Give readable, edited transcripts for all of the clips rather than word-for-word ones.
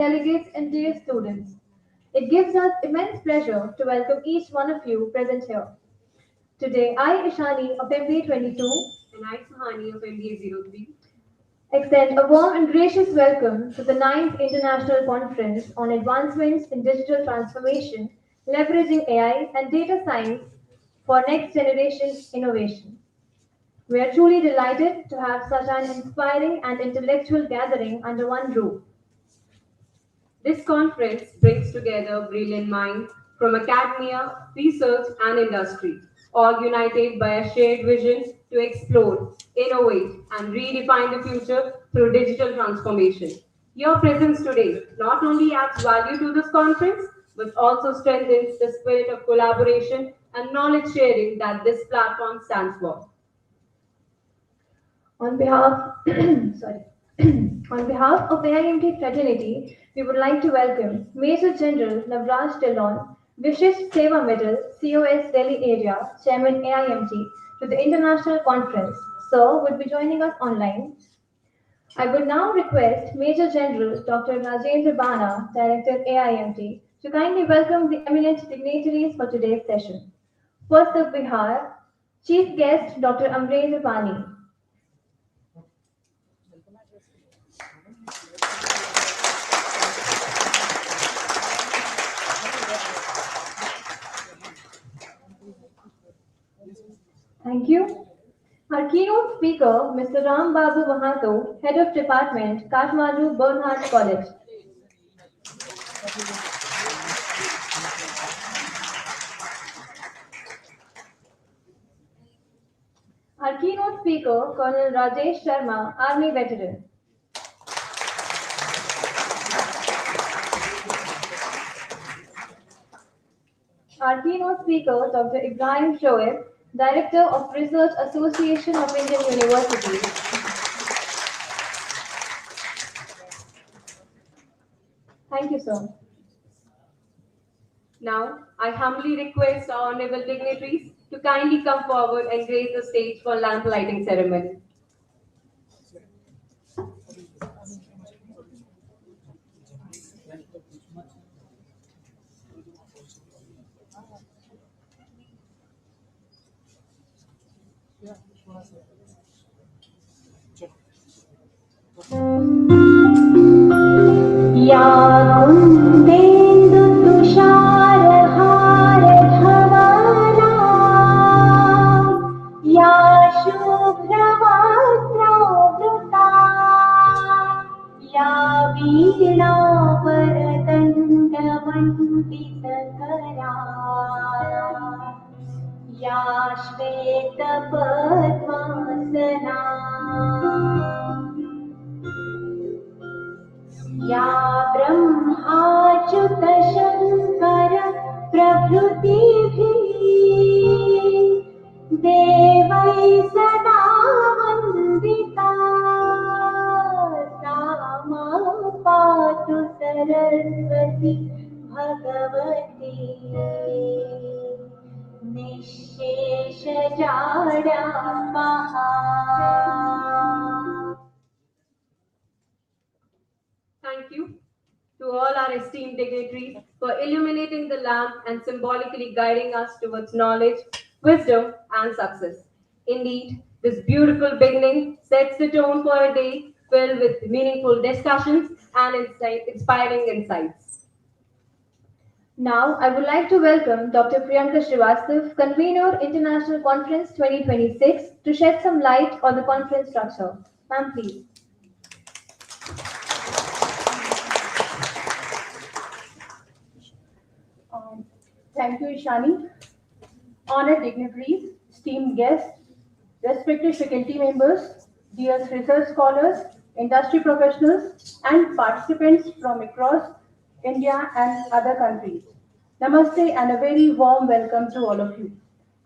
delegates, and dear students. It gives us immense pleasure to welcome each one of you present here. Today, I, Ishani of MBA 22, and I, Suhani of MBA 03, extend a warm and gracious welcome to the 9th International Conference on Advancements in Digital Transformation, Leveraging AI and Data Science for Next Generation Innovation. We are truly delighted to have such an inspiring and intellectual gathering under one roof. This conference brings together brilliant minds from academia, research, and industry, all united by a shared vision to explore, innovate, and redefine the future through digital transformation. Your presence today not only adds value to this conference, but also strengthens the spirit of collaboration and knowledge sharing that this platform stands for. On behalf, sorry, on behalf of AIMT fraternity, we would like to welcome Major General Navraj Dillon, Vishisht Seva Medal, COS Delhi Area, Chairman AIMT, to the international conference. Sir would be joining us online. I would now request Major General Dr. Rajendra Bana, Director AIMT, to kindly welcome the eminent dignitaries for today's session. First up, we have Chief Guest Dr. Amrendra Pani. Thank you. Our keynote speaker, Mr. Ram Babu Mahato, Head of Department, Kathmandu Bernhardt College. Our keynote speaker, Colonel Rajesh Sharma, Army veteran. Our keynote speaker, Dr. Ibrahim Shoaib, Director of Research Association of Indian Universities. Thank you, sir. Now, I humbly request our honorable dignitaries to kindly come forward and grace the stage for lamp lighting ceremony. या कुन्देन्दु तुषारहार धवला या शुभ्रवस्त्रावृता या वीणावरदण्डमण्डितकरा या श्वेतपद्मासना या ब्रह्माच्युतशङ्कर प्रभृतिभिः देवैः सदा वन्दिता सा मां पातु Saraswati Bhagwati निःशेषजाड्यापहा. Thank you to all our esteemed dignitaries for illuminating the lamp and symbolically guiding us towards knowledge, wisdom, and success. Indeed, this beautiful beginning sets the tone for a day filled with meaningful discussions and inspiring insights. Now, I would like to welcome Dr. Priyanka Srivastav, convener International Conference 2026, to shed some light on the conference structure. Ma'am, please. Thank you, Ishani. Honored dignitaries, esteemed guests, respected faculty members, dear research scholars, industry professionals, and participants from across India and other countries. Namaste and a very warm welcome to all of you.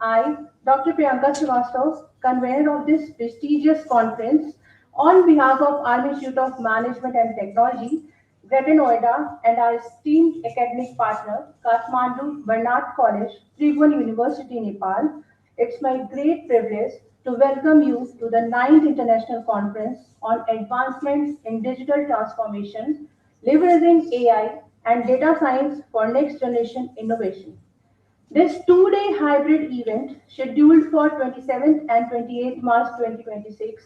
I, Dr. Priyanka Srivastav, convener of this prestigious conference, on behalf of Army Institute of Management and Technology, Greater Noida, and our esteemed academic partner, Kathmandu Bernhardt College, Tribhuvan University, Nepal, it's my great privilege to welcome you to the 9th International Conference on Advancements in Digital Transformation, leveraging AI and data science for next generation innovation. This two-day hybrid event, scheduled for 27th and 28th March 2026,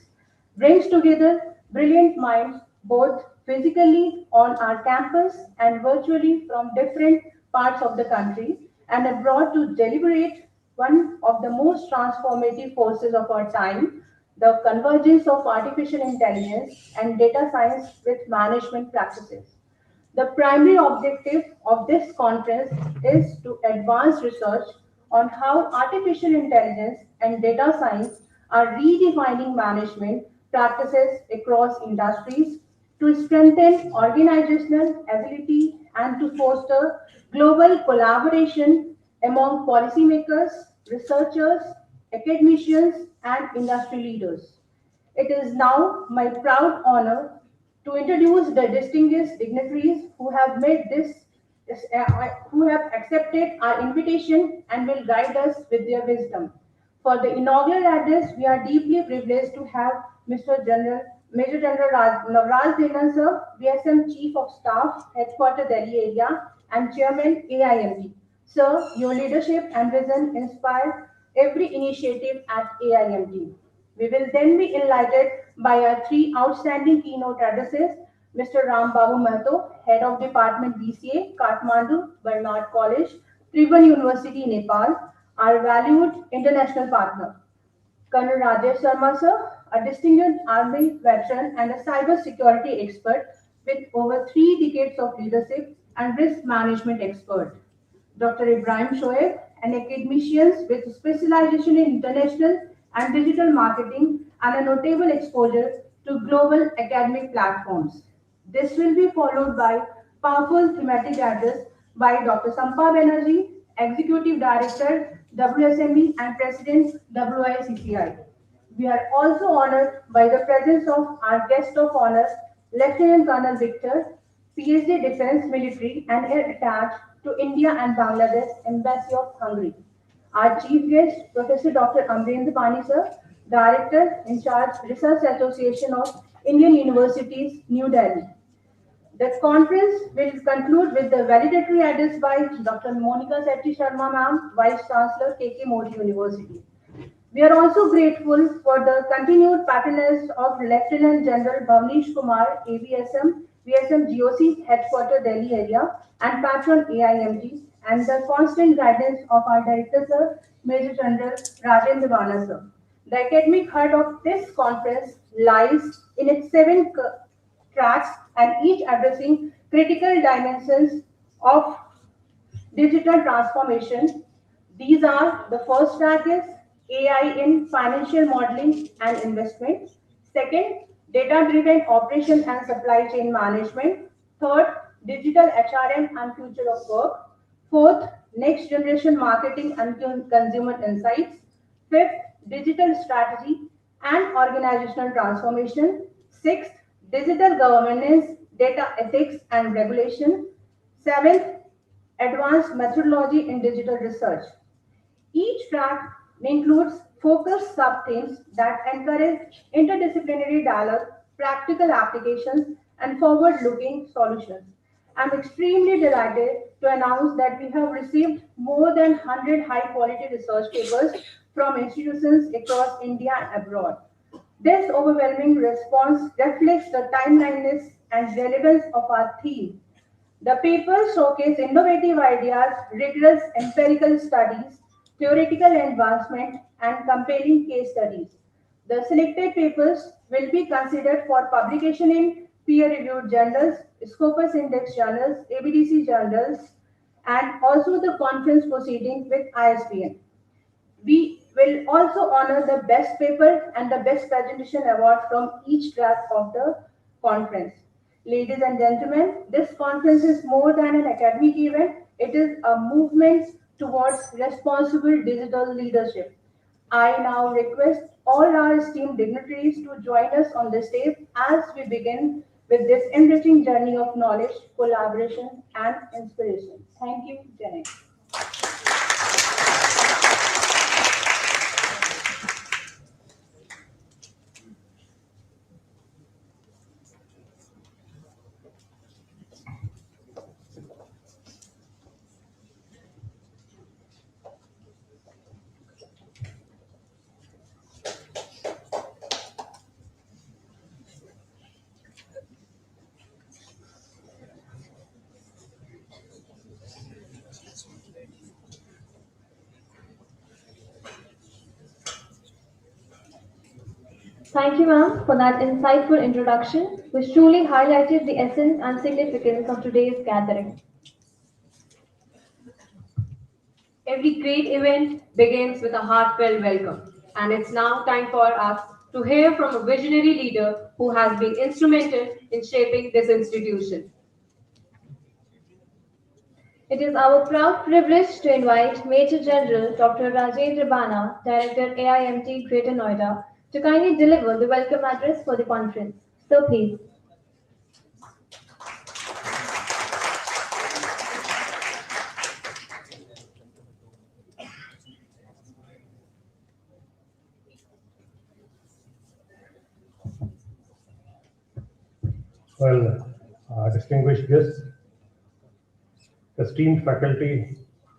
brings together brilliant minds both physically on our campus and virtually from different parts of the country and abroad to deliberate one of the most transformative forces of our time, the convergence of artificial intelligence and data science with management practices. The primary objective of this conference is to advance research on how artificial intelligence and data science are redefining management practices across industries to strengthen organizational agility and to foster global collaboration among policymakers, researchers, academicians, and industry leaders. It is now my proud honor to introduce the distinguished dignitaries who have made who have accepted our invitation and will guide us with their wisdom. For the inaugural address, we are deeply privileged to have Major General Navraj Devan sir, BSM Chief of Staff, Headquarter Delhi area, and Chairman AIMT. Sir, your leadership and vision inspire every initiative at AIMT. We will then be enlightened by our three outstanding keynote addresses. Mr. Ram Babu Mahto, Head of Department BCA, Kathmandu Bernhardt College, Tribhuvan University, Nepal, our valued international partner. Colonel Rajesh Sharma sir, a distinguished army veteran and a cyber security expert with over 3 decades of leadership and risk management expert. Dr. Ibrahim Shoaib, an academician with specialization in international and digital marketing and a notable exposure to global academic platforms. This will be followed by powerful thematic address by Dr. Sampa Banerjee, Executive Director, WSME and President, WICCI. We are also honored by the presence of our guest of honor, Lieutenant Colonel Victor, PhD Defense Military and Air attached to India and Bangladesh Embassy of Hungary. Our chief guest, Professor Dr. Amrendra Pani sir, Director in charge Research Association of Indian Universities, New Delhi. The conference will conclude with the valedictory address by Dr. Monica Sethi Sharma ma'am, Vice Chancellor, KK Modi University. We are also grateful for the continued patronage of Lieutenant General Bhavnish Kumar, AVSM, VSM GOC Headquarter Delhi area, and patron AIMT, and the constant guidance of our Director Sir, Major General Rajendra Bana Sir. The academic heart of this conference lies in its tracks and each addressing critical dimensions of digital transformation. These are the first track is AI in financial modeling and investment. Second, data-driven operation and supply chain management. Third, digital HRM and future of work. Fourth, next generation marketing and consumer insights. Fifth, digital strategy and organizational transformation. Sixth, digital governance, data ethics and regulation. Seventh, advanced methodology in digital research. Each track includes focused sub-themes that encourage interdisciplinary dialogue, practical applications, and forward-looking solutions. I'm extremely delighted to announce that we have received more than 100 high-quality research papers from institutions across India and abroad. This overwhelming response reflects the timeliness and relevance of our theme. The papers showcase innovative ideas, rigorous empirical studies, theoretical advancement, and compelling case studies. The selected papers will be considered for publication in peer-reviewed journals, Scopus Index journals, ABDC journals, and also the conference proceedings with ISBN. We will also honor the best paper and the best presentation award from each track of the conference. Ladies and gentlemen, this conference is more than an academic event. It is a movement towards responsible digital leadership. I now request all our esteemed dignitaries to join us on the stage as we begin with this enriching journey of knowledge, collaboration, and inspiration. Thank you, Janet. Thank you, ma'am, for that insightful introduction, which truly highlighted the essence and significance of today's gathering. Every great event begins with a heartfelt welcome, and it's now time for us to hear from a visionary leader who has been instrumental in shaping this institution. It is our proud privilege to invite Major General Dr. Rajendra Bana, Director AIMT Greater Noida, to kindly deliver the welcome address for the conference. So please. Well, distinguished guests, esteemed faculty,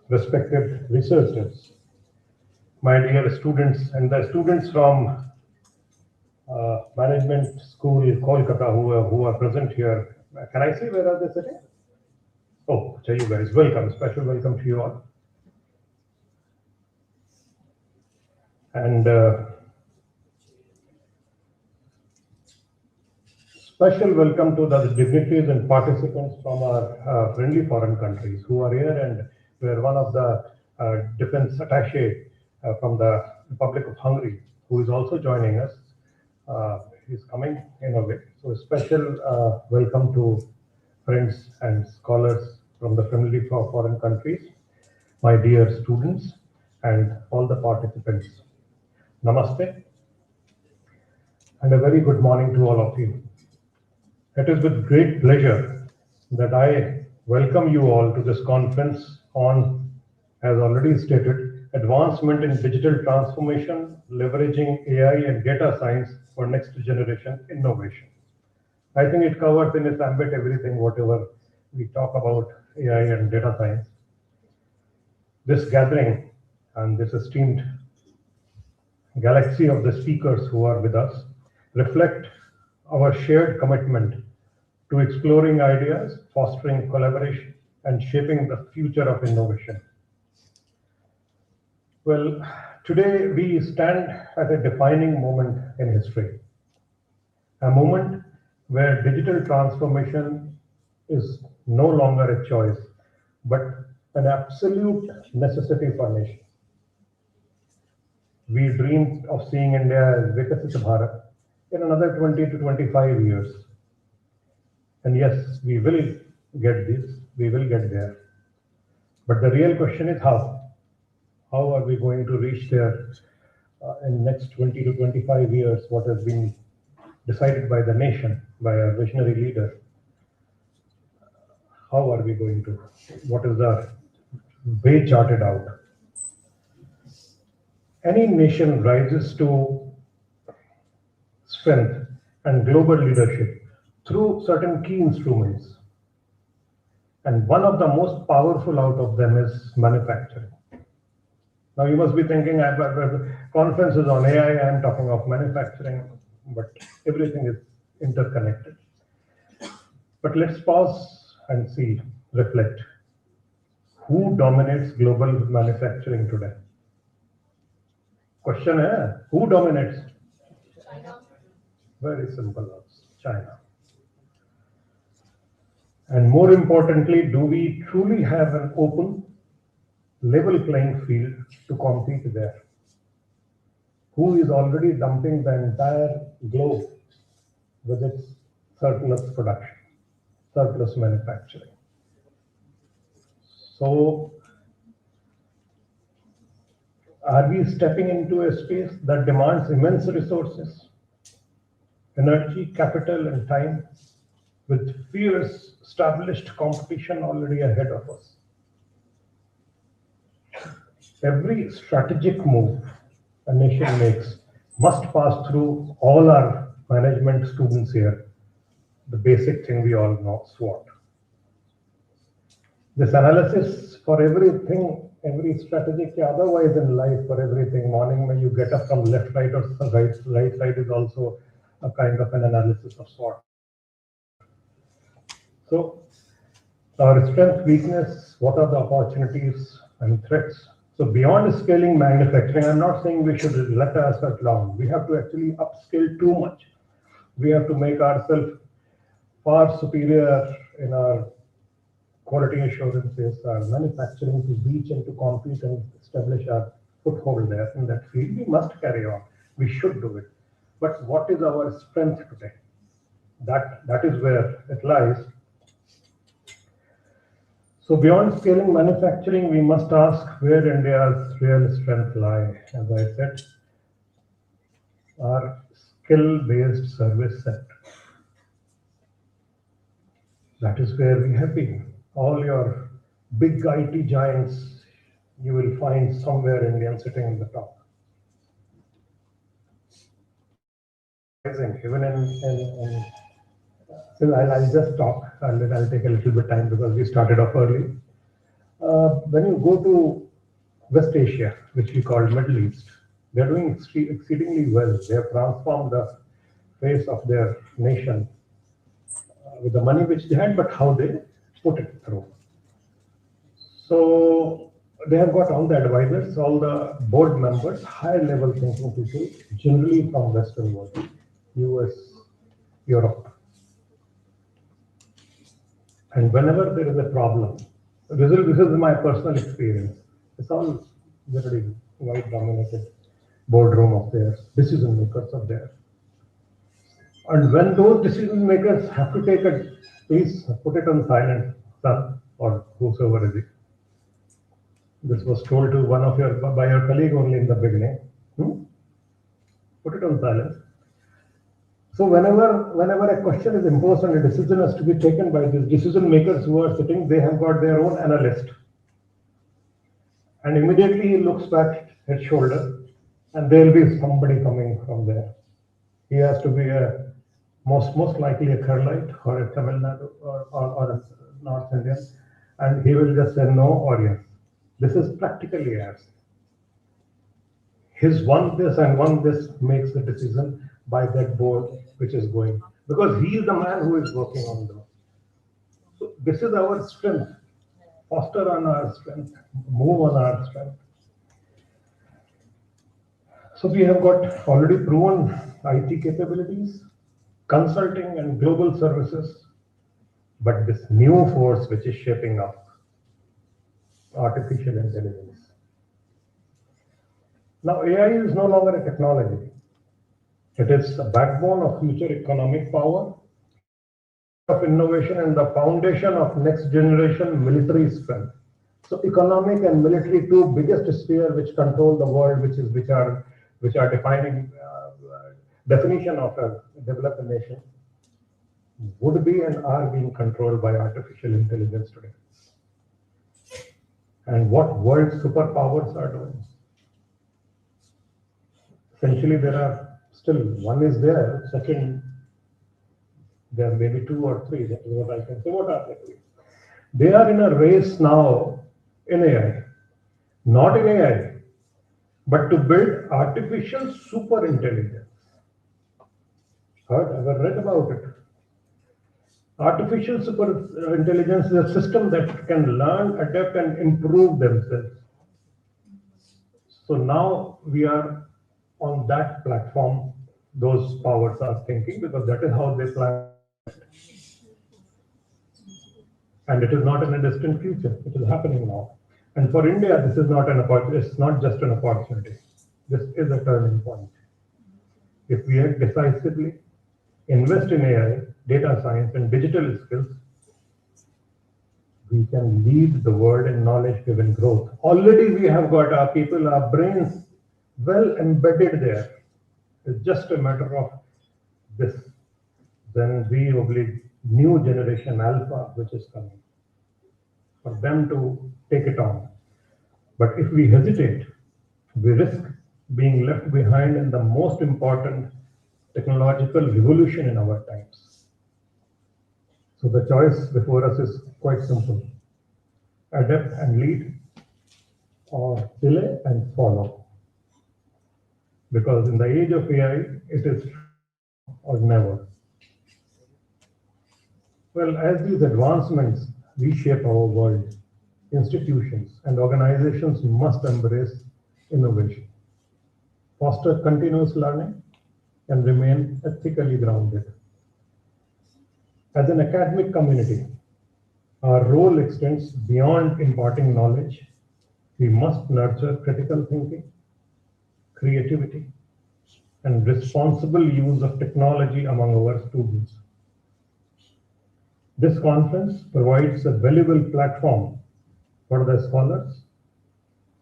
respected researchers, my dear students and the students from Management School Kolkata who are present here. Can I say where are they sitting? Oh, tell you guys, welcome, special welcome to you all. And special welcome to the dignitaries and participants from our friendly foreign countries who are here, and we're one of the defense attaché from the Republic of Hungary who is also joining us. He's coming in a way. So a special welcome to friends and scholars from the friendly foreign countries, my dear students and all the participants. Namaste and a very good morning to all of you. It is with great pleasure that I welcome you all to this conference on, as already stated, advancement in digital transformation, leveraging AI and data science for next generation innovation. I think it covers in its ambit everything, whatever we talk about AI and data science. This gathering and this esteemed galaxy of the speakers who are with us reflect our shared commitment to exploring ideas, fostering collaboration, and shaping the future of innovation. Well, today we stand at a defining moment in history, a moment where digital transformation is no longer a choice, but an absolute necessity for nations. We dreamed of seeing India as Vikasit Bharat in another 20 to 25 years. And yes, we will get this, we will get there. But the real question is how? How are we going to reach there in next 20 to 25 years, what has been decided by the nation, by our visionary leader? How are we going to? What is the way charted out? Any nation rises to strength and global leadership through certain key instruments. And one of the most powerful out of them is manufacturing. Now you must be thinking, conference is on AI, I am talking of manufacturing, but everything is interconnected. But let's pause and see, reflect. Who dominates global manufacturing today? Question is, who dominates? China. Very simple answer, China. And more importantly, do we truly have an open, level playing field to compete there? Who is already dumping the entire globe with its surplus production, surplus manufacturing? So, are we stepping into a space that demands immense resources, energy, capital, and time, with fierce established competition already ahead of us? Every strategic move a nation makes must pass through all our management students here, the basic thing we all know, SWOT. This analysis for everything, every strategic, otherwise in life, for everything, morning when you get up from left, right, or right side is also a kind of an analysis of SWOT. So, our strength, weakness, what are the opportunities and threats? So beyond scaling manufacturing, I'm not saying we should let ourselves down. We have to actually upscale too much. We have to make ourselves far superior in our quality assurances, our manufacturing to reach and to compete and establish our foothold there in that field. We must carry on. We should do it. But what is our strength today? That is where it lies. So beyond scaling manufacturing, we must ask where India's real strength lie. As I said, our skill-based service sector. That is where we have been. All your big IT giants, you will find somewhere Indian sitting in the top. Even so I'll just talk, and I'll take a little bit time because we started off early. When you go to West Asia, which we call Middle East, they're doing exceedingly well. They have transformed the face of their nation with the money which they had, but how they put it through. So they have got all the advisors, all the board members, high level thinking people, generally from Western world, US, Europe. And whenever there is a problem, this is my personal experience. It's all very white dominated boardroom of theirs, decision makers of theirs. And when those decision makers have to take a, please put it on silent, son, or whosoever is it. This was told to one of by your colleague only in the beginning. Put it on silent. So whenever a question is imposed and a decision has to be taken by these decision makers who are sitting, they have got their own analyst. And immediately he looks back at shoulder, and there will be somebody coming from there. He has to be a most likely a Keralite or a Tamil Nadu or a North Indian, and he will just say no or yes. This is practically as his one this and one this makes the decision by that board which is going, because he is the man who is working on them. So this is our strength. Foster on our strength, move on our strength. So we have got already proven IT capabilities, consulting and global services, but this new force which is shaping up, artificial intelligence. Now AI is no longer a technology. It is the backbone of future economic power, of innovation, and the foundation of next generation military strength. So economic and military, two biggest spheres which control the world, which are defining definition of a developed nation, would be and are being controlled by artificial intelligence today. And what world superpowers are doing? Essentially, there are still one is there, second, there may be two or three. That is what I can say. What are they doing? They are in a race now in AI, not in AI, but to build artificial super intelligence. Heard, ever read about it? Artificial super intelligence is a system that can learn, adapt, and improve themselves. So now we are on that platform. Those powers are thinking, because that is how they plan. And it is not in a distant future. It is happening now. And for India, this is not an opportunity. It's not just an opportunity. This is a turning point. If we act decisively, invest in AI, data science, and digital skills, we can lead the world in knowledge-driven growth. Already we have got our people, our brains well embedded there. It's just a matter of this. Then we oblique new generation alpha, which is coming, for them to take it on. But if we hesitate, we risk being left behind in the most important technological revolution in our times. So the choice before us is quite simple. Adapt and lead, or delay and follow. Because in the age of AI, it is or never. Well, as these advancements reshape our world, institutions, and organizations must embrace innovation, foster continuous learning, and remain ethically grounded. As an academic community, our role extends beyond imparting knowledge. We must nurture critical thinking, creativity, and responsible use of technology among our students. This conference provides a valuable platform for the scholars,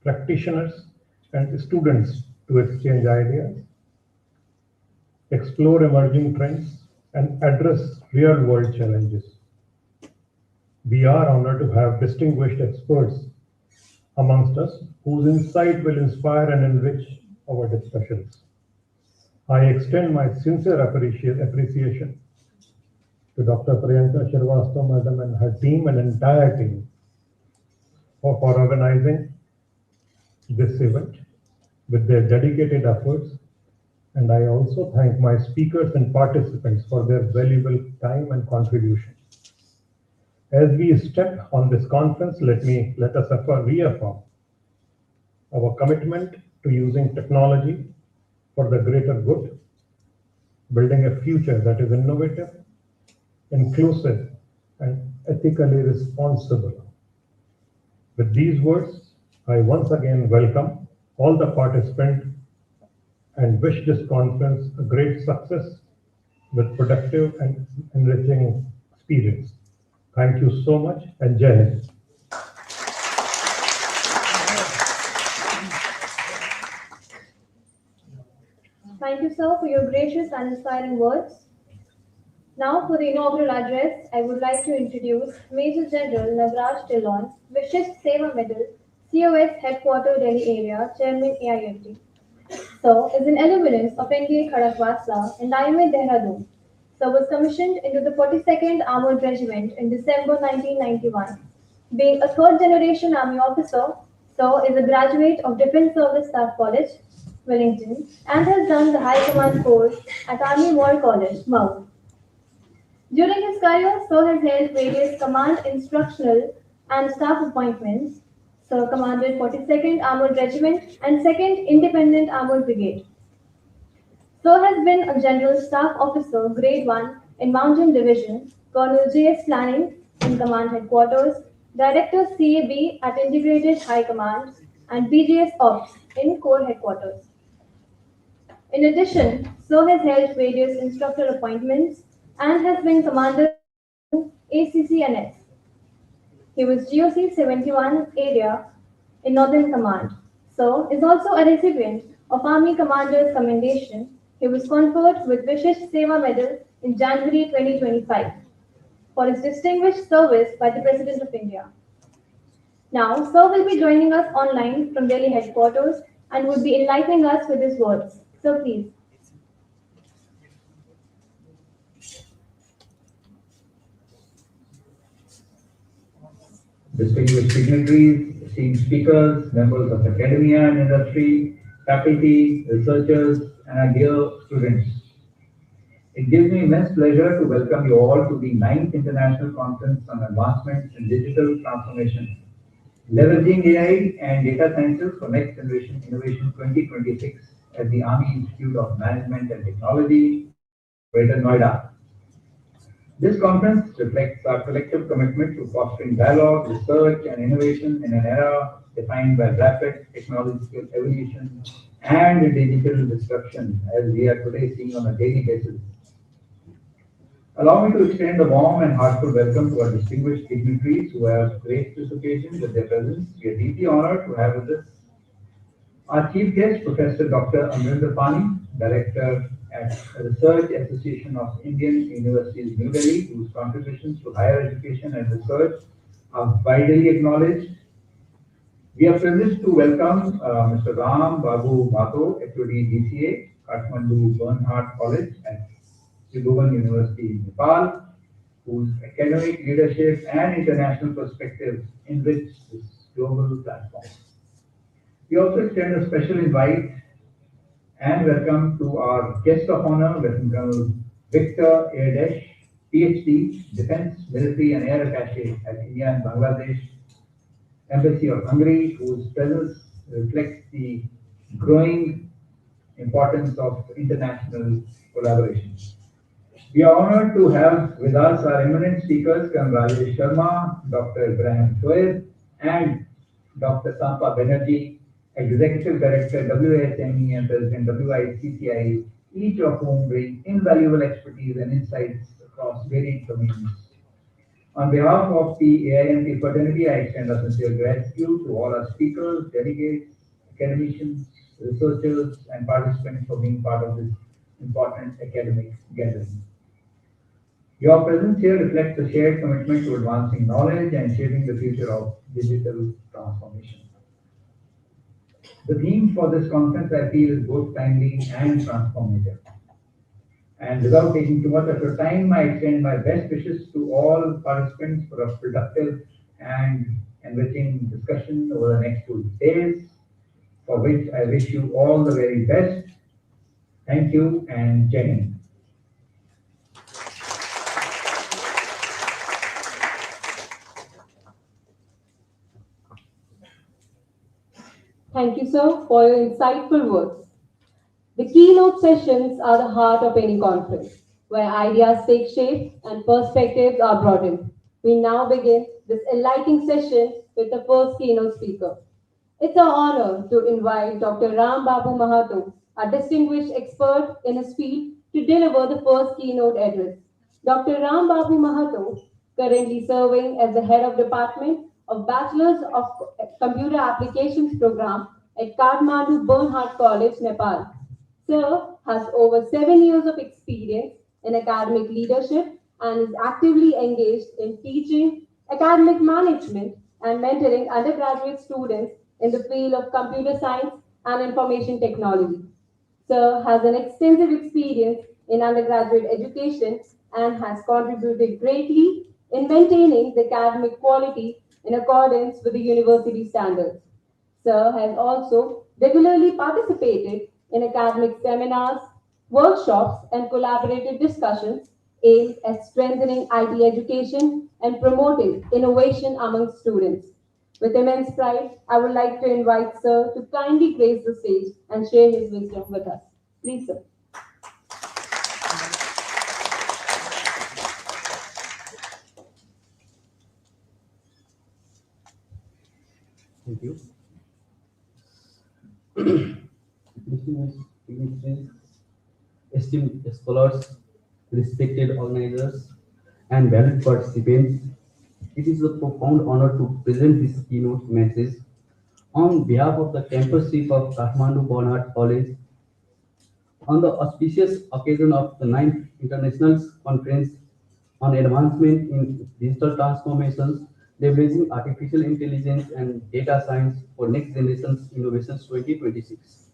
practitioners, and students to exchange ideas, explore emerging trends, and address real-world challenges. We are honored to have distinguished experts amongst us whose insight will inspire and enrich our discussions. I extend my sincere appreciation to Dr. Priyanka Shrivastava Madam and her team and entire team for organizing this event with their dedicated efforts. And I also thank my speakers and participants for their valuable time and contribution. As we step on this conference, let us reaffirm our commitment to using technology for the greater good, building a future that is innovative, inclusive, and ethically responsible. With these words, I once again welcome all the participants and wish this conference a great success with productive and enriching experience. Thank you so much, and Jai Hind. Thank you, sir, for your gracious and inspiring words. Now, for the inaugural address, I would like to introduce Major General Navraj Dillon, Vishisht Seva Medal, COS Headquarter Delhi Area, Chairman AIMT. Sir is an alumnus of NDA Khadakwasa and IMT Dehradun. Sir was commissioned into the 42nd Armored Regiment in December 1991. Being a third-generation Army officer, Sir is a graduate of Defence Service Staff College, Wellington, and has done the High Command course at Army War College, Mount. During his career, Sir has held various command, instructional, and staff appointments. Sir commanded 42nd Armored Regiment and 2nd Independent Armored Brigade. Sir has been a General Staff Officer, Grade 1 in Mountain Division, Colonel J.S. Planning in Command Headquarters, Director CAB at Integrated High Command, and BGS Ops in Corps Headquarters. In addition, Sir has held various instructor appointments and has been Commander ACCNS. He was GOC 71 area in Northern Command. Sir is also a recipient of Army Commander's Commendation. He was conferred with Vishisht Seva Medal in January 2025 for his distinguished service by the President of India. Now, Sir will be joining us online from Delhi headquarters and would be enlightening us with his words. Sir, please. Distinguished dignitaries, esteemed speakers, members of academia and industry, faculty, researchers, and our dear students. It gives me immense pleasure to welcome you all to the 9th International Conference on Advancements in Digital Transformation, Leveraging AI and Data Sciences for Next Generation Innovation 2026 at the Army Institute of Management and Technology, Greater Noida. This conference reflects our collective commitment to fostering dialogue, research, and innovation in an era defined by rapid technological evolution and digital disruption, as we are today seeing on a daily basis. Allow me to extend a warm and heartfelt welcome to our distinguished dignitaries who have graced this occasion with their presence. We are deeply honored to have with us our chief guest, Professor Dr. Amrinder Pani, Director at Research Association of Indian Universities, New Delhi, whose contributions to higher education and research are widely acknowledged. We are privileged to welcome Mr. Ram Babu Mato, HOD DCA, Kathmandu Bernhardt College at Tribhuvan University, Nepal, whose academic leadership and international perspective enrich this global platform. We also extend a special invite and welcome to our guest of honor, Lieutenant Colonel Victor Airdesh, PhD, Defense, Military and Air Attaché at India and Bangladesh, Embassy of Hungary, whose presence reflects the growing importance of international collaboration. We are honored to have with us our eminent speakers, Colonel Rajesh Sharma, Dr. Ibrahim Shoaib, and Dr. Sampa Banerjee, Executive Director, WSME, and President, WICCI, each of whom bring invaluable expertise and insights across varied domains. On behalf of the AIMT fraternity, I extend a sincere gratitude to all our speakers, delegates, academicians, researchers, and participants for being part of this important academic gathering. Your presence here reflects a shared commitment to advancing knowledge and shaping the future of digital transformation. The theme for this conference, I feel, is both timely and transformative. And without taking too much of your time, I extend my best wishes to all participants for a productive and enriching discussion over the next 2 days, for which I wish you all the very best. Thank you and Jai Hind. Thank you, sir, for your insightful words. The keynote sessions are the heart of any conference, where ideas take shape and perspectives are broadened. We now begin this enlightening session with the first keynote speaker. It's an honor to invite Dr. Ram Babu Mahato, a distinguished expert in his field, to deliver the first keynote address. Dr. Ram Babu Mahato, currently serving as the head of Department of Bachelor's of Computer Applications program at Kathmandu Bernhardt College, Nepal. Sir has over 7 years of experience in academic leadership and is actively engaged in teaching, academic management, and mentoring undergraduate students in the field of computer science and information technology. Sir has an extensive experience in undergraduate education and has contributed greatly in maintaining the academic quality in accordance with the university standards. Sir has also regularly participated in academic seminars, workshops, and collaborative discussions aimed at strengthening IT education and promoting innovation among students. With immense pride, I would like to invite Sir to kindly grace the stage and share his wisdom with us. Please, sir. Thank you. Distinguished dignitaries, esteemed scholars, respected organizers, and valued participants, it is a profound honor to present this keynote message on behalf of the campus chief of Kathmandu Bernhardt College on the auspicious occasion of the 9th International Conference on Advancement in Digital Transformations, Leveraging Artificial Intelligence and Data Science for Next Generation's Innovations 2026,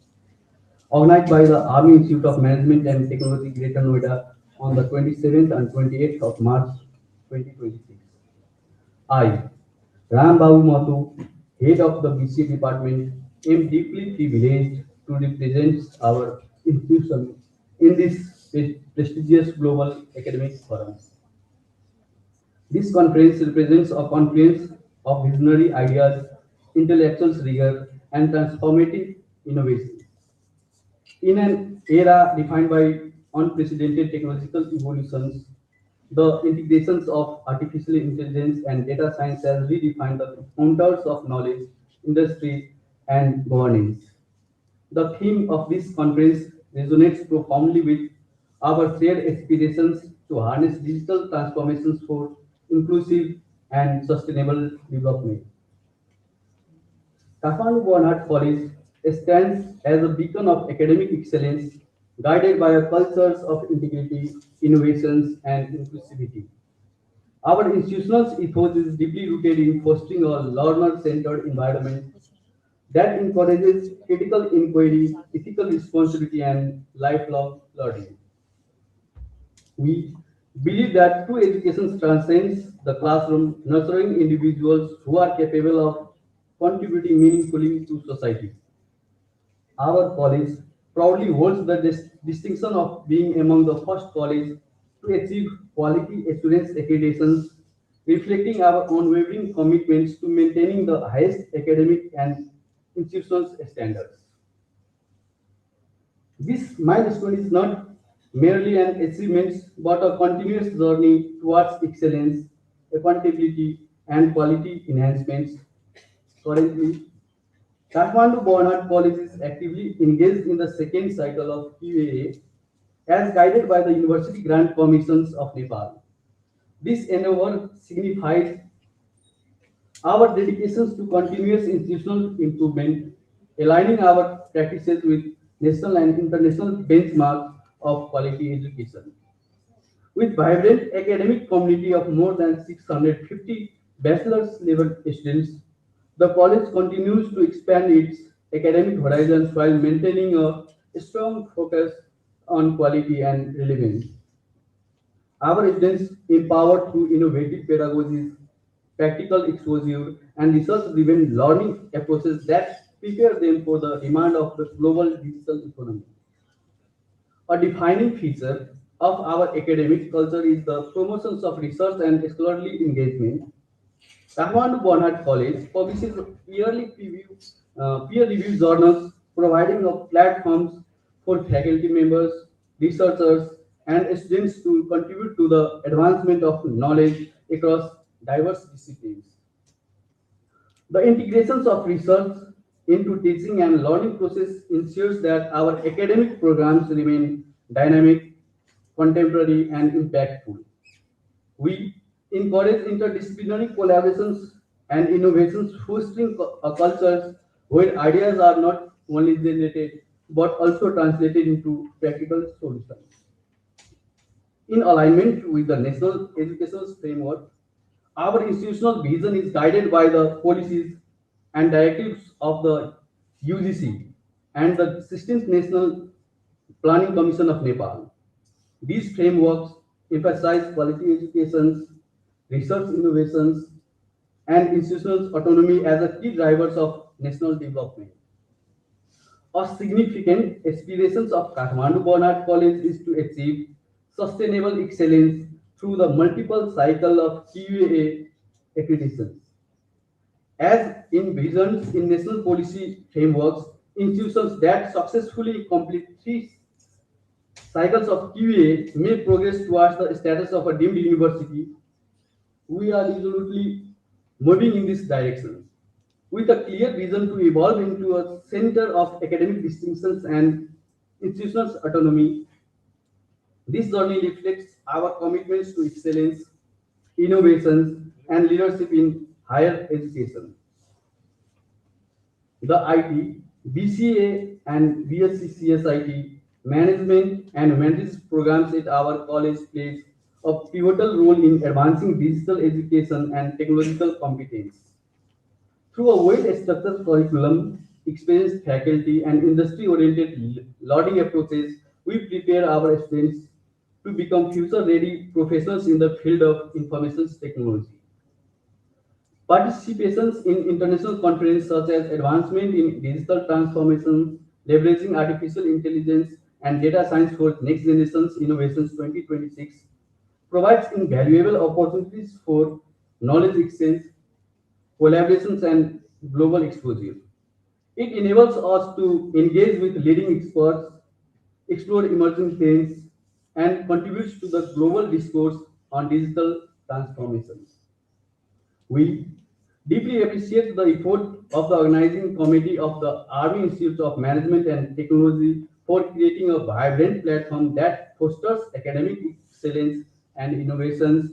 organized by the Army Institute of Management and Technology, Greater Noida, on the 27th and 28th of March 2026. I, Ram Babu Mahato, head of the BCA department, am deeply privileged to represent our institution in this prestigious global academic forum. This conference represents a confluence of visionary ideas, intellectual rigor, and transformative innovation. In an era defined by unprecedented technological evolutions, the integrations of artificial intelligence and data science has redefined the contours of knowledge, industry, and governance. The theme of this conference resonates profoundly with our shared aspirations to harness digital transformations for inclusive and sustainable development. Kathmandu Bernhardt College stands as a beacon of academic excellence, guided by a culture of integrity, innovations, and inclusivity. Our institutional ethos is deeply rooted in fostering a learner-centered environment that encourages critical inquiry, ethical responsibility, and lifelong learning. We believe that true education transcends the classroom, nurturing individuals who are capable of contributing meaningfully to society. Our college proudly holds the distinction of being among the first college to achieve quality assurance accreditations reflecting our unwavering commitments to maintaining the highest academic and institutional standards. This milestone is not merely an achievement but a continuous journey towards excellence, accountability, and quality enhancements. Currently, Kathmandu Bernhardt College is actively engaged in the second cycle of QAA as guided by the University Grant Commissions of Nepal. This endeavor signifies our dedications to continuous institutional improvement, aligning our practices with national and international benchmarks of quality education. With vibrant academic community of more than 650 bachelor's level students, the college continues to expand its academic horizons while maintaining a strong focus on quality and relevance. Our students empowered through innovative pedagogies, practical exposure, and research-driven learning approaches that prepare them for the demand of the global digital economy. A defining feature of our academic culture is the promotions of research and scholarly engagement. Kathmandu Bernhardt College publishes yearly peer-reviewed journals providing platforms for faculty members, researchers, and students to contribute to the advancement of knowledge across diverse disciplines. The integrations of research into teaching and learning process ensures that our academic programs remain dynamic, contemporary, and impactful. We encourage interdisciplinary collaborations and innovations, fostering a culture where ideas are not only generated but also translated into practical solutions. In alignment with the National Educational Framework, our institutional vision is guided by the policies and directives of the UGC and the 16th National Planning Commission of Nepal. These frameworks emphasize quality education, research innovations, and institutional autonomy as the key drivers of national development. A significant aspirations of Kathmandu Bernhardt College is to achieve sustainable excellence through the multiple cycle of QAA accreditations. As envisioned in national policy frameworks, institutions that successfully complete three cycles of QA may progress towards the status of a deemed university. We are resolutely moving in this direction with a clear vision to evolve into a center of academic distinctions and institutional autonomy. This journey reflects our commitments to excellence, innovations, and leadership in higher education. The IT, BCA, and BSc CSIT management and humanities programs at our college plays a pivotal role in advancing digital education and technological competence. Through a well-structured curriculum, experienced faculty, and industry-oriented learning approaches, we prepare our students to become future-ready professionals in the field of information technology. Participations in international conferences such as Advancement in Digital Transformation, Leveraging Artificial Intelligence and Data Science for Next Generation's Innovations 2026 provides invaluable opportunities for knowledge exchange, collaborations, and global exposure. It enables us to engage with leading experts, explore emerging trends, and contributes to the global discourse on digital transformations. We deeply appreciate the effort of the organizing committee of the Army Institute of Management and Technology for creating a vibrant platform that fosters academic excellence and innovations.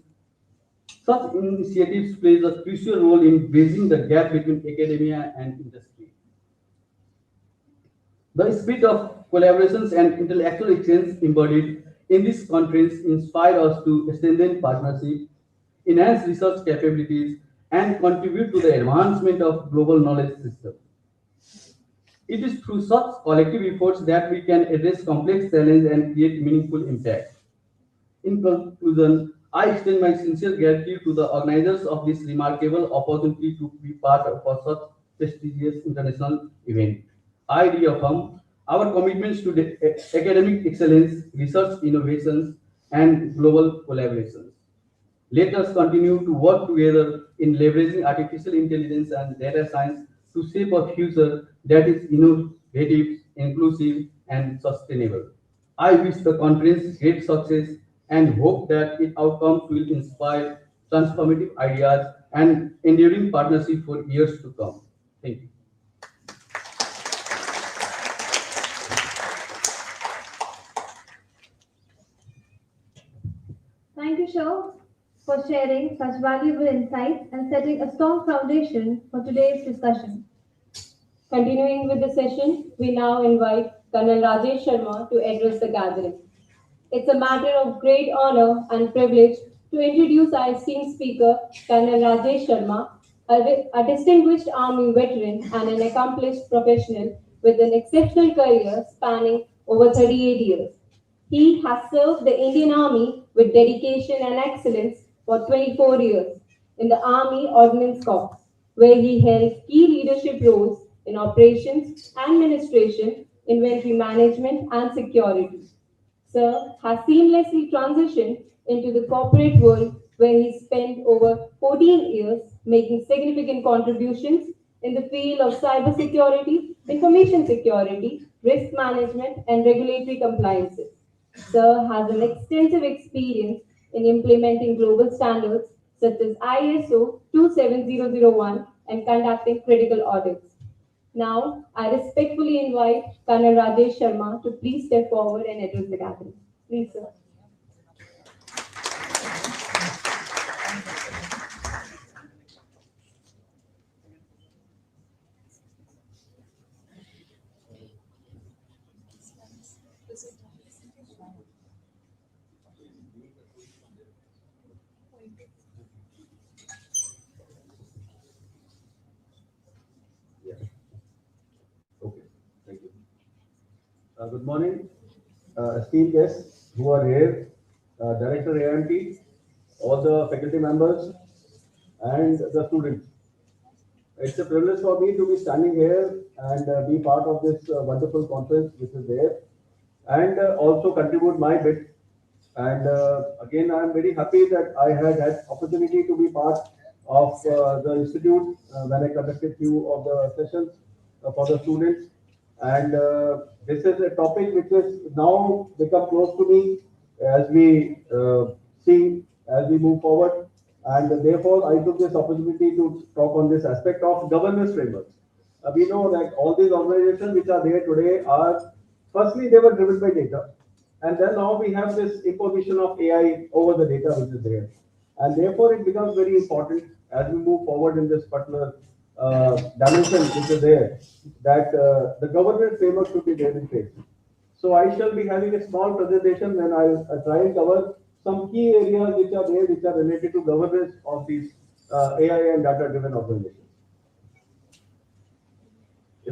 Such initiatives play a crucial role in bridging the gap between academia and industry. The spirit of collaborations and intellectual exchange embodied in this conference inspire us to strengthen partnership, enhance research capabilities, and contribute to the advancement of global knowledge system. It is through such collective efforts that we can address complex challenges and create meaningful impact. In conclusion, I extend my sincere gratitude to the organizers of this remarkable opportunity to be part of such prestigious international event. I reaffirm our commitments to academic excellence, research innovations, and global collaborations. Let us continue to work together in leveraging artificial intelligence and data science to shape a future that is innovative, inclusive, and sustainable. I wish the conference great success and hope that its outcomes will inspire transformative ideas and enduring partnership for years to come. Thank you. Thank you, Shaw, for sharing such valuable insights and setting a strong foundation for today's discussion. Continuing with the session, we now invite Colonel Rajesh Sharma to address the gathering. It's a matter of great honor and privilege to introduce our esteemed speaker, Colonel Rajesh Sharma, a distinguished Army veteran and an accomplished professional with an exceptional career spanning over 38 years. He has served the Indian Army with dedication and excellence for 24 years in the Army Ordnance Corps, where he held key leadership roles in operations, administration, inventory management, and security. Sir has seamlessly transitioned into the corporate world where he spent over 14 years making significant contributions in the field of cybersecurity, information security, risk management, and regulatory compliances. Sir has an extensive experience in implementing global standards such as ISO 27001 and conducting critical audits. Now, I respectfully invite Colonel Rajesh Sharma to please step forward and address the gathering. Please, sir. Okay, thank you. Good morning, esteemed guests who are here, Director AIMT, all the faculty members, and the students. It's a privilege for me to be standing here and be part of this wonderful conference which is there, and also contribute my bit. And again, I'm very happy that I had opportunity to be part of the institute when I conducted few of the sessions for the students. And this is a topic which has now become close to me as we see as we move forward. And therefore, I took this opportunity to talk on this aspect of governance frameworks. We know that all these organizations which are there today are, firstly, they were driven by data. And then now we have this imposition of AI over the data which is there. And therefore, it becomes very important as we move forward in this particular dimension which is there, that the governance framework should be there in place. So I shall be having a small presentation when I try and cover some key areas which are there, which are related to governance of these AI and data-driven organizations.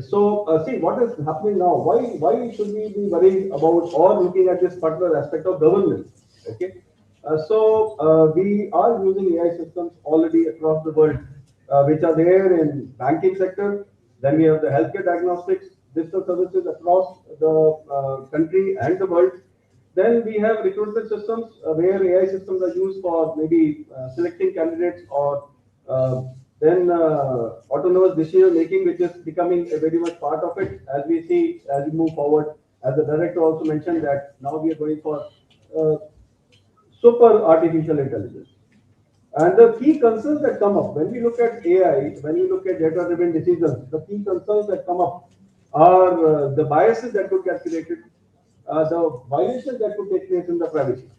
So see what is happening now. Why should we be worrying about or looking at this particular aspect of governance? Okay. We are using AI systems already across the world, which are there in banking sector. Then we have the healthcare diagnostics, digital services across the country and the world. Then we have recruitment systems where AI systems are used for maybe selecting candidates or then autonomous decision making, which is becoming a very much part of it as we see as we move forward. As the director also mentioned that now we are going for super artificial intelligence. And the key concerns that come up when we look at AI, when we look at data-driven decisions, the key concerns that come up are the biases that could get created, the violations that could take place in the privacy.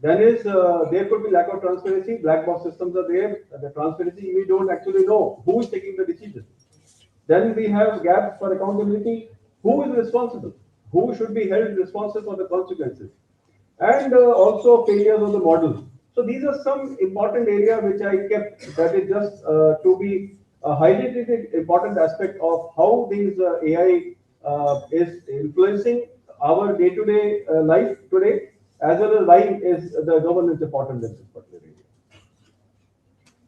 Then is there could be lack of transparency. Black box systems are there. The transparency, we don't actually know who is taking the decision. Then we have gaps for accountability. Who is responsible? Who should be held responsible for the consequences? And also failures of the model. So these are some important areas which I kept. That is just to be highlighted important aspect of how these AI is influencing our day-to-day life today, as well as why is the governance important in this particular area.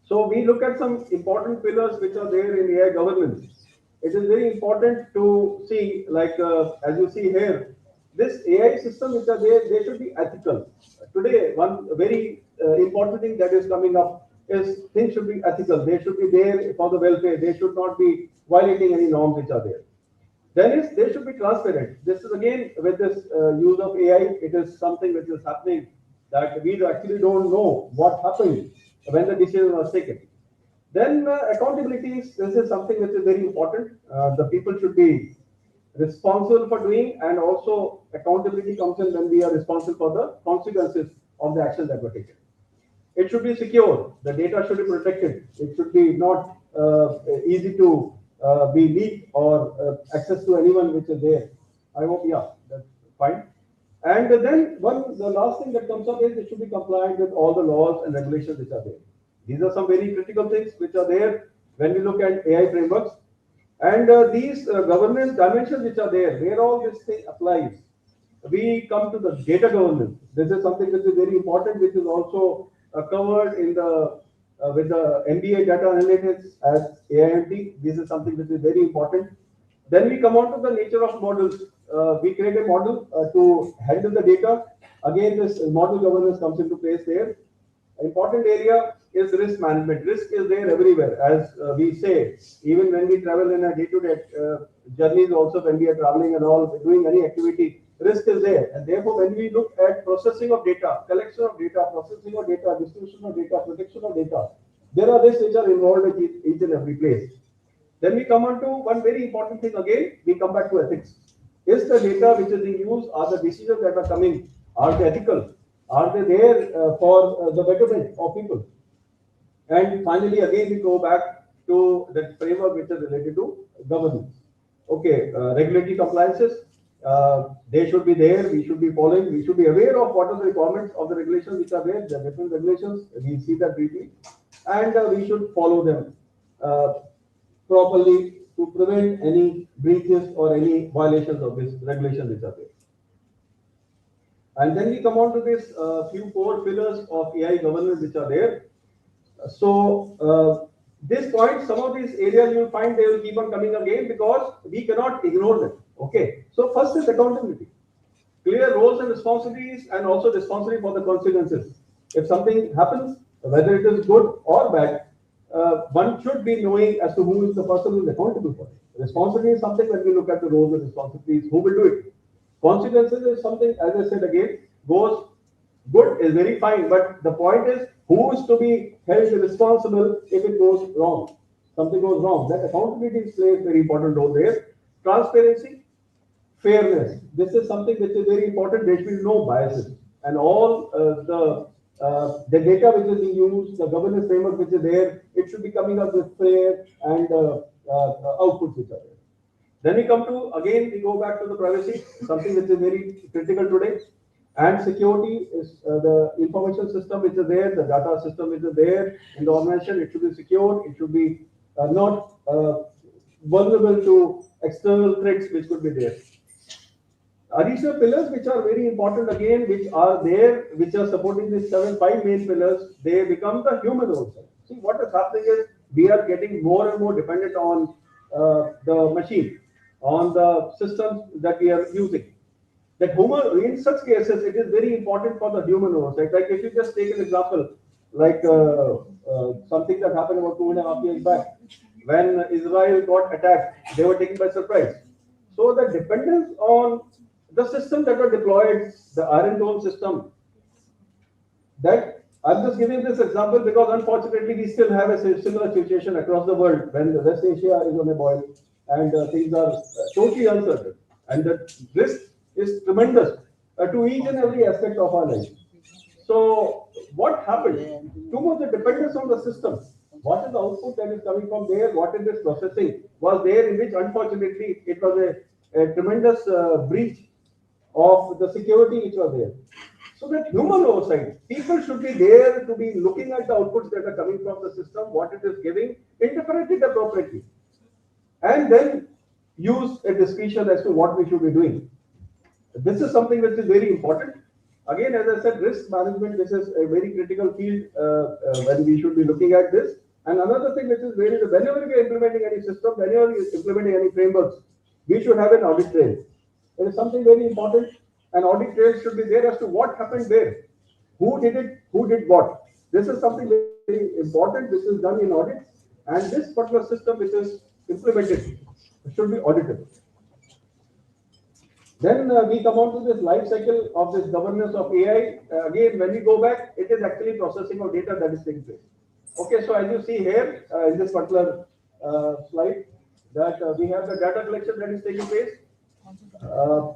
So we look at some important pillars which are there in AI governance. It is very important to see, like as you see here, this AI system which are there, they should be ethical. Today, one very important thing that is coming up is things should be ethical. They should be there for the welfare. They should not be violating any norms which are there. Then is they should be transparent. This is again with this use of AI, it is something which is happening that we actually don't know what happened when the decision was taken. Then accountabilities, this is something which is very important. The people should be responsible for doing, and also accountability comes in when we are responsible for the consequences of the action that were taken. It should be secure. The data should be protected. It should be not easy to be leaked or access to anyone which is there. I hope, yeah, that's fine. And then the last thing that comes up is it should be compliant with all the laws and regulations which are there. These are some very critical things which are there when we look at AI frameworks. And these governance dimensions which are there, where all this thing applies. We come to the data governance. This is something which is very important, which is also covered in the with the MBA data analytics as AIMT. This is something which is very important. Then we come on to the nature of models. We create a model to handle the data. Again, this model governance comes into place there. Important area is risk management. Risk is there everywhere, as we say, even when we travel in a day-to-day journeys, also when we are traveling and all, doing any activity, risk is there. And therefore, when we look at processing of data, collection of data, processing of data, distribution of data, protection of data, there are risks which are involved at each and every place. Then we come on to one very important thing again, we come back to ethics. Is the data which is being used, are the decisions that are coming, are they ethical? Are they there for the betterment of people? And finally, again, we go back to the framework which is related to governance. Okay, regulatory compliances, they should be there, we should be following, we should be aware of what are the requirements of the regulations which are there, the different regulations, we see that briefly, and we should follow them properly to prevent any breaches or any violations of this regulation which are there. And then we come on to this few core pillars of AI governance which are there. So this point, some of these areas you will find they will keep on coming again because we cannot ignore them. Okay. So first is accountability. Clear roles and responsibilities, and also responsibility for the consequences. If something happens, whether it is good or bad, one should be knowing as to who is the person who is accountable for it. Responsibility is something when we look at the roles and responsibilities, who will do it. Consequences is something, as I said again, goes good is very fine, but the point is who is to be held responsible if it goes wrong. Something goes wrong. That accountability plays a very important role there. Transparency, fairness. This is something which is very important. There should be no biases, and all the data which is being used, the governance framework which is there, it should be coming up with fair and outputs which are there. Then we come to, again, we go back to the privacy, something which is very critical today. And security is the information system which is there, the data system which is there in the organization. It should be secure. It should be not vulnerable to external threats which could be there. Additional pillars which are very important again, which are there, which are supporting these five main pillars, they become the human also. See, what is happening is we are getting more and more dependent on the machine, on the systems that we are using. That human, in such cases, it is very important for the human oversight. Like if you just take an example, like something that happened about 2.5 years back, when Israel got attacked, they were taken by surprise. So the dependence on the system that were deployed, the Iron Dome system, that I'm just giving this example because unfortunately we still have a similar situation across the world when the West Asia is on a boil and things are totally uncertain, and the risk is tremendous to each and every aspect of our life. So what happened? Too much the dependence on the system. What is the output that is coming from there? What is this processing was there, in which unfortunately it was a tremendous breach of the security which was there. So that human oversight, people should be there to be looking at the outputs that are coming from the system, what it is giving, interpret it appropriately, and then use a discretion as to what we should be doing. This is something which is very important. Again, as I said, risk management, this is a very critical field when we should be looking at this. And another thing which is very, whenever we are implementing any system, whenever we are implementing any frameworks, we should have an audit trail. It is something very important. An audit trail should be there as to what happened there, who did it, who did what. This is something very important. This is done in audits, and this particular system which is implemented should be audited. Then we come on to this life cycle of this governance of AI. Again, when we go back, it is actually processing of data that is taking place. Okay, so as you see here in this particular slide, that we have the data collection that is taking place.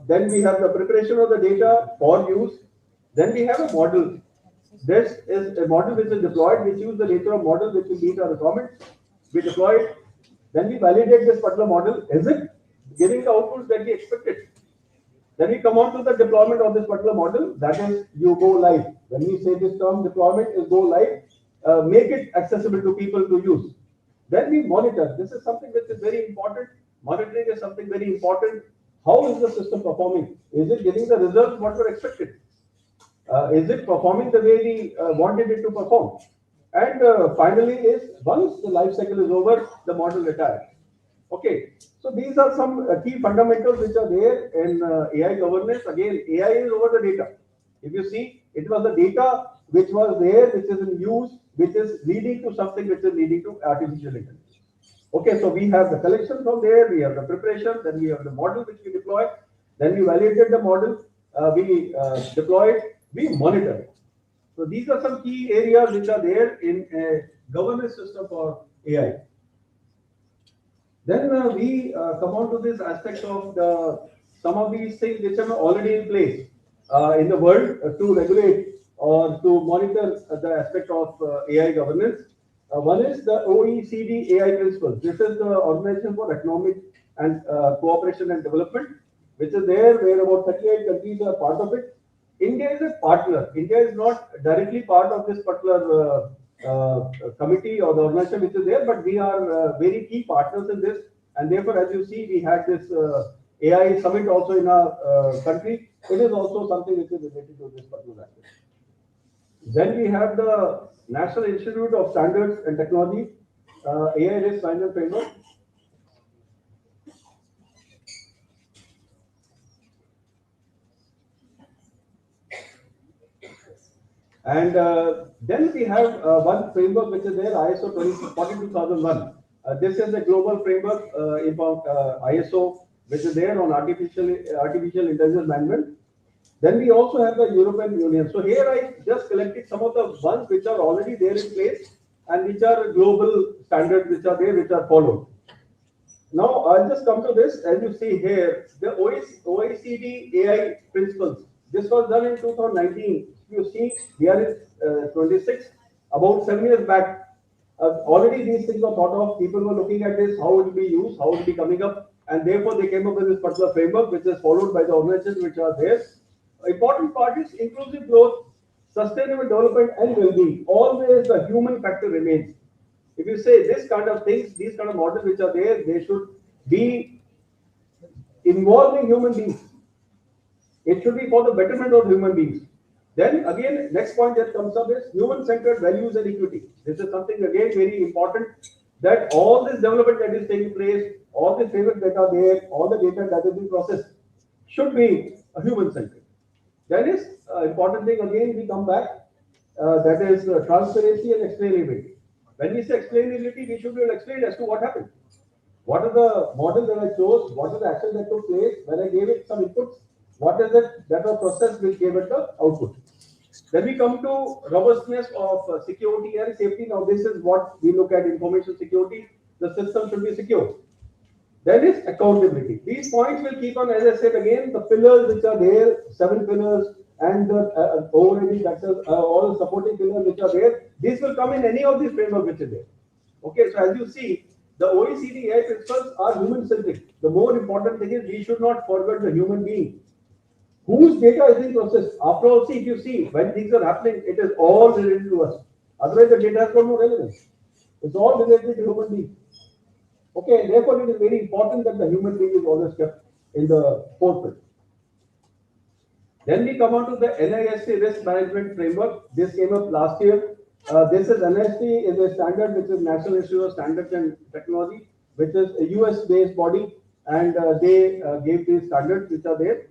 Then we have the preparation of the data for use. Then we have a model. This is a model which is deployed, which use the nature of model which will meet our requirements. We deploy it. Then we validate this particular model. Is it giving the outputs that we expected? Then we come on to the deployment of this particular model. That is, you go live. When we say this term deployment is go live, make it accessible to people to use. Then we monitor. This is something which is very important. Monitoring is something very important. How is the system performing? Is it giving the results what were expected? Is it performing the way we wanted it to perform? And finally, is once the life cycle is over, the model retires. Okay, so these are some key fundamentals which are there in AI governance. Again, AI is over the data. If you see, it was the data which was there, which is in use, which is leading to something which is leading to artificial intelligence. Okay, so we have the collection from there, we have the preparation, then we have the model which we deploy, then we validated the model, we deploy it, we monitor it. So these are some key areas which are there in a governance system for AI. Then we come on to this aspect of some of these things which are already in place in the world to regulate or to monitor the aspect of AI governance. One is the OECD AI principles. This is the Organization for Economic and Cooperation and Development, which is there where about 38 countries are part of it. India is a partner. India is not directly part of this particular committee or the organization which is there, but we are very key partners in this. And therefore, as you see, we had this AI summit also in our country. It is also something which is related to this particular aspect. Then we have the National Institute of Standards and Technology, AI Risk Management Framework. And then we have one framework which is there, ISO 42001. This is the global framework ISO, which is there on artificial intelligence management. Then we also have the European Union. So here I just collected some of the ones which are already there in place and which are global standards which are there, which are followed. Now I'll just come to this. As you see here, the OECD AI principles. This was done in 2019. You see, we are in 26. About 7 years back, already these things were thought of. People were looking at this, how it will be used, how it will be coming up, and therefore they came up with this particular framework, which is followed by the organizations which are there. Important part is inclusive growth, sustainable development, and well-being. Always the human factor remains. If you say this kind of things, these kind of models which are there, they should be involving human beings. It should be for the betterment of human beings. Then again, next point that comes up is human-centered values and equity. This is something again very important, that all this development that is taking place, all the frameworks that are there, all the data that is being processed should be human-centered. Then is important thing again, we come back, that is transparency and explainability. When we say explainability, we should be able to explain as to what happened. What is the model that I chose? What is the action that took place? When I gave it some inputs, what is it that was processed which gave it the output? Then we come to robustness of security and safety. Now this is what we look at information security. The system should be secure. Then is accountability. These points will keep on, as I said again, the pillars which are there, 7 pillars, and the overriding factors, all the supporting pillars which are there. These will come in any of these framework which is there. Okay, so as you see, the OECD AI principles are human-centric. The more important thing is we should not forget the human being. Whose data is being processed? After all, see, if you see, when things are happening, it is all related to us. Otherwise, the data has got no relevance. It's all related to human being. Okay, and therefore, it is very important that the human being is always kept in the forefront. Then we come on to the NIST risk management framework. This came up last year. This is NIST is a standard which is National Institute of Standards and Technology, which is a US-based body, and they gave these standards which are there.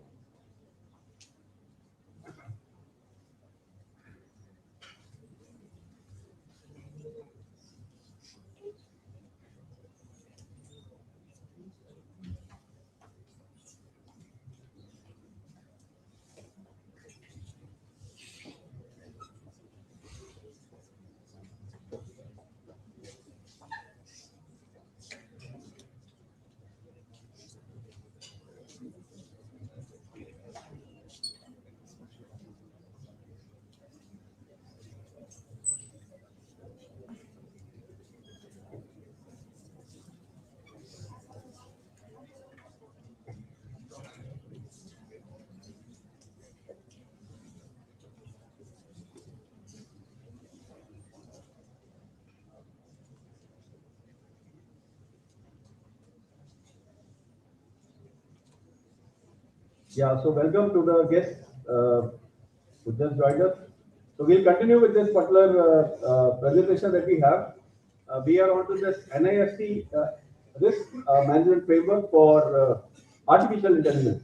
Yeah, so welcome to the guests who just joined us. So we'll continue with this particular presentation that we have. We are on to this NIST risk management framework for artificial intelligence.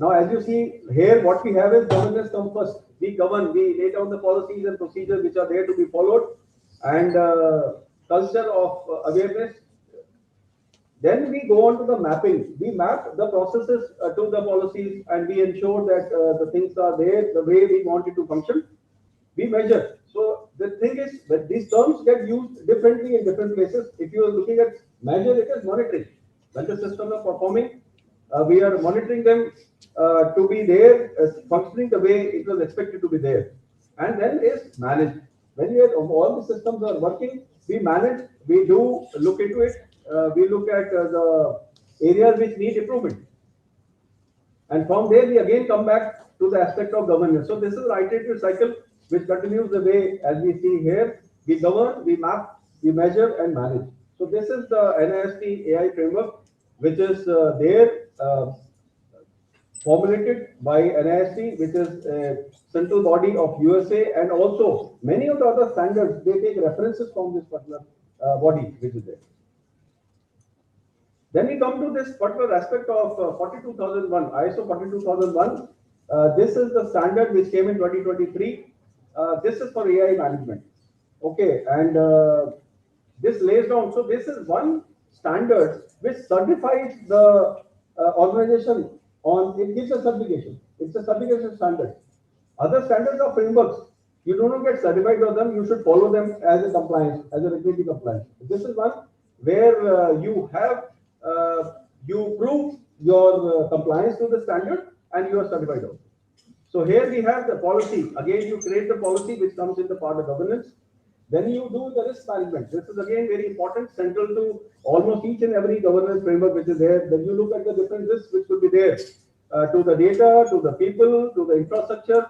Now, as you see here, what we have is governance come first. We govern, we lay down the policies and procedures which are there to be followed, and culture of awareness. Then we go on to the mapping. We map the processes to the policies, and we ensure that the things are there the way we want it to function. We measure. So the thing is that these terms get used differently in different places. If you are looking at measure, it is monitoring. When the systems are performing, we are monitoring them to be there, functioning the way it was expected to be there. And then is managed. When we all the systems are working, we manage, we do look into it, we look at the areas which need improvement. And from there, we again come back to the aspect of governance. So this is an iterative cycle which continues the way as we see here. We govern, we map, we measure and manage. So this is the NIST AI framework, which is formulated by NIST, which is a central body of USA, and also many of the other standards, they take references from this particular body which is there. Then we come to this particular aspect of 42001, ISO 42001. This is the standard which came in 2023. This is for AI management. Okay, and this lays down. So this is one standard which certifies the organization on. It gives a certification. It's a certification standard. Other standards or frameworks, you do not get certified on them. You should follow them as a compliance, as a regulatory compliance. This is one where you have. You prove your compliance to the standard and you are certified also. So here we have the policy. Again, you create the policy which comes in the part of governance. Then you do the risk management. This is again very important, central to almost each and every governance framework which is there. Then you look at the different risks which will be there to the data, to the people, to the infrastructure,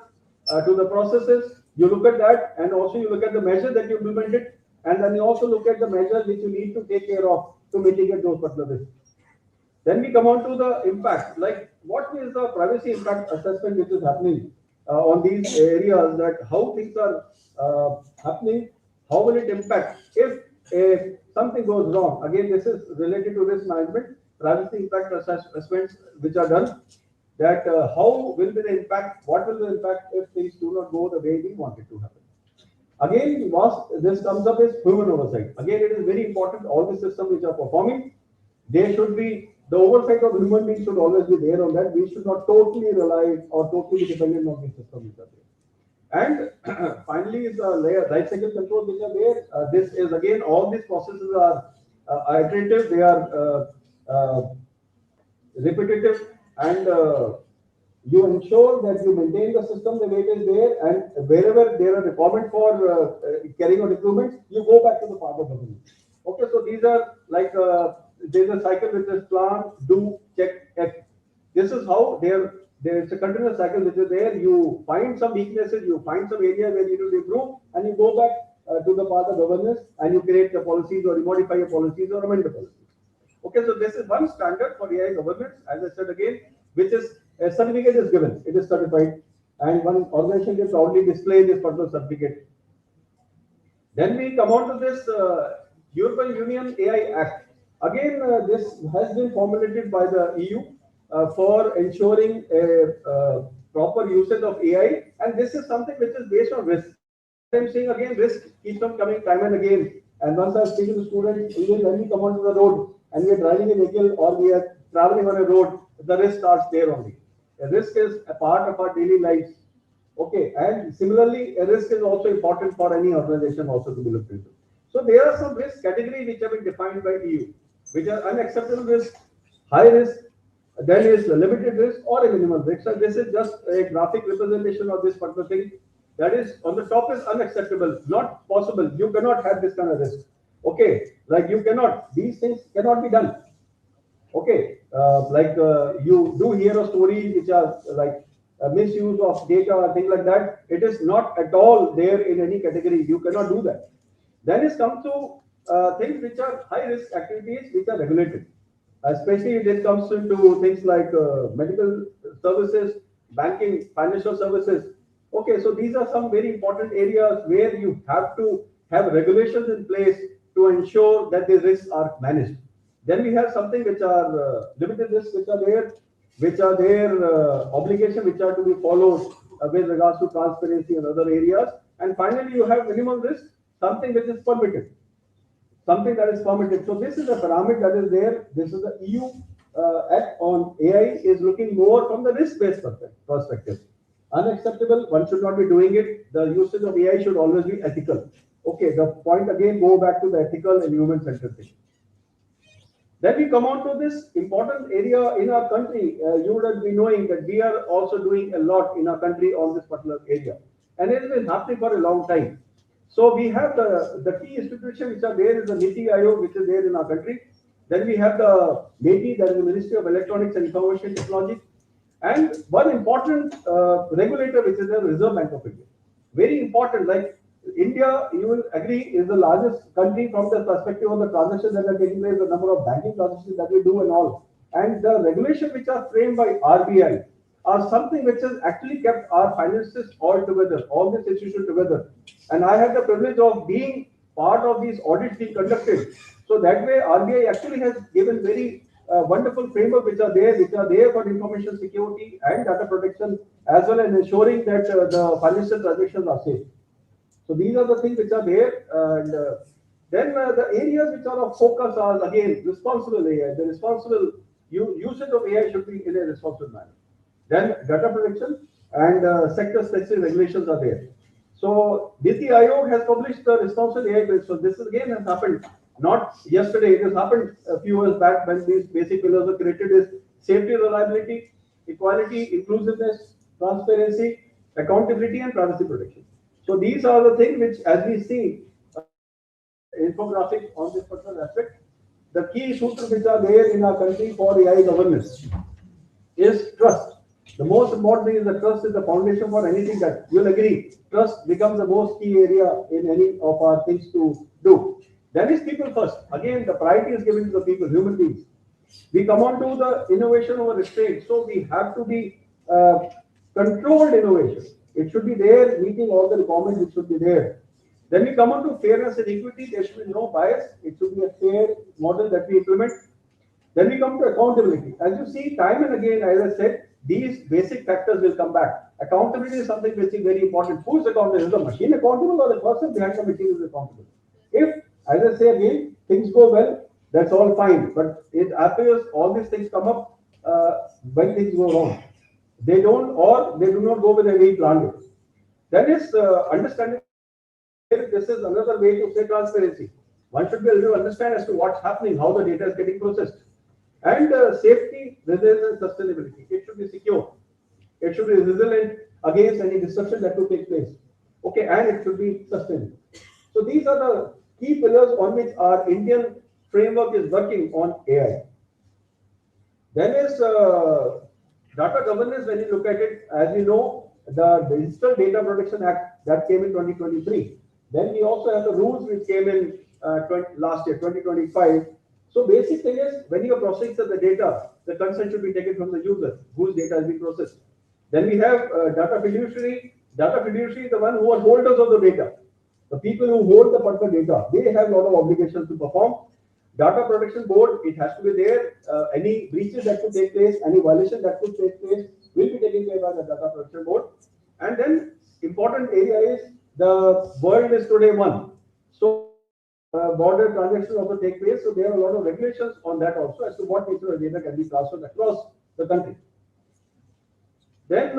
to the processes. You look at that, and also you look at the measure that you implemented, and then you also look at the measures which you need to take care of to mitigate those particular risks. Then we come on to the impact, like what is the privacy impact assessment which is happening on these areas, that how things are happening, how will it impact if something goes wrong. Again, this is related to risk management, privacy impact assessments which are done, that how will be the impact, what will be the impact if things do not go the way we want it to happen. Again, this comes up as human oversight. Again, it is very important, all the systems which are performing, they should be, the oversight of human beings should always be there on that. We should not totally rely or totally be dependent on the system which are there. And finally, is the life cycle control which are there. This is again, all these processes are iterative, they are repetitive, and you ensure that you maintain the system the way it is there, and wherever there are requirements for carrying out improvements, you go back to the part of government. Okay, so these are like there's a cycle which is plan, do, check, act. This is how there's a continuous cycle which is there. You find some weaknesses, you find some area where you need to improve, and you go back to the part of governance, and you create the policies, or you modify your policies, or amend the policies. Okay, so this is one standard for AI governance, as I said again, which is a certificate is given, it is certified, and one organization can proudly display this particular certificate. Then we come on to this European Union AI Act. Again, this has been formulated by the EU for ensuring a proper usage of AI, and this is something which is based on risk. I'm saying again, risk keeps on coming time and again. And once I'm speaking to students, even when we come onto the road and we are driving a vehicle or we are traveling on a road, the risk starts there only. A risk is a part of our daily lives. Okay, and similarly, a risk is also important for any organization also to be looked into. So there are some risk categories which have been defined by EU, which are unacceptable risk, high risk, then is a limited risk or a minimum risk. So this is just a graphic representation of this particular thing. That is, on the top is unacceptable, not possible. You cannot have this kind of risk. Okay, like you cannot, these things cannot be done. Okay, you do hear of stories which are like misuse of data or things like that. It is not at all there in any category. You cannot do that. Then is come to things which are high risk activities which are regulated. Especially when it comes into things like medical services, banking, financial services. Okay, so these are some very important areas where you have to have regulations in place to ensure that the risks are managed. Then we have something which are limited risks, which are their obligation, which are to be followed with regards to transparency and other areas. And finally, you have minimum risk, something which is permitted, something that is permitted. So this is a pyramid that is there. This is the EU Act on AI is looking more from the risk-based perspective. Unacceptable, one should not be doing it. The usage of AI should always be ethical. Okay, the point again go back to the ethical and human-centered thing. Then we come on to this important area in our country. You would have been knowing that we are also doing a lot in our country on this particular area. And it has been happening for a long time. So we have the key institutions which are there is the NITI Aayog, which is there in our country. Then we have the MeitY, that is the Ministry of Electronics and Information Technology. And one important regulator, which is the Reserve Bank of India. Very important, like India, you will agree, is the largest country from the perspective of the transactions that are taking place, the number of banking transactions that we do and all. And the regulations which are framed by RBI are something which has actually kept our finances all together, all these institutions together. And I had the privilege of being part of these audits being conducted. So that way, RBI actually has given very wonderful framework which are there for information security and data protection, as well as ensuring that the financial transactions are safe. So these are the things which are there. And then the areas which are of focus are again responsible AI. The responsible usage of AI should be in a responsible manner. Then data protection and sector-specific regulations are there. So NITI Aayog has published the responsible AI principles. This again has happened not yesterday. It has happened a few years back when these basic pillars were created: is safety, reliability, equality, inclusiveness, transparency, accountability, and privacy protection. So these are the things which, as we see, infographic on this particular aspect, the key sutras which are there in our country for AI governance is trust. The most important thing is that trust is the foundation for anything that you'll agree. Trust becomes the most key area in any of our things to do. Then is people first. Again, the priority is given to the people, human beings. We come on to the innovation over restraint. So we have to be controlled innovation. It should be there, meeting all the requirements, it should be there. Then we come on to fairness and equity. There should be no bias. It should be a fair model that we implement. Then we come to accountability. As you see, time and again, as I said, these basic factors will come back. Accountability is something which is very important. Who is accountable? Is the machine accountable or the person behind the machine is accountable? If, as I say again, things go well, that's all fine. But it appears all these things come up when things go wrong. They don't, or they do not go with the way planned. That is understanding. This is another way to say transparency. One should be able to understand as to what's happening, how the data is getting processed. And safety, resilience, and sustainability. It should be secure. It should be resilient against any disruption that could take place. Okay, and it should be sustainable. So these are the key pillars on which our Indian framework is working on AI. Then is data governance. When you look at it, as you know, the Digital Data Protection Act that came in 2023. Then we also have the rules which came in last year, 2025. So basic thing is, when you are processing the data, the consent should be taken from the user whose data has been processed. Then we have data fiduciary. Data fiduciary is the one who are holders of the data. The people who hold the particular data, they have a lot of obligations to perform. Data protection board, it has to be there. Any breaches that could take place, any violation that could take place will be taken care by the data protection board. And then important area is the world is today one. So border transactions also take place. So there are a lot of regulations on that also as to what nature of data can be transferred across the country. Then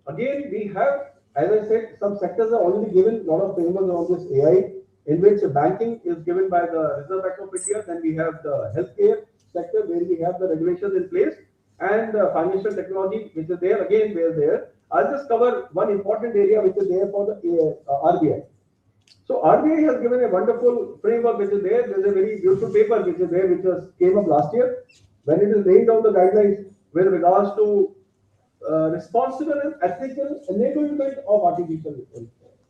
again, we have, as I said, some sectors are already given a lot of frameworks on this AI, in which banking is given by the Reserve Bank of India. Then we have the healthcare sector where we have the regulations in place, and financial technology, which is there again, where there. I'll just cover one important area which is there for the RBI. So RBI has given a wonderful framework which is there. There's a very beautiful paper which is there, which came up last year, when it is laying down the guidelines with regards to responsible and ethical enablement of artificial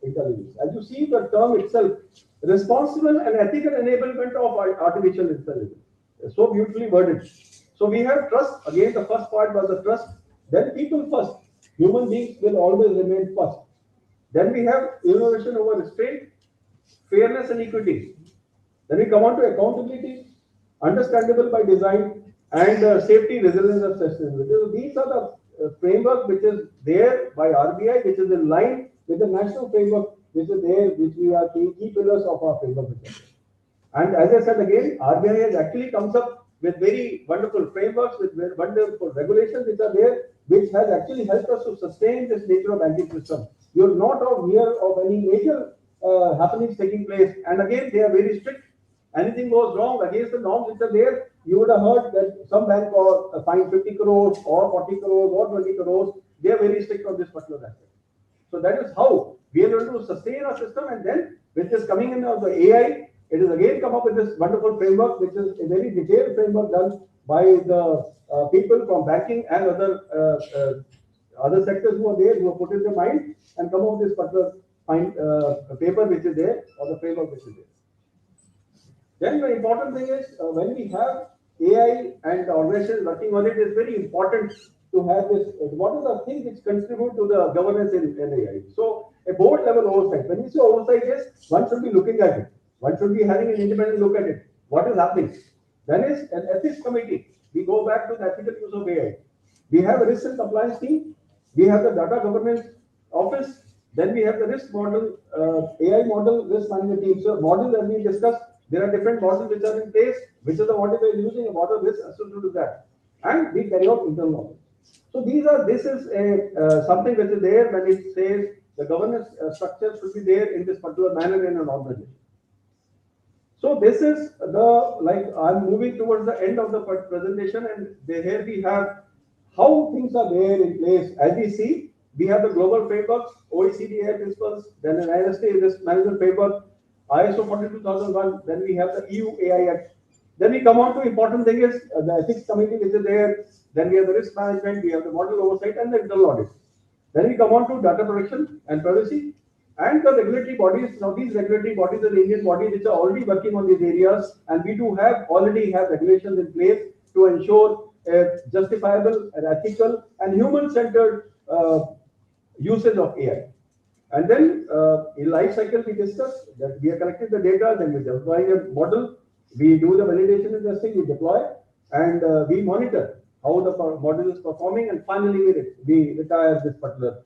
intelligence. As you see, the term itself, responsible and ethical enablement of artificial intelligence, is so beautifully worded. So we have trust. Again, the first part was the trust. Then people first. Human beings will always remain first. Then we have innovation over restraint, fairness and equity. Then we come on to accountability, understandable by design, and safety, resilience, and sustainability. So these are the framework which is there by RBI, which is in line with the national framework which is there, which we are key pillars of our framework. And as I said again, RBI has actually comes up with very wonderful frameworks, with very wonderful regulations which are there, which has actually helped us to sustain this nature of banking system. You're not aware of any major happenings taking place, and again they are very strict. Anything goes wrong against the norms which are there, you would have heard that some bank or fined 50 crores or 40 crores or 20 crores. They are very strict on this particular aspect. So that is how we are going to sustain our system, and then which is coming in of the AI, it is again come up with this wonderful framework, which is a very detailed framework done by the people from banking and other sectors who are there, who have put in their mind and come up with this particular paper which is there, or the framework which is there. Then the important thing is when we have AI and the organization working on it, is very important to have this. What is the thing which contribute to the governance in AI? So a board level oversight. When we say oversight, is one should be looking at it. One should be having an independent look at it. What is happening? Then is an ethics committee. We go back to the ethical use of AI. We have a risk and compliance team. We have the data governance office. Then we have the risk model, AI model risk management team. So model that we discussed. There are different models which are in place, which is the model we are using, a model this associated with that, and we carry out internal audit. So this is a something which is there when it says the governance structure should be there in this particular manner in an organization. So this is I'm moving towards the end of the presentation, and here we have how things are there in place. As we see, we have the global frameworks, OECD AI principles, then an IST risk management framework, ISO 42001, then we have the EU AI Act. Then we come on to important thing is the ethics committee which is there. Then we have the risk management, we have the model oversight and the internal audit. Then we come on to data protection and privacy and the regulatory bodies. Now these regulatory bodies are the Indian body which are already working on these areas, and we do already have regulations in place to ensure a justifiable and ethical and human-centered usage of AI. And then in life cycle, we discuss that we are collecting the data, then we deploy a model, we do the validation and testing, we deploy, and we monitor how the model is performing, and finally we retire this particular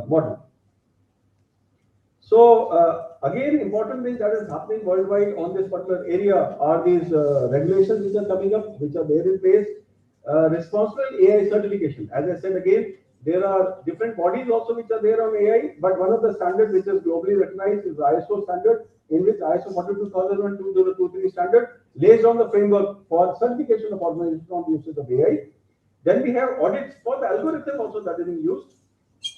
model. So again, important thing that is happening worldwide on this particular area are these regulations which are coming up, which are there in place. Responsible AI certification. As I said again, there are different bodies also which are there on AI, but one of the standards which is globally recognized is the ISO standard, in which ISO 42001 2023 standard lays down the framework for certification of organizations on the usage of AI. Then we have audits for the algorithm also that is being used.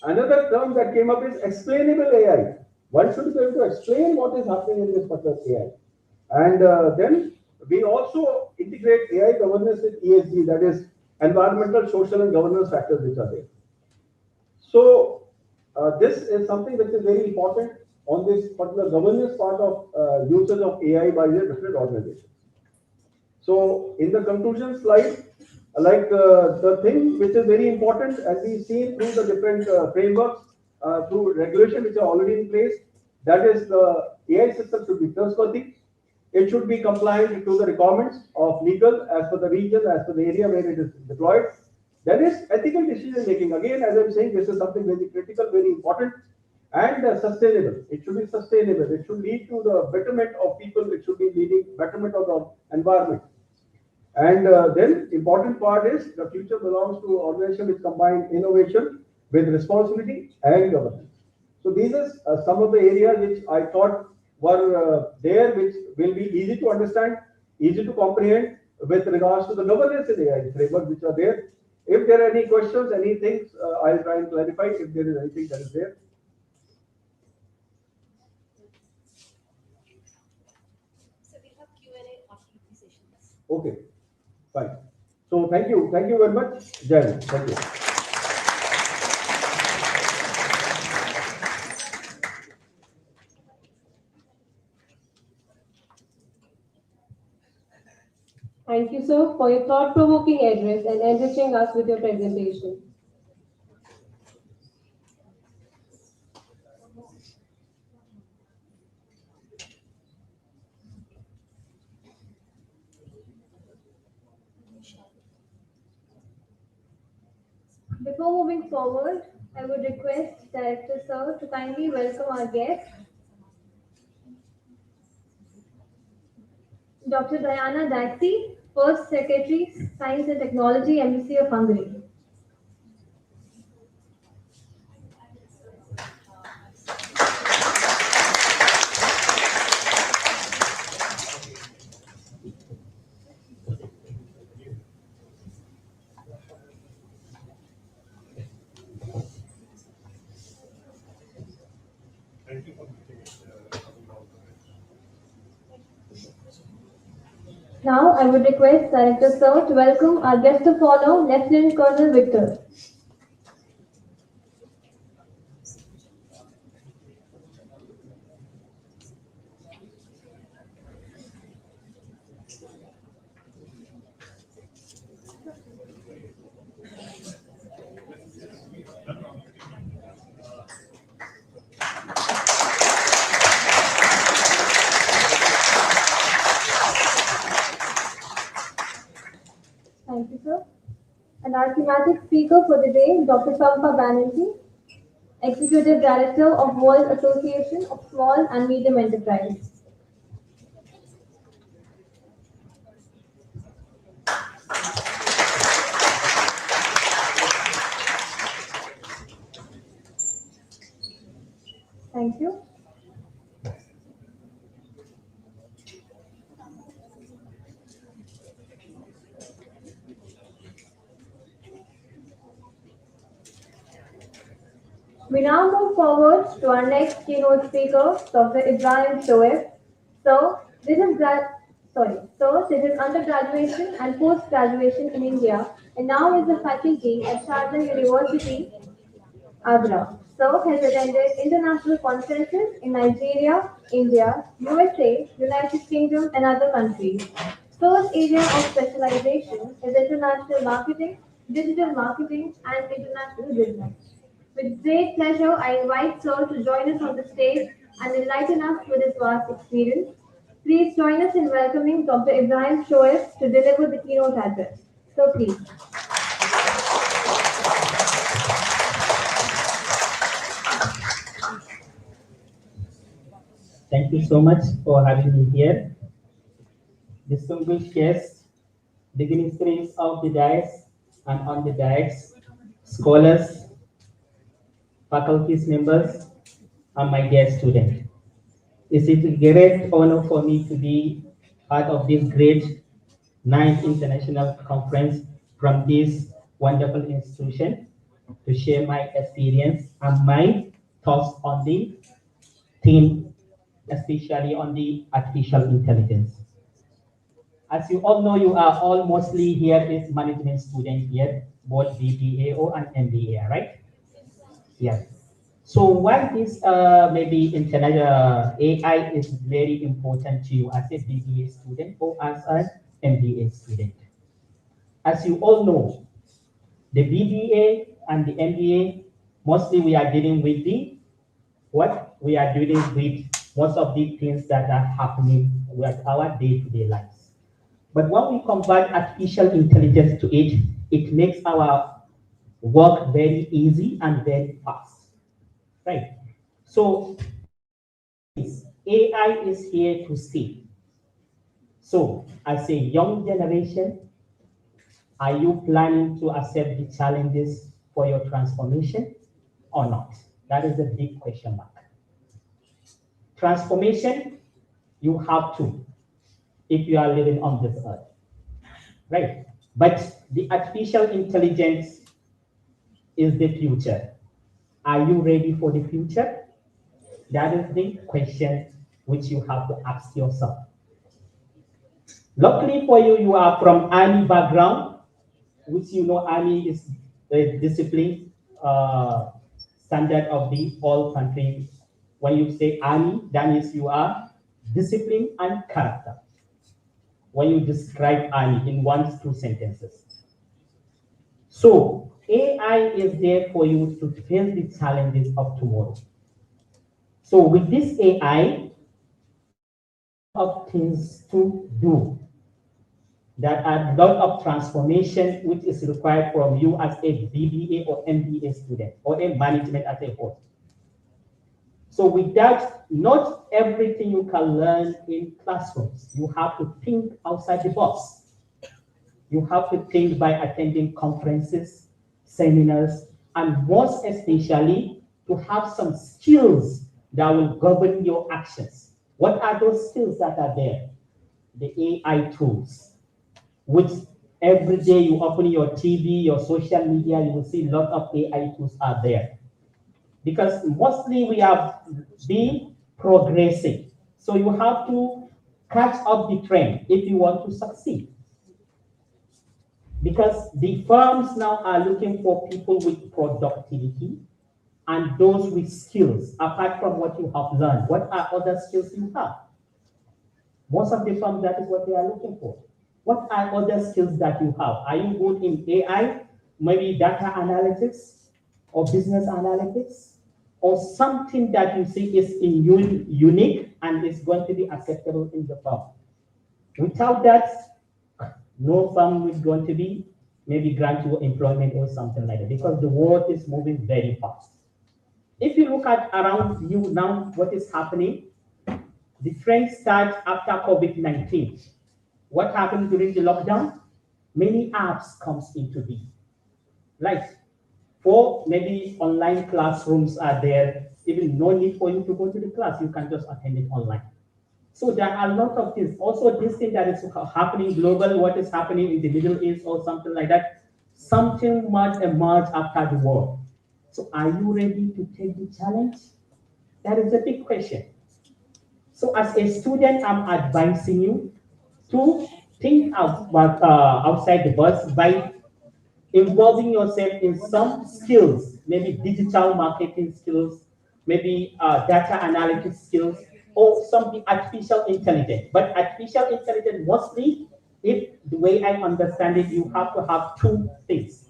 Another term that came up is explainable AI. One should be able to explain what is happening in this particular AI. And then we also integrate AI governance with ESG, that is environmental, social, and governance factors which are there. So this is something which is very important on this particular governance part of usage of AI by the different organizations. So in the conclusion slide, the thing which is very important, as we see through the different frameworks, through regulation which are already in place, that is the AI system should be trustworthy. It should be compliant to the requirements of legal as per the region, as per the area where it is deployed. That is ethical decision making. Again, as I'm saying, this is something very critical, very important, and sustainable. It should be sustainable. It should lead to the betterment of people. It should be leading betterment of the environment. And then important part is the future belongs to organization which combine innovation with responsibility and governance. So these are some of the areas which I thought were there, which will be easy to understand, easy to comprehend with regards to the governance in AI framework which are there. If there are any questions, any things, I'll try and clarify if there is anything that is there. So we have Q&A after the sessions. Okay, fine. So thank you very much, Jai. Thank you. Thank you, sir, for your thought-provoking address and enriching us with your presentation. Before moving forward, I would request Director Sir to kindly welcome our guest, Dr. Diana Daxi, First Secretary, Science and Technology, Embassy of Hungary. Now, I would request Director Sir to welcome our guest of honor, Lieutenant Colonel Victor. Thank you, sir. And our thematic speaker for the day, Dr. Sampa Banerjee, Executive Director of World Association of Small and Medium Enterprises. Thank you. We now move forward to our next keynote speaker, Dr. Ibrahim Shoaib. Sir, this is undergraduation and post-graduation in India and now is a faculty at Sharjah University, Agra. Sir has attended international conferences in Nigeria, India, USA, United Kingdom, and other countries. Sir's area of specialization is international marketing, digital marketing, and international business. With great pleasure, I invite Sir to join us on the stage and enlighten us with his vast experience. Please join us in welcoming Dr. Ibrahim Shoaib to deliver the keynote address. So please. Thank you so much for having me here. Distinguished guests, dignitaries of the dais and on the dais, scholars, faculties members, and my dear student. It's a great honor for me to be part of this great 9th international conference from this wonderful institution to share my experience and my thoughts on the theme, especially on the artificial intelligence. As you all know, you are all mostly here is management student here, both BBAO and MBA, right? Yes. So why this maybe international AI is very important to you as a BBA student or as an MBA student? As you all know, the BBA and the MBA, mostly we are dealing with the, what? We are dealing with most of the things that are happening with our day-to-day lives. But when we combine artificial intelligence to it, it makes our work very easy and very fast, right? So AI is here to stay. So as a young generation, are you planning to accept the challenges for your transformation or not? That is a big question mark. Transformation, you have to, if you are living on this earth, right? But the artificial intelligence is the future. Are you ready for the future? That is the question which you have to ask yourself. Luckily for you, you are from army background, which you know army is the discipline standard of the whole country. When you say army, that means you are discipline and character. when you describe army in 1 to 2 sentences. So AI is there for you to face the challenges of tomorrow. So with this AI, of things to do. There are a lot of transformation which is required from you as a BBA or MBA student or a management as a whole. So with that, not everything you can learn in classrooms. You have to think outside the box. You have to think by attending conferences, seminars, and most especially to have some skills that will govern your actions. What are those skills that are there? The AI tools, which every day you open your TV, your social media, you will see a lot of AI tools are there. Because mostly we have been progressing. So you have to catch up the trend if you want to succeed. Because the firms now are looking for people with productivity and those with skills, apart from what you have learned. What are other skills you have? Most of the firms, that is what they are looking for. What are other skills that you have? Are you good in AI, maybe data analytics or business analytics, or something that you see is unique and is going to be acceptable in the firm? Without that, no firm is going to be maybe grant you employment or something like that, because the world is moving very fast. If you look at around you now, what is happening, the trend starts after COVID-19. What happened during the lockdown? Many apps comes into being. Like, for maybe online classrooms are there, even no need for you to go to the class, you can just attend it online. So there are a lot of things. Also, this thing that is happening global, what is happening in the Middle East or something like that, something might emerge after the war. So are you ready to take the challenge? That is a big question. So as a student, I'm advising you to think about outside the box by involving yourself in some skills, maybe digital marketing skills, maybe data analytics skills, or something artificial intelligence. But artificial intelligence mostly, if the way I understand it, you have to have two things.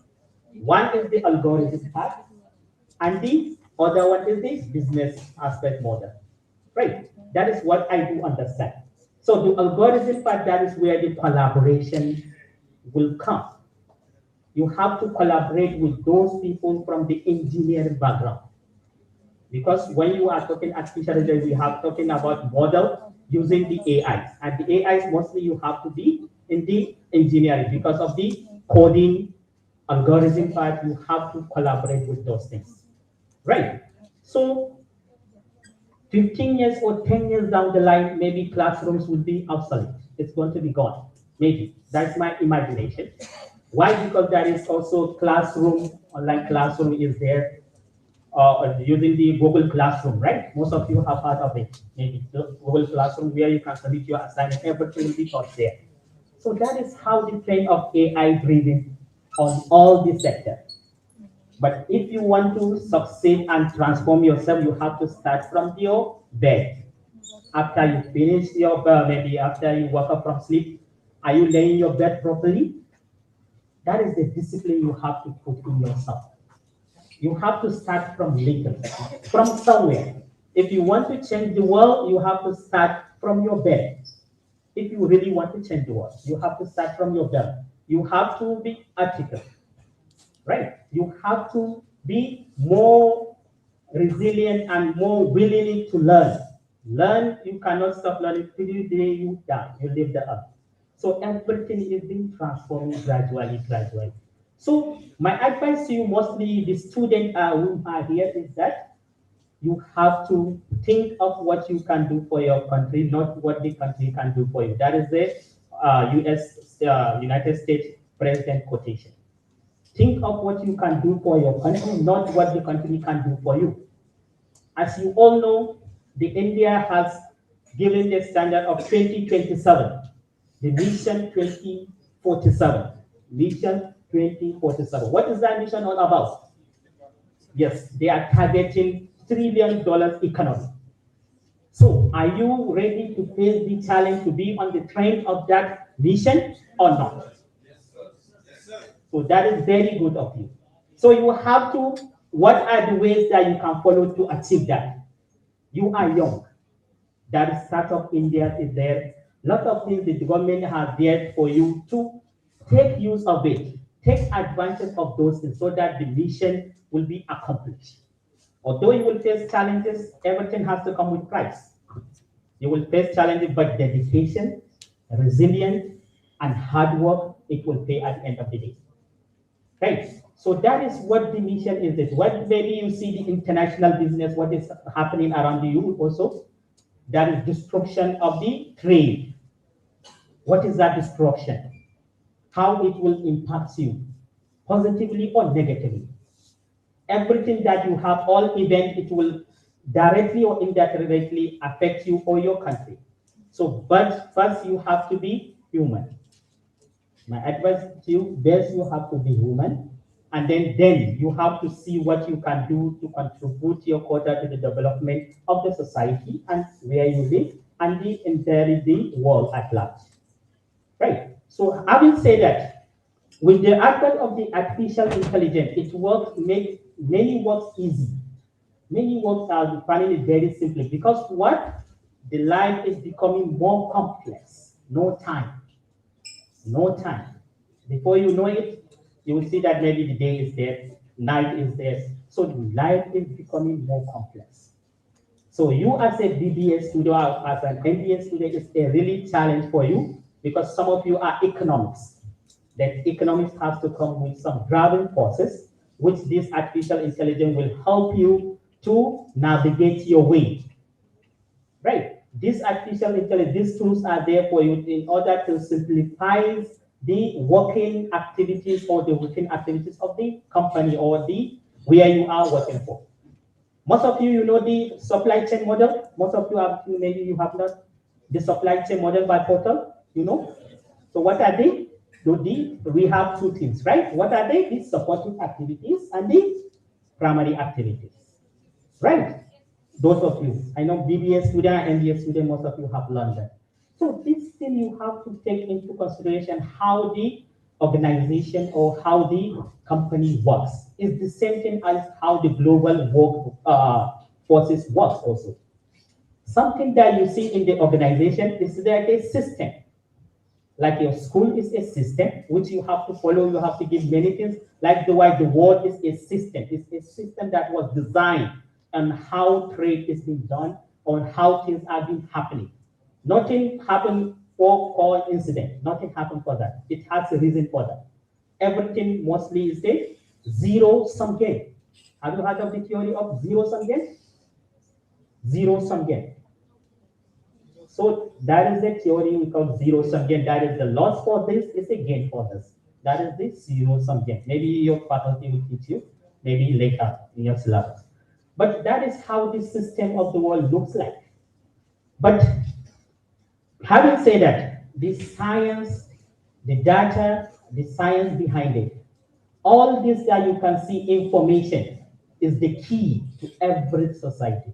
One is the algorithm part, and the other one is the business aspect model. Right? That is what I do understand. So the algorithm part, that is where the collaboration will come. You have to collaborate with those people from the engineering background. Because when you are talking artificial intelligence, we have talking about model using the AIs. And the AIs mostly you have to be in the engineering because of the coding algorithm part, you have to collaborate with those things. Right? So 15 years or 10 years down the line, maybe classrooms will be obsolete. It's going to be gone. Maybe. That's my imagination. Why? Because there is also classroom, online classroom is there using the Google Classroom, right? Most of you have heard of it. Maybe the Google Classroom where you can submit your assignment, everything will be taught there. So that is how the trend of AI driven on all the sectors. But if you want to succeed and transform yourself, you have to start from your bed. After you finish your maybe after you wake up from sleep, are you laying your bed properly? That is the discipline you have to put in yourself. You have to start from little, from somewhere. If you want to change the world, you have to start from your bed. If you really want to change the world, you have to start from your bed. You have to be ethical. Right? You have to be more resilient and more willing to learn. Learn, you cannot stop learning till the day you die, you leave the earth. So everything is being transformed gradually. So my advice to you, mostly the students who are here, is that you have to think of what you can do for your country, not what the country can do for you. That is the United States President quotation. Think of what you can do for your country, not what the country can do for you. As you all know, the India has given the standard of 2027, the mission 2047, mission 2047. What is that mission all about? Yes, they are targeting $1 trillion economy. So are you ready to face the challenge to be on the train of that mission or not. So that is very good of you. So you have to, what are the ways that you can follow to achieve that? You are young. That is Startup India is there. Lot of things the government has there for you to take use of it, take advantage of those things so that the mission will be accomplished. Although you will face challenges, everything has to come with price. You will face challenges, but dedication, resilience, and hard work, it will pay at the end of the day. Right? So that is what the mission is. This. What maybe you see the international business, what is happening around you also, that is destruction of the trade. What is that destruction? How it will impact you, positively or negatively. Everything that you have, all events, it will directly or indirectly affect you or your country. So, but first you have to be human. My advice to you, best you have to be human, and then you have to see what you can do to contribute your quota to the development of the society and where you live and the entire world at large. Right. So having said that, with the advent of the artificial intelligence, it works, make many works easy. Many works are finding it very simply because what? The life is becoming more complex. No time. No time. Before you know it, you will see that maybe the day is there, night is there. So life is becoming more complex. So you as a BBA student or as an MBA student is a really challenge for you because some of you are economics. That economics has to come with some driving forces, which this artificial intelligence will help you to navigate your way. Right? This artificial intelligence, these tools are there for you in order to simplify the working activities or the working activities of the company or the where you are working for. Most of you know the supply chain model. Most of you have, maybe you have not the supply chain model by portal, you know. So what are they? We have two things, right? What are they? The supporting activities and the primary activities, right? Those of you, I know BBA student and MBA student, most of you have learned that. So this thing you have to take into consideration how the organization or how the company works. It's the same thing as how the global work forces works also. Something that you see in the organization is that a system. Like your school is a system which you have to follow, you have to give many things. Like the way the world is a system. It's a system that was designed on how trade is being done, on how things are being happening. Nothing happened for coincidence. Nothing happened for that. It has a reason for that. Everything mostly is a zero-sum game. Have you heard of the theory of zero-sum game? Zero-sum game. So that is the theory we call zero-sum game. That is the loss for this is a gain for this. That is the zero-sum game. Maybe your faculty will teach you, maybe later in your syllabus. But that is how the system of the world looks like. But having said that, the science, the data, the science behind it, all this that you can see information is the key to every society.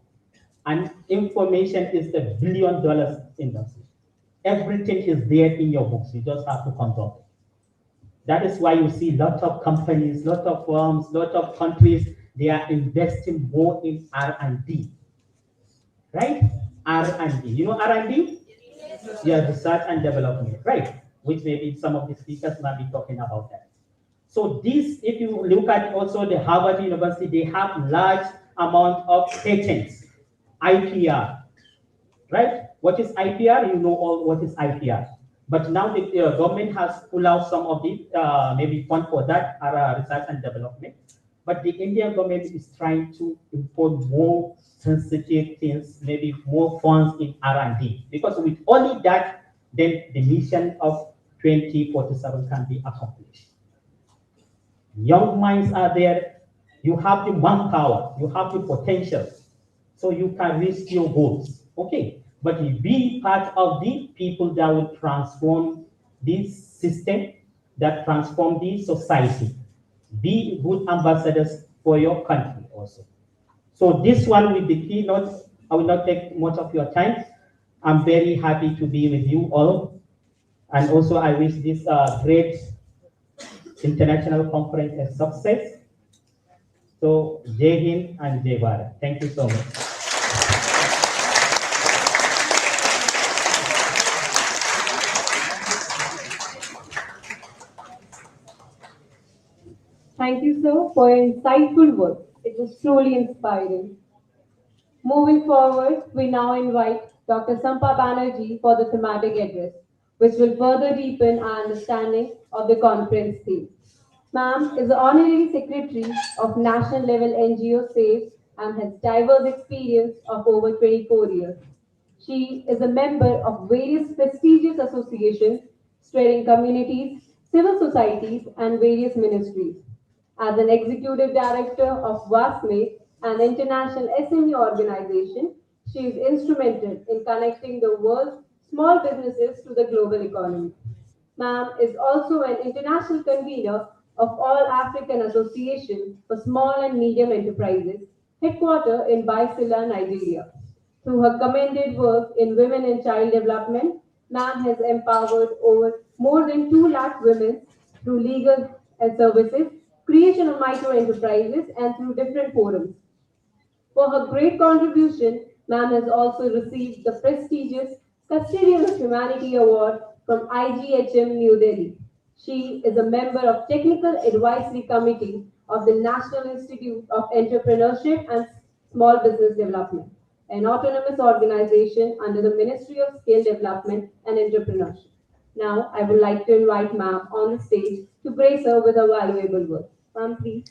And information is the $1 billion industry. Everything is there in your books. You just have to consult it. That is why you see lots of companies, lots of firms, lots of countries, they are investing more in R&D. Right? R&D. You know R&D? Yeah, research and development, right? Which maybe some of the speakers might be talking about that. So this, if you look at also the Harvard University, they have large amount of patents. IPR, right? What is IPR? You know all what is IPR. But now the government has pulled out some of the maybe fund for that research and development. But the Indian government is trying to import more sensitive things, maybe more funds in R&D. Because with only that, then the mission of 2047 can be accomplished. Young minds are there. You have the manpower. You have the potential. So you can reach your goals, okay? But you be part of the people that will transform this system, that transform the society. Be good ambassadors for your country also. So this one will be keynote. I will not take much of your time. I'm very happy to be with you all. And also, I wish this great international conference a success. So, Jai Hind and Jai Bharat. Thank you so much. Thank you, sir, for your insightful work. It was truly inspiring. Moving forward, we now invite Dr. Sampa Banerjee for the thematic address, which will further deepen our understanding of the conference theme. Ma'am is the Honorary Secretary of National Level NGO SAVE and has diverse experience of over 24 years. She is a member of various prestigious associations spreading communities, civil societies, and various ministries. As an executive director of WASME, an international SME organization, she is instrumental in connecting the world's small businesses to the global economy. Ma'am is also an international convener of All African Association for Small and Medium Enterprises, headquartered in Baisila, Nigeria. Through her commended work in women and child development, Ma'am has empowered over more than 2 lakh women through legal services, creation of micro enterprises, and through different forums. For her great contribution, Ma'am has also received the prestigious Custodian of Humanity Award from IGHM New Delhi. She is a member of Technical Advisory Committee of the National Institute of Entrepreneurship and Small Business Development, an autonomous organization under the Ministry of Skill Development and Entrepreneurship. Now, I would like to invite Ma'am on the stage to grace her with her valuable work. Ma'am, please.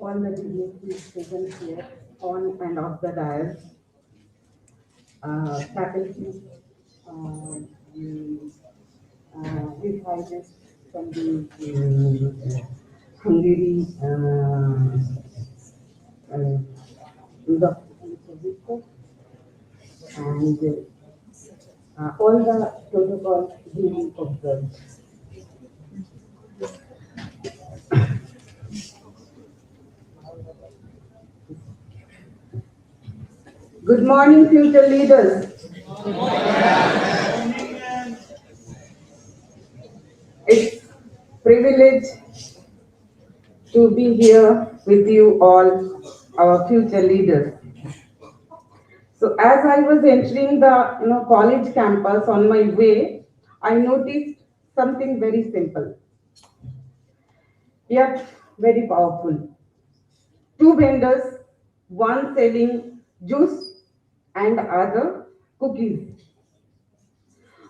All the dignitaries present here on and off the dais, faculty, His Highness from the Hungary, and all the protocols being observed. Good morning, future leaders. It's privilege to be here with you all, our future leaders. So as I was entering the college campus on my way, I noticed something very simple, yet very powerful. 2 vendors, one selling juice and other cookies.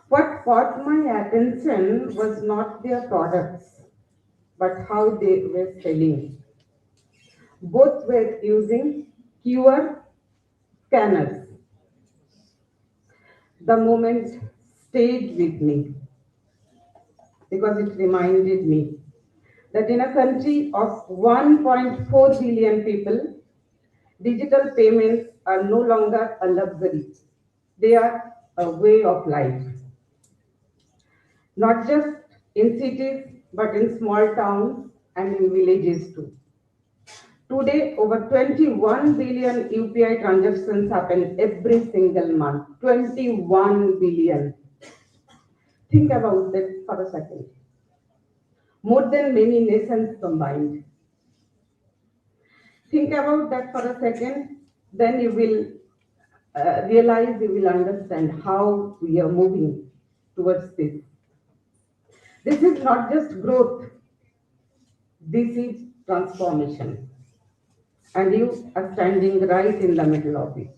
What caught my attention was not their products, but how they were selling. Both were using QR scanners. The moment stayed with me because it reminded me that in a country of 1.4 billion people, digital payments are no longer a luxury. They are a way of life. Not just in cities, but in small towns and in villages too. Today, over 21 billion UPI transactions happen every single month. 21 billion. Think about that for a second. More than many nations combined. Think about that for a second, then you will realize, you will understand how we are moving towards this. This is not just growth, this is transformation. And you are standing right in the middle of it.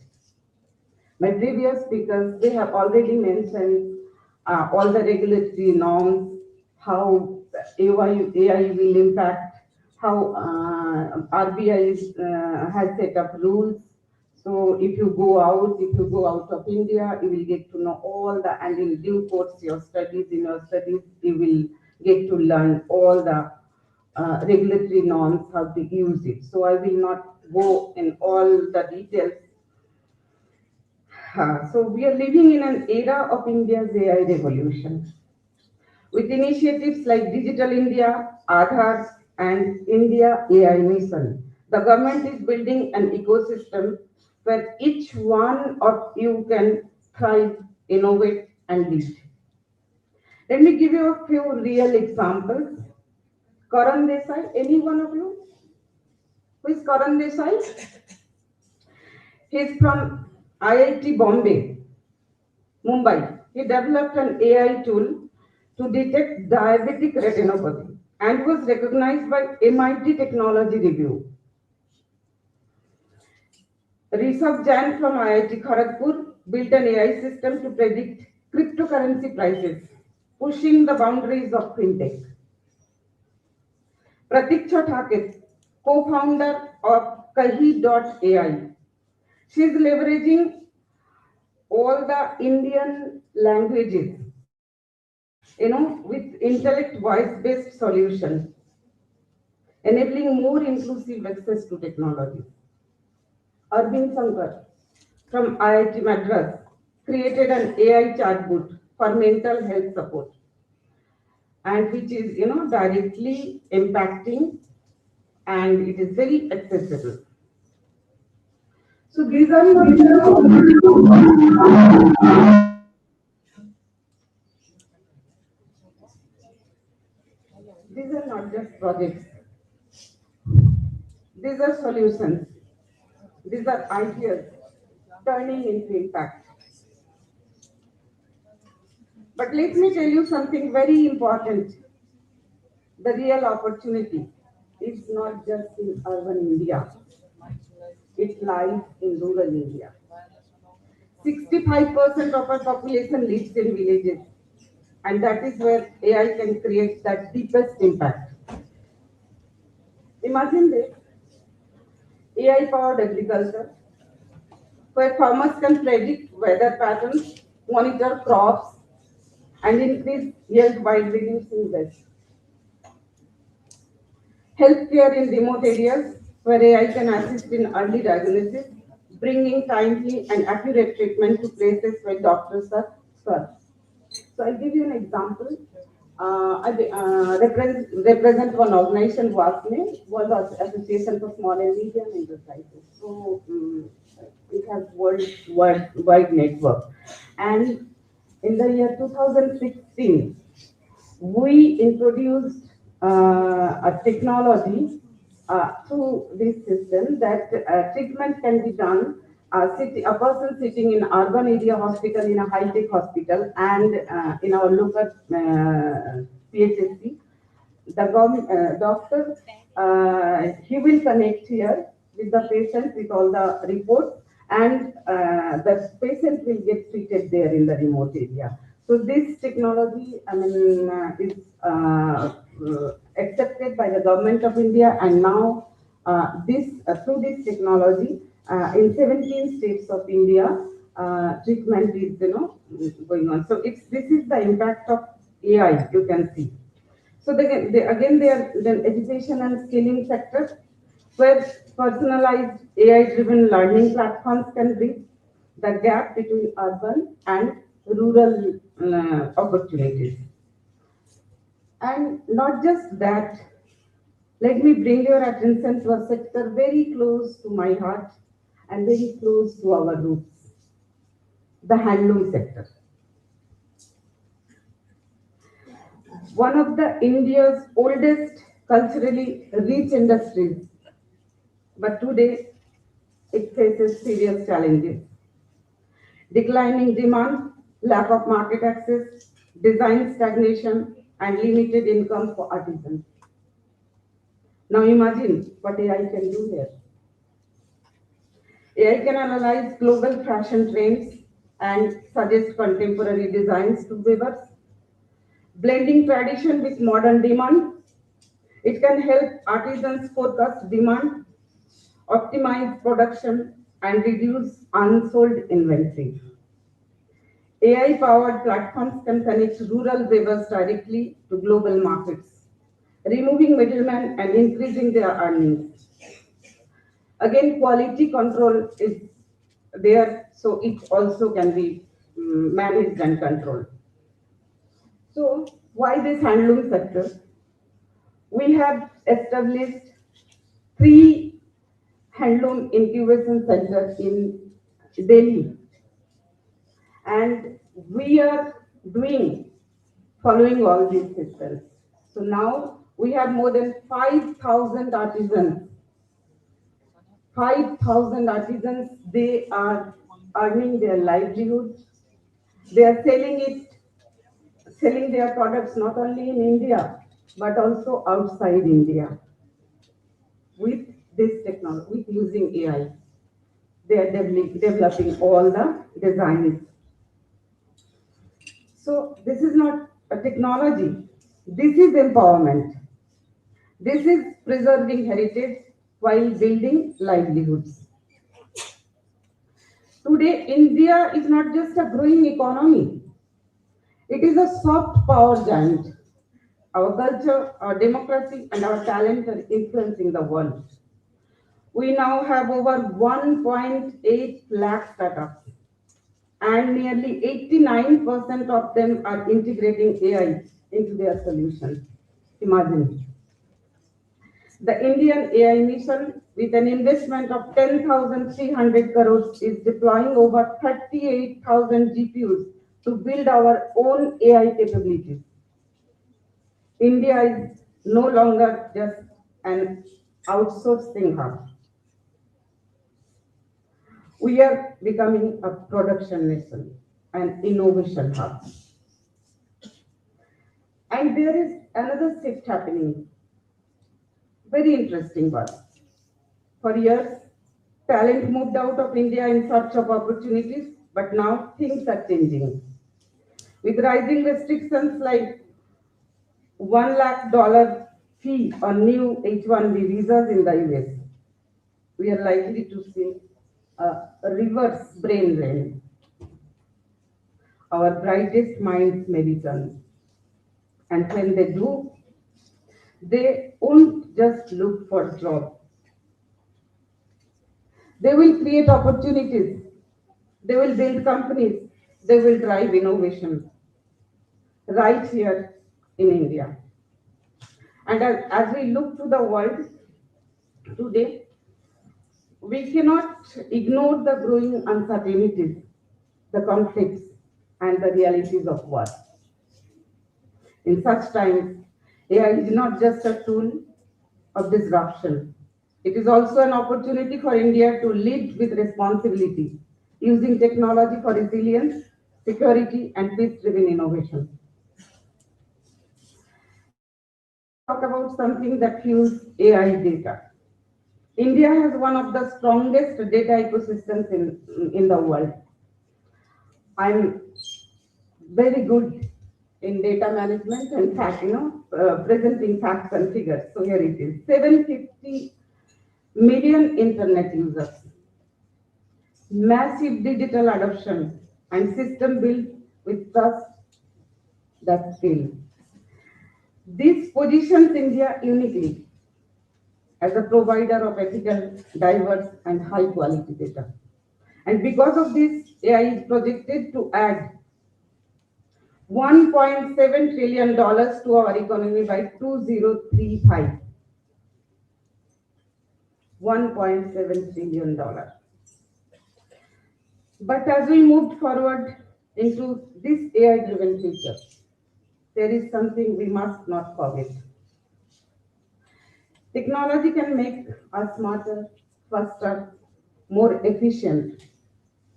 My previous speakers, they have already mentioned all the regulatory norms, how AI will impact, how RBI has set up rules. So if you go out of India, you will get to know all and in due course, in your studies, you will get to learn all the regulatory norms, how to use it. So I will not go in all the details. So we are living in an era of India's AI revolution. With initiatives like Digital India, Aadhaar, and India AI Mission, the government is building an ecosystem where each one of you can thrive, innovate, and lead. Let me give you a few real examples. Karan Desai, any one of you? Who is Karan Desai? He is from IIT Bombay, Mumbai. He developed an AI tool to detect diabetic retinopathy and was recognized by MIT Technology Review. Rishabh Jain from IIT Kharagpur built an AI system to predict cryptocurrency prices, pushing the boundaries of fintech. Pratiksha Thakur, co-founder of Kahi.ai. She is leveraging all the Indian languages, with intellect voice-based solution, enabling more inclusive access to technology. Arvind Sankar from IIT Madras created an AI chatbot for mental health support, and which is directly impacting, and it is very accessible. So these are not just projects. These are solutions. These are ideas turning into impact. But let me tell you something very important. The real opportunity is not just in urban India. It lies in rural India. 65% of our population lives in villages, and that is where AI can create that deepest impact. Imagine this, AI-powered agriculture, where farmers can predict weather patterns, monitor crops, and increase yield while reducing waste. Healthcare in remote areas, where AI can assist in early diagnosis, bringing timely and accurate treatment to places where doctors are scarce. So I'll give you an example. I represent one organization, WASME, World Association for Small and Medium Enterprises. So it has worldwide network. And in the year 2016, we introduced a technology through this system that treatment can be done. A person sitting in urban area hospital, in a high-tech hospital, and in our local PHSC, the doctor, he will connect here with the patient with all the reports, and the patient will get treated there in the remote area. So this technology, is accepted by the government of India, and now through this technology, in 17 states of India, treatment is going on. So this is the impact of AI. You can see. So they are the education and skilling sector, where personalized AI-driven learning platforms can bridge the gap between urban and rural opportunities. And not just that, let me bring your attention to a sector very close to my heart and very close to our roots, the handloom sector. One of the India's oldest culturally rich industries, but today it faces serious challenges. Declining demand, lack of market access, design stagnation, and limited income for artisans. Now imagine what AI can do here. AI can analyze global fashion trends and suggest contemporary designs to weavers, blending tradition with modern demand. It can help artisans forecast demand, optimize production, and reduce unsold inventory. AI-powered platforms can connect rural weavers directly to global markets, removing middlemen and increasing their earnings. Again, quality control is there, so it also can be managed and controlled. So why this handloom sector? We have established 3 handloom incubation centers in Delhi, and we are following all these systems. So now we have more than 5,000 artisans. 5,000 artisans, they are earning their livelihood. They are selling their products not only in India, but also outside India. With this technology, with using AI, they are developing all the designs. So this is not a technology, this is empowerment. This is preserving heritage while building livelihoods. Today, India is not just a growing economy, it is a soft power giant. Our culture, our democracy, and our talent are influencing the world. We now have over 1.8 lakh startups, and nearly 89% of them are integrating AI into their solutions. Imagine. The Indian AI mission, with an investment of 10,300 crores, is deploying over 38,000 GPUs to build our own AI capabilities. India is no longer just an outsourcing hub. We are becoming a production nation, an innovation hub. And there is another shift happening. Very interesting one. For years, talent moved out of India in search of opportunities, but now things are changing. With rising restrictions like $1 lakh fee on new H-1B visas in the US, we are likely to see a reverse brain drain. Our brightest minds may return. And when they do, they won't just look for jobs. They will create opportunities. They will build companies. They will drive innovation right here in India. And as we look to the world today, we cannot ignore the growing uncertainties, the conflicts, and the realities of war. In such times, AI is not just a tool of disruption. It is also an opportunity for India to lead with responsibility, using technology for resilience, security, and peace-driven innovation. Talk about something that fuels AI data. India has one of the strongest data ecosystems in the world. I'm very good in data management and presenting facts and figures. So here it is: 750 million internet users, massive digital adoption, and system built with trust that scale. This positions India uniquely as a provider of ethical, diverse, and high-quality data. And because of this, AI is projected to add $1.7 trillion to our economy by 2035. $1.7 trillion. But as we moved forward into this AI-driven future, there is something we must not forget. Technology can make us smarter, faster, more efficient,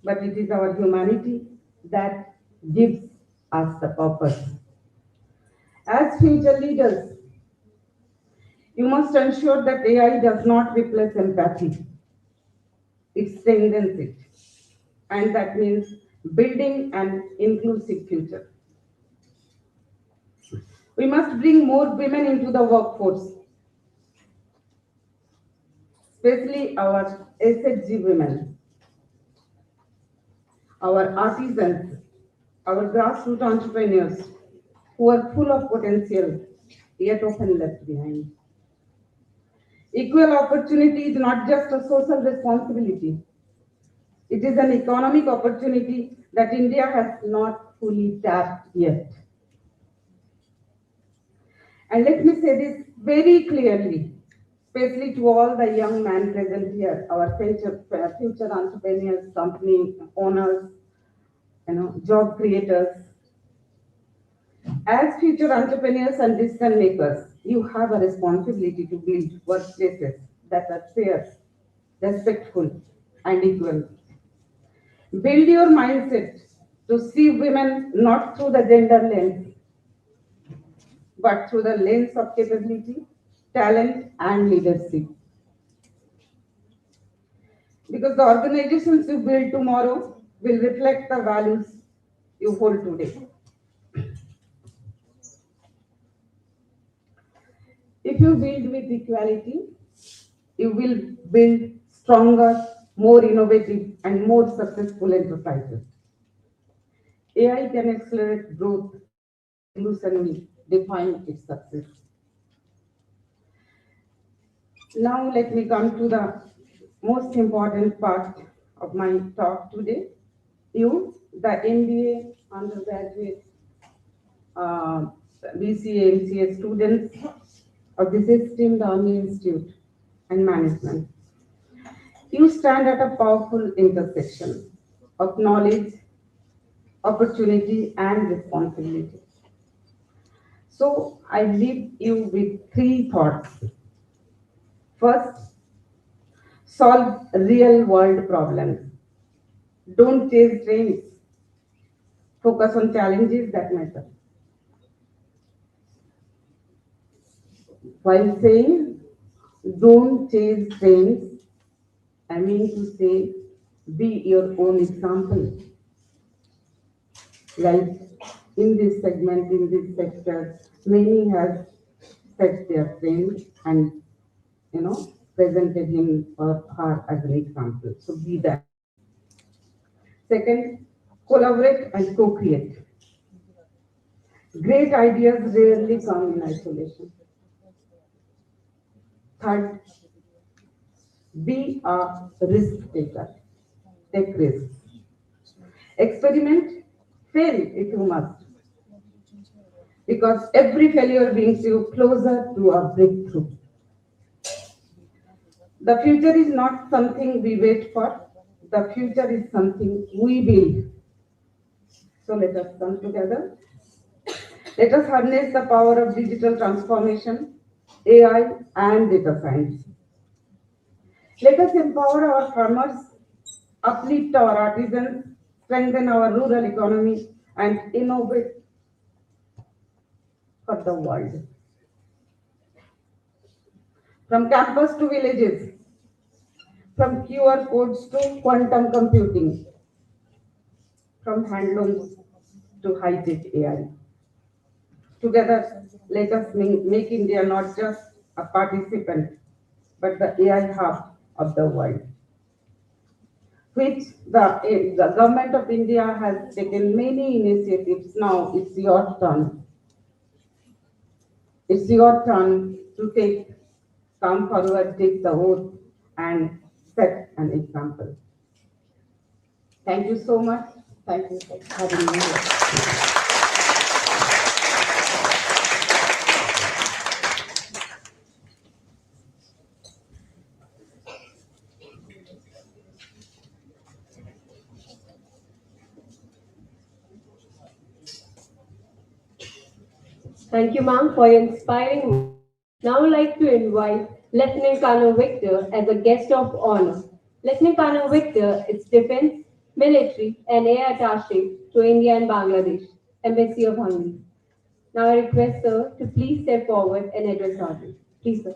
but it is our humanity that gives us the purpose. As future leaders, you must ensure that AI does not replace empathy. It strengthens it. And that means building an inclusive future. We must bring more women into the workforce, especially our SHG women, our artisans, our grassroots entrepreneurs who are full of potential yet often left behind. Equal opportunity is not just a social responsibility. It is an economic opportunity that India has not fully tapped yet. And let me say this very clearly, especially to all the young men present here, our future entrepreneurs, company owners, job creators. As future entrepreneurs and decision makers, you have a responsibility to build workplaces that are fair, respectful, and equal. Build your mindset to see women not through the gender lens, but through the lens of capability, talent, and leadership. Because the organizations you build tomorrow will reflect the values you hold today. If you build with equality, you will build stronger, more innovative, and more successful enterprises. AI can accelerate growth, inclusion will define its success. Now let me come to the most important part of my talk today. You, the MBA undergraduate, BCA, MCA students of this esteemed Army Institute and Management. You stand at a powerful intersection of knowledge, opportunity, and responsibility. So I leave you with three thoughts. First, solve real world problems. Don't chase trends. Focus on challenges that matter. While saying don't chase trends, I mean to say be your own example. Like in this segment, in this sector, many have set their trends and presented him or her as an example. So be that. Second, collaborate and co-create. Great ideas rarely come in isolation. Third, be a risk taker. Take risks. Experiment, fail if you must. Because every failure brings you closer to a breakthrough. The future is not something we wait for. The future is something we build. So let us come together. Let us harness the power of digital transformation, AI, and data science. Let us empower our farmers, uplift our artisans, strengthen our rural economy, and innovate for the world. From campus to villages, from QR codes to quantum computing, from handlooms to high-tech AI. Together, let us make India not just a participant, but the AI hub of the world, which the government of India has taken many initiatives. Now it's your turn. It's your turn to come forward, take the oath, and set an example. Thank you so much. Thank you for having me here. Thank you, ma'am, for your inspiring words. Now I'd like to invite Lieutenant Colonel Victor as a guest of honor. Lieutenant Colonel Victor is Defense, Military, and Air Attaché to India and Bangladesh, Embassy of Hungary. Now I request sir to please step forward and address the audience. Please, sir.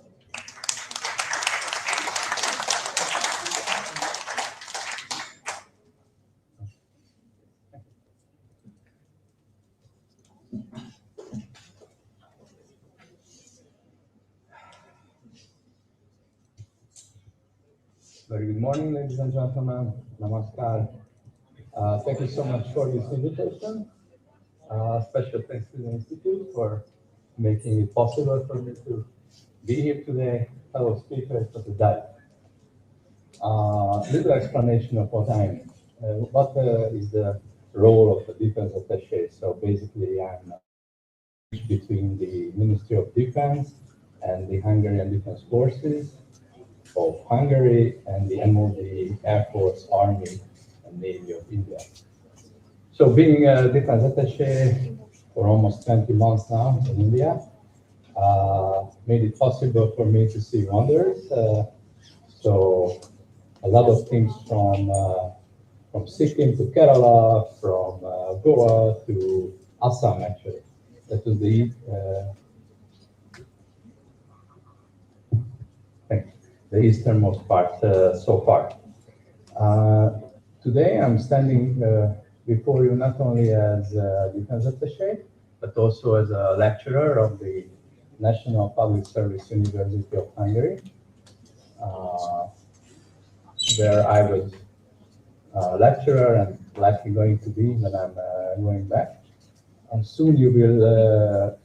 Very good morning, ladies and gentlemen. Namaskar. Thank you so much for this invitation. Special thanks to the Institute for making it possible for me to be here today. Fellow speakers for the day. Little explanation of what what is the role of the defense attaché. So basically, I'm between the Ministry of Defense and the Hungarian Defense Forces of Hungary and the MOD, Air Force, Army, and Navy of India. So being a defense attaché for almost 20 months now in India, made it possible for me to see wonders. So a lot of things from Sikkim to Kerala, from Goa to Assam, actually. That was the easternmost part so far. Today I'm standing before you not only as a defense attaché, but also as a lecturer of the National Public Service University of Hungary, where I was a lecturer and likely going to be when I'm going back. And soon you will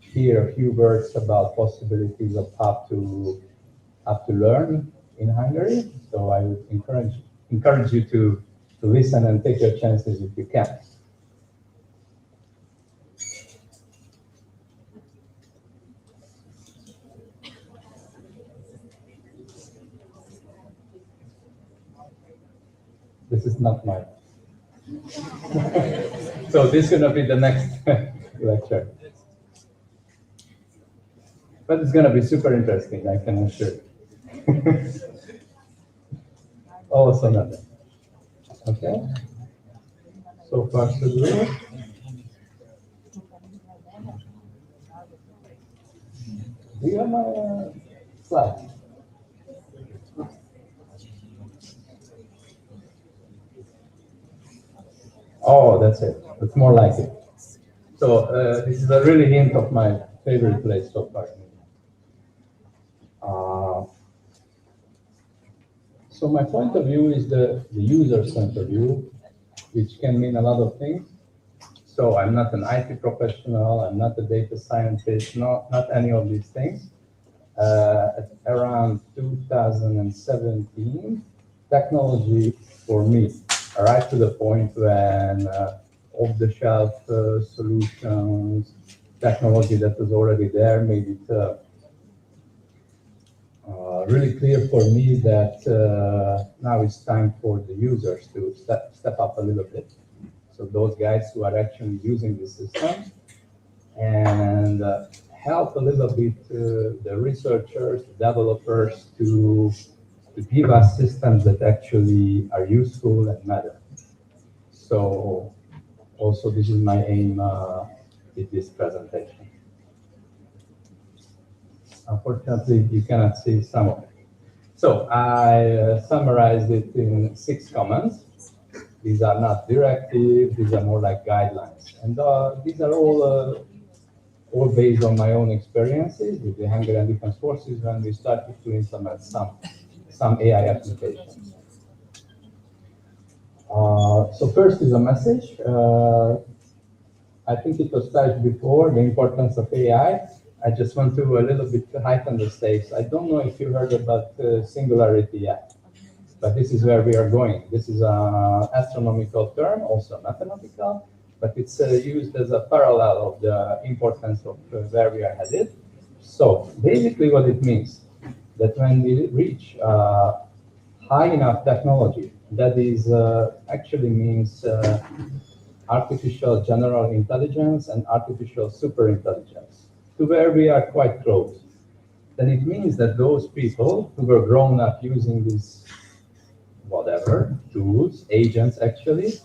hear a few words about possibilities of how to learn in Hungary. So I would encourage you to listen and take your chances if you can. This is not mine. So this is going to be the next lecture. But it's going to be super interesting, I can assure you. Oh, so nothing. Okay. So far, so good. Do you have my slides? Oh, that's it. That's more like it. So this is a really hint of my favorite place so far. So my point of view is the user's point of view, which can mean a lot of things. So I'm not an IT professional, I'm not a data scientist, not any of these things. Around 2017, technology for me arrived to the point when off-the-shelf solutions, technology that was already there made it really clear for me that now it's time for the users to step up a little bit. So those guys who are actually using the system and help a little bit the researchers, the developers to give us systems that actually are useful and matter. So also this is my aim with this presentation. Unfortunately, you cannot see some of it. So I summarized it in 6 comments. These are not directives, these are more like guidelines. And these are all based on my own experiences with the Hungarian Defense Forces when we started to implement some AI applications. So first is a message. I think it was touched before, the importance of AI. I just want to a little bit heighten the stakes. I don't know if you heard about singularity yet, but this is where we are going. This is an astronomical term, also mathematical, but it's used as a parallel of the importance of where we are headed. So basically what it means, that when we reach high enough technology, that is actually means artificial general intelligence and artificial superintelligence, to where we are quite close, then it means that those people who were grown up using these whatever tools, agents actually,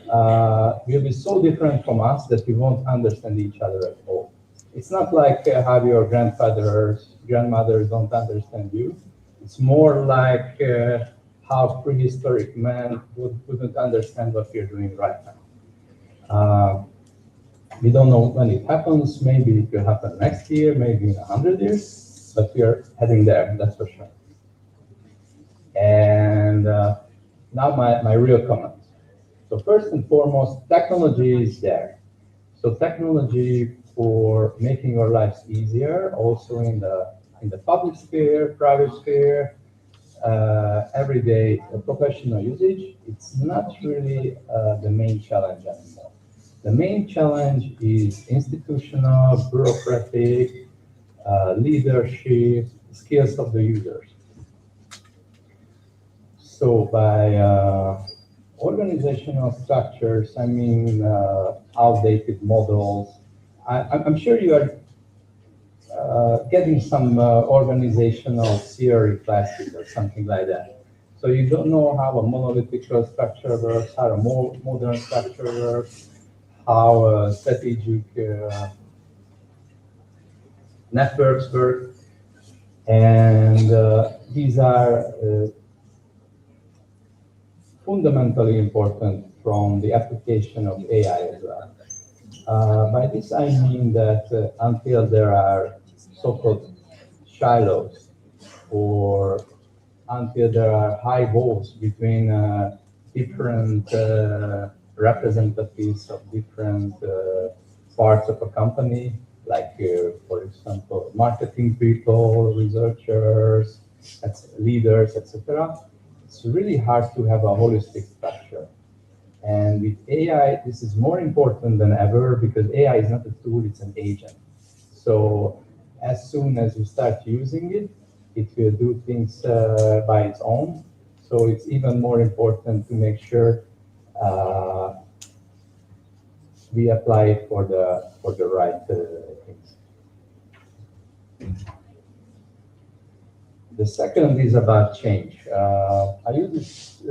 will be so different from us that we won't understand each other at all. It's not like how your grandmothers don't understand you. It's more like how prehistoric man wouldn't understand what we're doing right now. We don't know when it happens. Maybe it will happen next year, maybe in 100 years, but we are heading there, that's for sure. And now my real comments. So first and foremost, technology is there. So technology for making our lives easier, also in the public sphere, private sphere, everyday professional usage. It's not really the main challenge anymore. The main challenge is institutional, bureaucratic, leadership, skills of the users. So by organizational structures, I mean outdated models. I'm sure you are getting some organizational theory classes or something like that. So you don't know how a monolithic structure works, how a more modern structure works, how strategic networks work. And these are fundamentally important from the application of AI as well. By this I mean that until there are so-called silos, or until there are high walls between different representatives of different parts of a company, like, for example, marketing people, researchers, leaders, etc. It's really hard to have a holistic structure. And with AI, this is more important than ever, because AI is not a tool, it's an agent. So as soon as you start using it, it will do things by its own. So it's even more important to make sure we apply it for the right things. The second is about change. I use this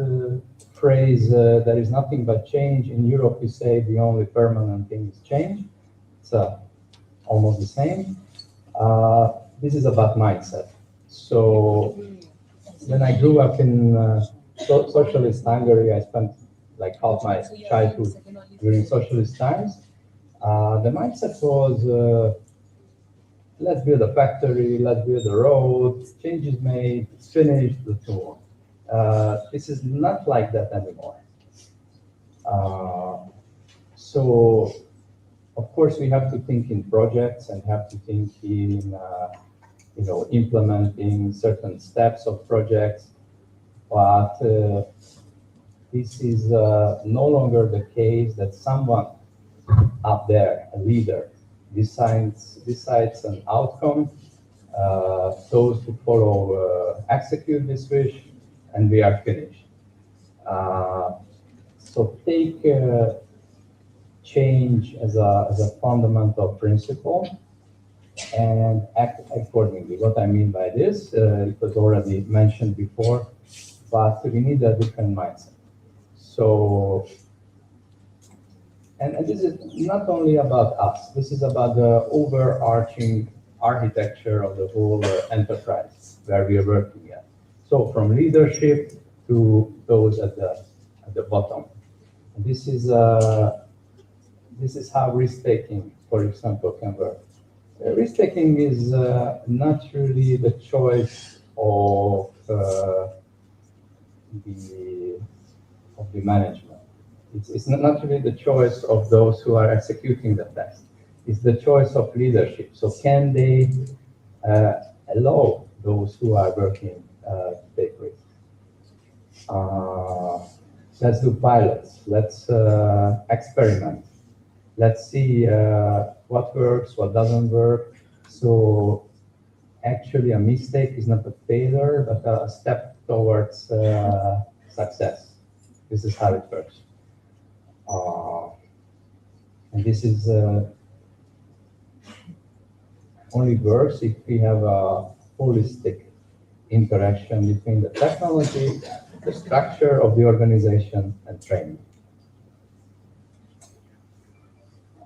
phrase, there is nothing but change. In Europe, we say the only permanent thing is change. It's almost the same. This is about mindset. So when I grew up in socialist Hungary, I spent like half my childhood during socialist times. The mindset was, let's build a factory, let's build a road, change is made, it's finished, let's move on. This is not like that anymore. So, of course, we have to think in projects and have to think in implementing certain steps of projects, but this is no longer the case that someone up there, a leader, decides an outcome, those who follow execute this wish, and we are finished. So take change as a fundamental principle and act accordingly. What I mean by this, it was already mentioned before, but we need a different mindset. So, and this is not only about us, this is about the overarching architecture of the whole enterprise where we are working at. So from leadership to those at the bottom. And this is how risk-taking, for example, can work. Risk-taking is not really the choice of the management. It's not really the choice of those who are executing the task. It's the choice of leadership. So can they allow those who are working to take risks? Let's do pilots. Let's experiment. Let's see what works, what doesn't work. So actually a mistake is not a failure, but a step towards success. This is how it works. And this is only works if we have a holistic interaction between the technology, the structure of the organization, and training.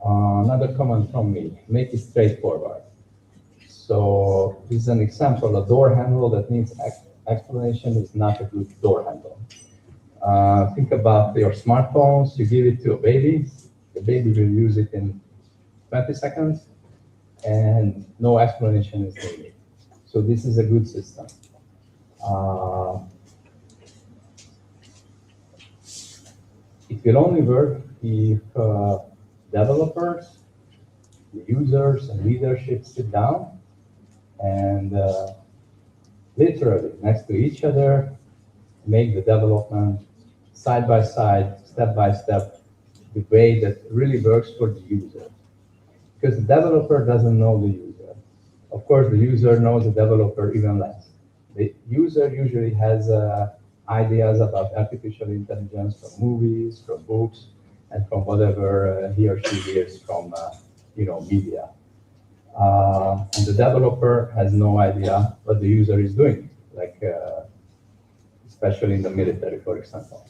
Another comment from me, make it straightforward. So this is an example, a door handle that needs explanation is not a good door handle. Think about your smartphones, you give it to a baby, the baby will use it in 20 seconds, and no explanation is needed. So this is a good system. It will only work if developers the users and leadership sit down and literally next to each other, make the development side by side, step by step, the way that really works for the user. Because the developer doesn't know the user. Of course, the user knows the developer even less. The user usually has ideas about artificial intelligence from movies, from books, and from whatever he or she hears from media. And the developer has no idea what the user is doing, like especially in the military, for example.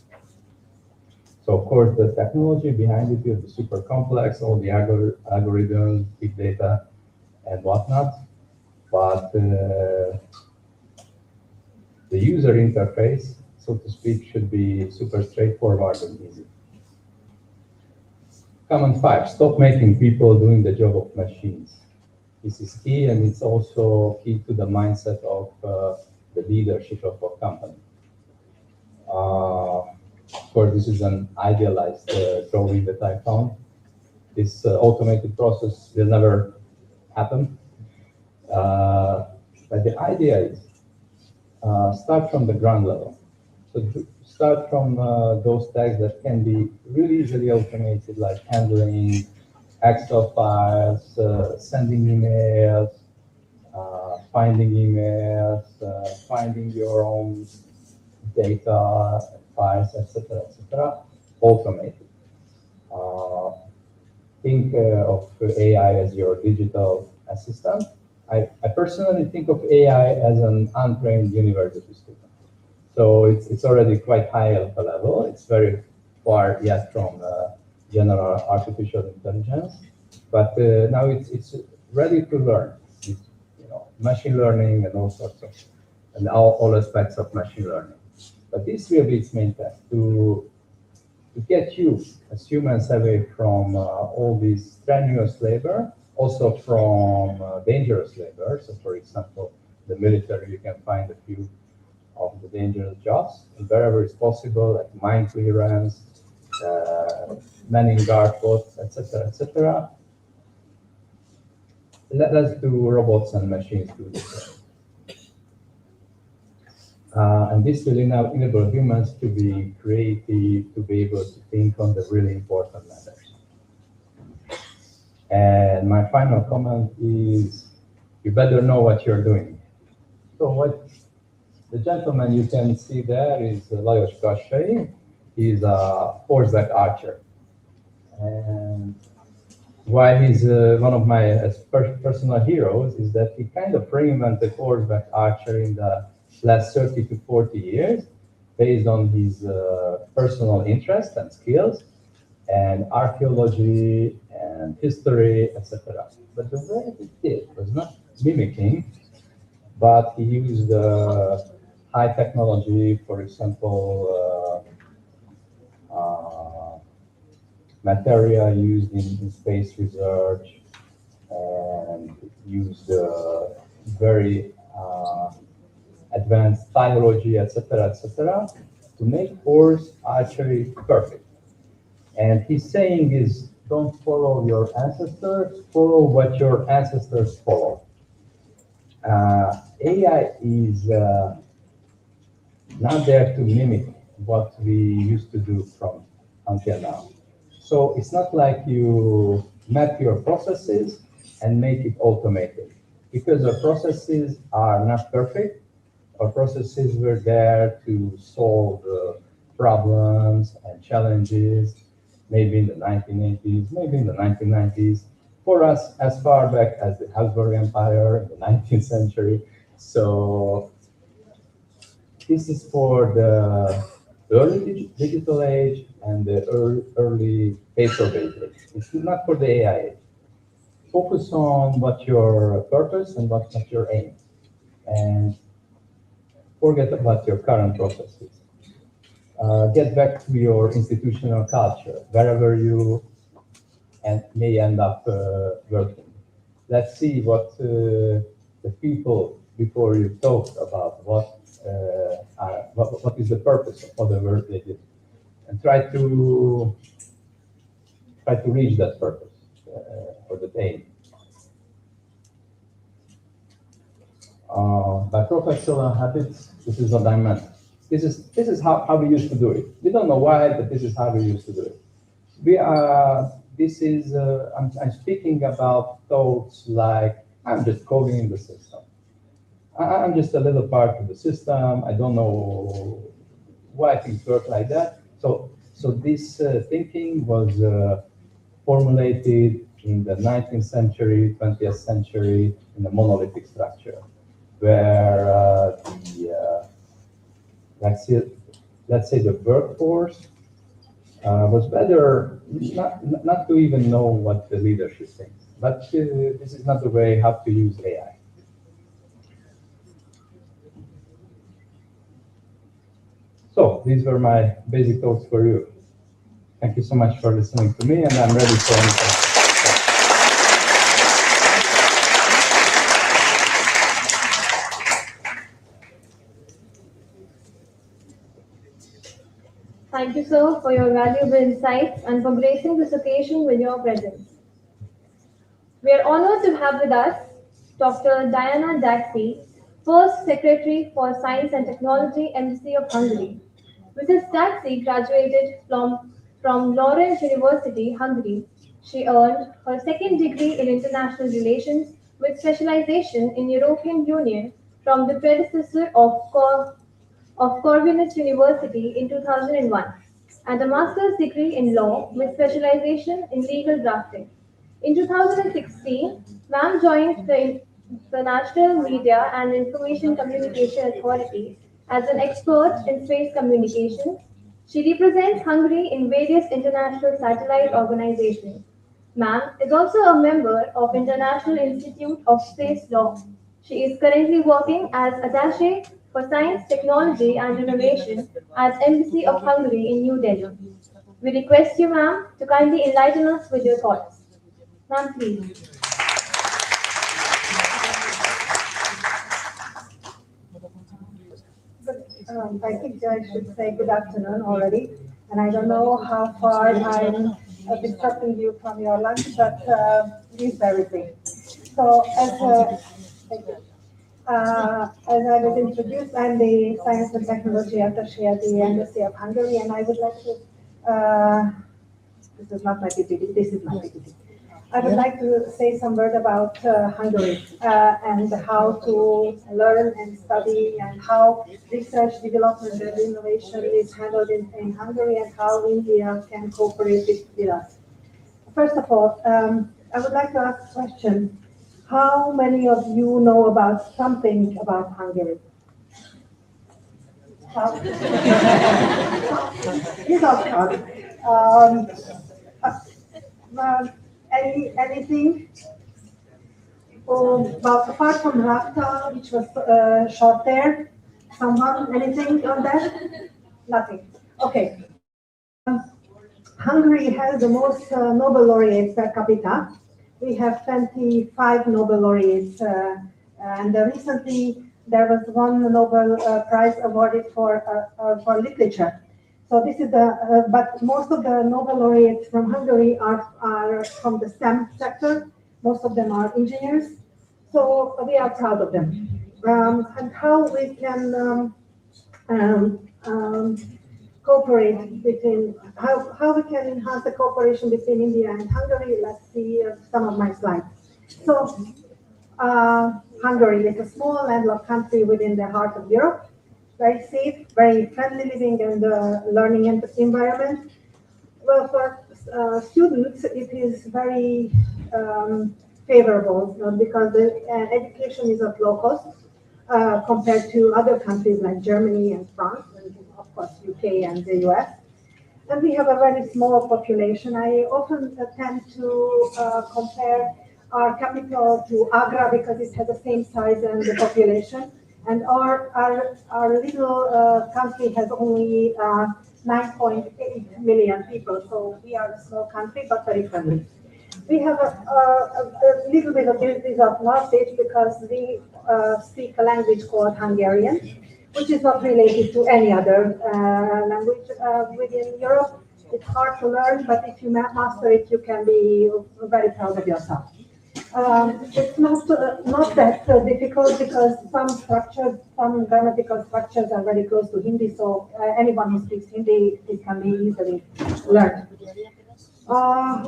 So of course, the technology behind it will be super complex, all the algorithms, big data, and whatnot. But the user interface, so to speak, should be super straightforward and easy. Comment 5, stop making people doing the job of machines. This is key, and it's also key to the mindset of the leadership of a company. Of course, this is an idealized drawing that I found. This automated process will never happen. But the idea is start from the ground level. So start from those tasks that can be really easily automated, like handling Excel files, sending emails, finding emails, finding your own data files, etc., automated. Think of AI as your digital assistant. I personally think of AI as an untrained university student. So it's already quite high of a level. It's very far yet from general artificial intelligence, but now it's ready to learn. It's, machine learning and all sorts of, and all aspects of machine learning. But this will be its main task, to get you as humans away from all this strenuous labor, also from dangerous labor. So for example, the military, you can find a few of the dangerous jobs, and wherever it's possible, like mine clearance, manning guard posts, etc., etc. Let's do robots and machines do the same. And this will now enable humans to be creative, to be able to think on the really important matters. And my final comment is, you better know what you're doing. So what the gentleman you can see there is Lajos Kassai. He's a horseback archer. And why he's one of my personal heroes is that he kind of reinvented horseback archery in the last 30 to 40 years based on his personal interest and skills and archaeology and history, etc. But the way he did was not mimicking, but he used high technology, for example, material used in space research, and used very advanced biology, etc., to make horse archery perfect. And his saying is, don't follow your ancestors, follow what your ancestors follow. AI is not there to mimic what we used to do from until now. So it's not like you map your processes and make it automated, because our processes are not perfect. Our processes were there to solve problems and challenges, maybe in the 1980s, maybe in the 1990s, for us as far back as the Habsburg Empire in the 19th century. So this is for the early digital age and the early paper-based age. It's not for the AI age. Focus on what your purpose and what's your aim, and forget about your current processes. Get back to your institutional culture, wherever you may end up working. Let's see what the people before you talk about what is the purpose of the work they did, and try to reach that purpose or that aim. By professional habits, this is what I meant. This is how we used to do it. We don't know why, but this is how we used to do it. I'm speaking about thoughts like, I'm just coding in the system. I'm just a little part of the system. I don't know why things work like that. So this thinking was formulated in the 19th century, 20th century in a monolithic structure, where let's say the workforce was better not to even know what the leadership thinks. But this is not the way how to use AI. So these were my basic thoughts for you. Thank you so much for listening to me, and I'm ready for any questions. Thank you, sir, for your valuable insights and for gracing this occasion with your presence. We are honored to have with us Dr. Diana Daxi, First Secretary for Science and Technology, Embassy of Hungary. Mrs. Daxi graduated from Lawrence University, Hungary. She earned her second degree in International Relations with specialization in European Union from the predecessor of Corvinus University in 2001, and a master's degree in law with specialization in legal drafting. In 2016, Ma'am joined the National Media and Information Communication Authority as an expert in space communications. She represents Hungary in various international satellite organizations. Ma'am is also a member of International Institute of Space Law. She is currently working as attaché for Science, Technology and Innovation at Embassy of Hungary in New Delhi. We request you, ma'am, to kindly enlighten us with your thoughts. Ma'am, please. I think I should say good afternoon already, and I don't know how far I'm distracting you from your lunch, but please bear with me. So, as I was introduced, I'm the Science and Technology Attaché at the Embassy of Hungary, and I would like to, this is not my PPT, this is my PPT. I would like to say some word about Hungary and how to learn and study and how research, development and innovation is handled in Hungary and how India can cooperate with us. First of all, I would like to ask a question. How many of you know about something about Hungary? You don't count. Anything about apart from RAFTA, which was short there? Someone? Anything on that? Nothing. Okay. Hungary has the most Nobel laureates per capita. We have 25 Nobel laureates, and recently there was one Nobel Prize awarded for literature. So this is but most of the Nobel laureates from Hungary are from the STEM sector. Most of them are engineers. So we are proud of them. And how we can cooperate between, how we can enhance the cooperation between India and Hungary. Let's see some of my slides. So Hungary is a small landlocked country within the heart of Europe. Very safe, very friendly living and learning environment. Well, for students, it is very favorable because the education is of low cost compared to other countries like Germany and France, and of course UK and the US. And we have a very small population. I often tend to compare our capital to Agra because it has the same size and the population. And our little country has only 9.8 million people, so we are a small country, but very friendly. We have a little bit of disadvantage because we speak a language called Hungarian, which is not related to any other language within Europe. It's hard to learn, but if you master it, you can be very proud of yourself. It's not that difficult because some grammatical structures are very close to Hindi, so anyone who speaks Hindi, it can be easily learned.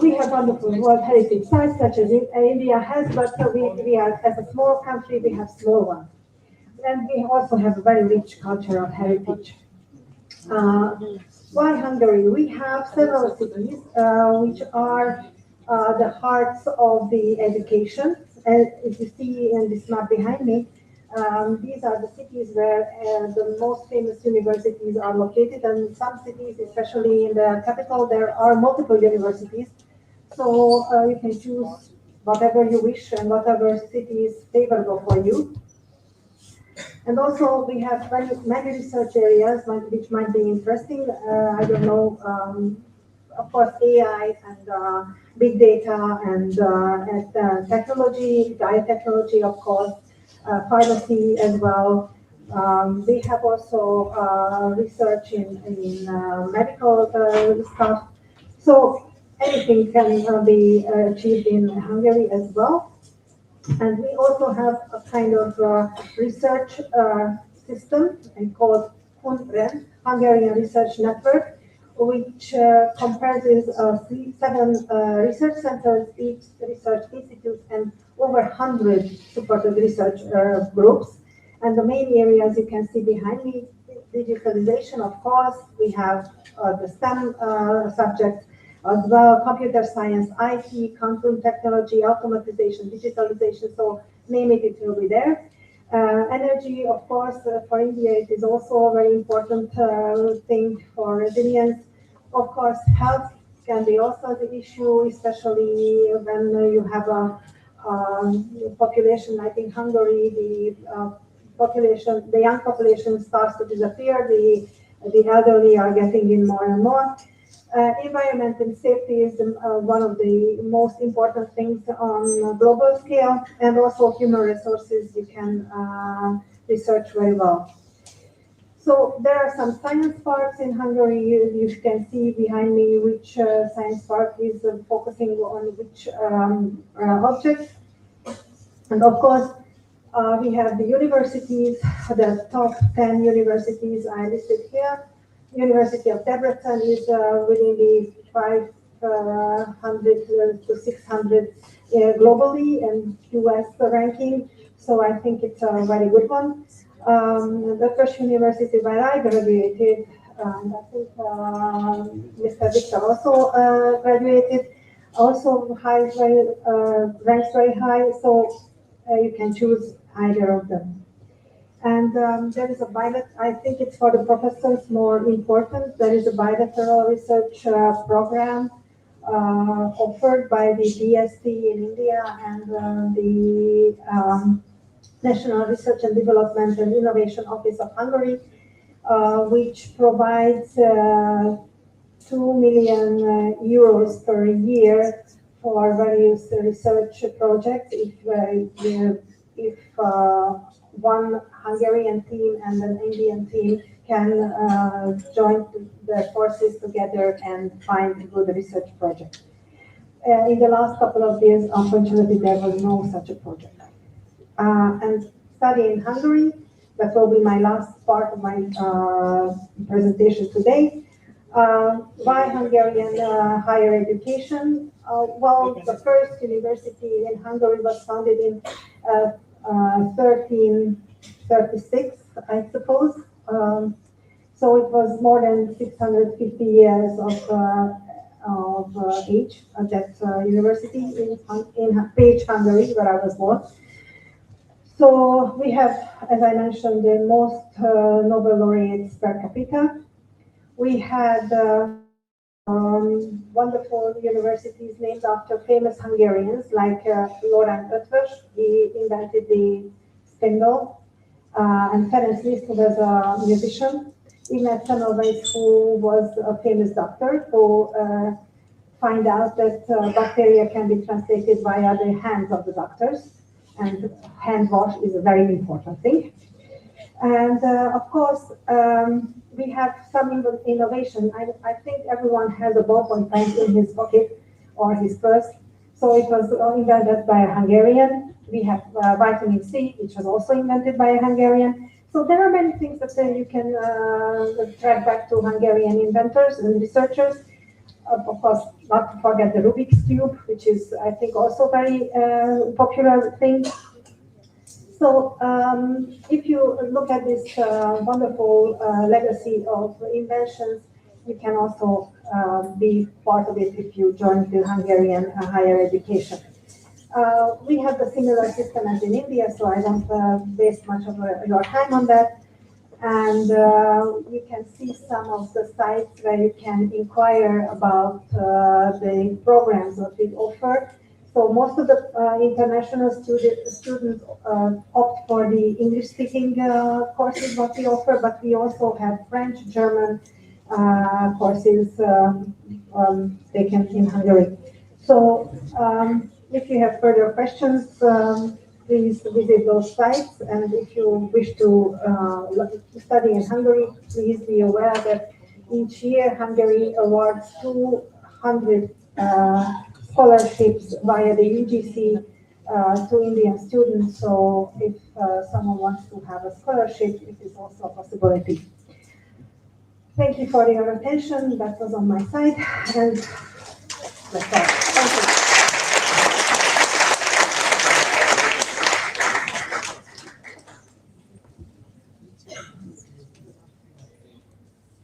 We have wonderful World Heritage sites such as India has, but we are, as a small country, we have small ones. And we also have a very rich cultural heritage. Why Hungary? We have several cities which are the hearts of the education. And if you see in this map behind me, these are the cities where the most famous universities are located. And some cities, especially in the capital, there are multiple universities. So you can choose whatever you wish and whatever city is favorable for you. And also we have many research areas which might be interesting. I don't know, of course, AI and big data and technology, biotechnology, of course, pharmacy as well. We have also research in medical stuff. So anything can be achieved in Hungary as well. And we also have a kind of research system called HUNREN, Hungarian Research Network, which comprises 7 research centers, each research institutes, and over 100 supported research groups. And the main areas you can see behind me, digitalization, of course, we have the STEM subjects, as well, computer science, IT, quantum technology, automatization, digitalization, so name it, it will be there. Energy, of course, for India, it is also a very important thing for resilience. Of course, health can be also the issue, especially when you have a population like in Hungary, the young population starts to disappear, the elderly are getting in more and more. Environment and safety is one of the most important things on a global scale, and also human resources you can research very well. So there are some science parks in Hungary. You can see behind me which science park is focusing on which object. And of course, we have the universities, the top 10 universities I listed here. University of Debrecen is within the 500 to 600 globally and US ranking, so I think it's a very good one. The first university where I graduated, and I think Mr. Victor also graduated, also ranks very high, so you can choose either of them. And there is a I think it's for the professors more important. There is a bilateral research program offered by the DST in India and the National Research and Development and Innovation Office of Hungary, which provides 2 million euros per year for various research projects if one Hungarian team and an Indian team can join their forces together and find a good research project. In the last couple of years, unfortunately, there was no such a project. And study in Hungary, that will be my last part of my presentation today. Why Hungarian higher education? Well, the first university in Hungary was founded in 1336, I suppose. So it was more than 650 years of age at that university in Pécs, Hungary, where I was born. So we have, as I mentioned, the most Nobel laureates per capita. We had wonderful universities named after famous Hungarians like Loránd Eötvös, he invented the spindle, and Ferenc Liszt, who was a musician, Ignác Semmelweis, who was a famous doctor who find out that bacteria can be translated via the hands of the doctors, and hand wash is a very important thing. And of course, we have some innovation. I think everyone has a ballpoint pen in his pocket or his purse. So it was invented by a Hungarian. We have vitamin C, which was also invented by a Hungarian. So there are many things that you can track back to Hungarian inventors and researchers. Of course, not to forget the Rubik's Cube, which is, I think, also very popular thing. So if you look at this wonderful legacy of inventions, you can also be part of it if you join the Hungarian higher education. We have a similar system as in India, so I don't waste much of your time on that. And you can see some of the sites where you can inquire about the programs that we offer. So most of the international students opt for the English-speaking courses that we offer, but we also have French, German courses taken in Hungary. So if you have further questions, please visit those sites. And if you wish to study in Hungary, please be aware that each year Hungary awards 200 scholarships via the UGC to Indian students. So if someone wants to have a scholarship, it is also a possibility. Thank you for your attention. That was on my side. And that's all. Thank you.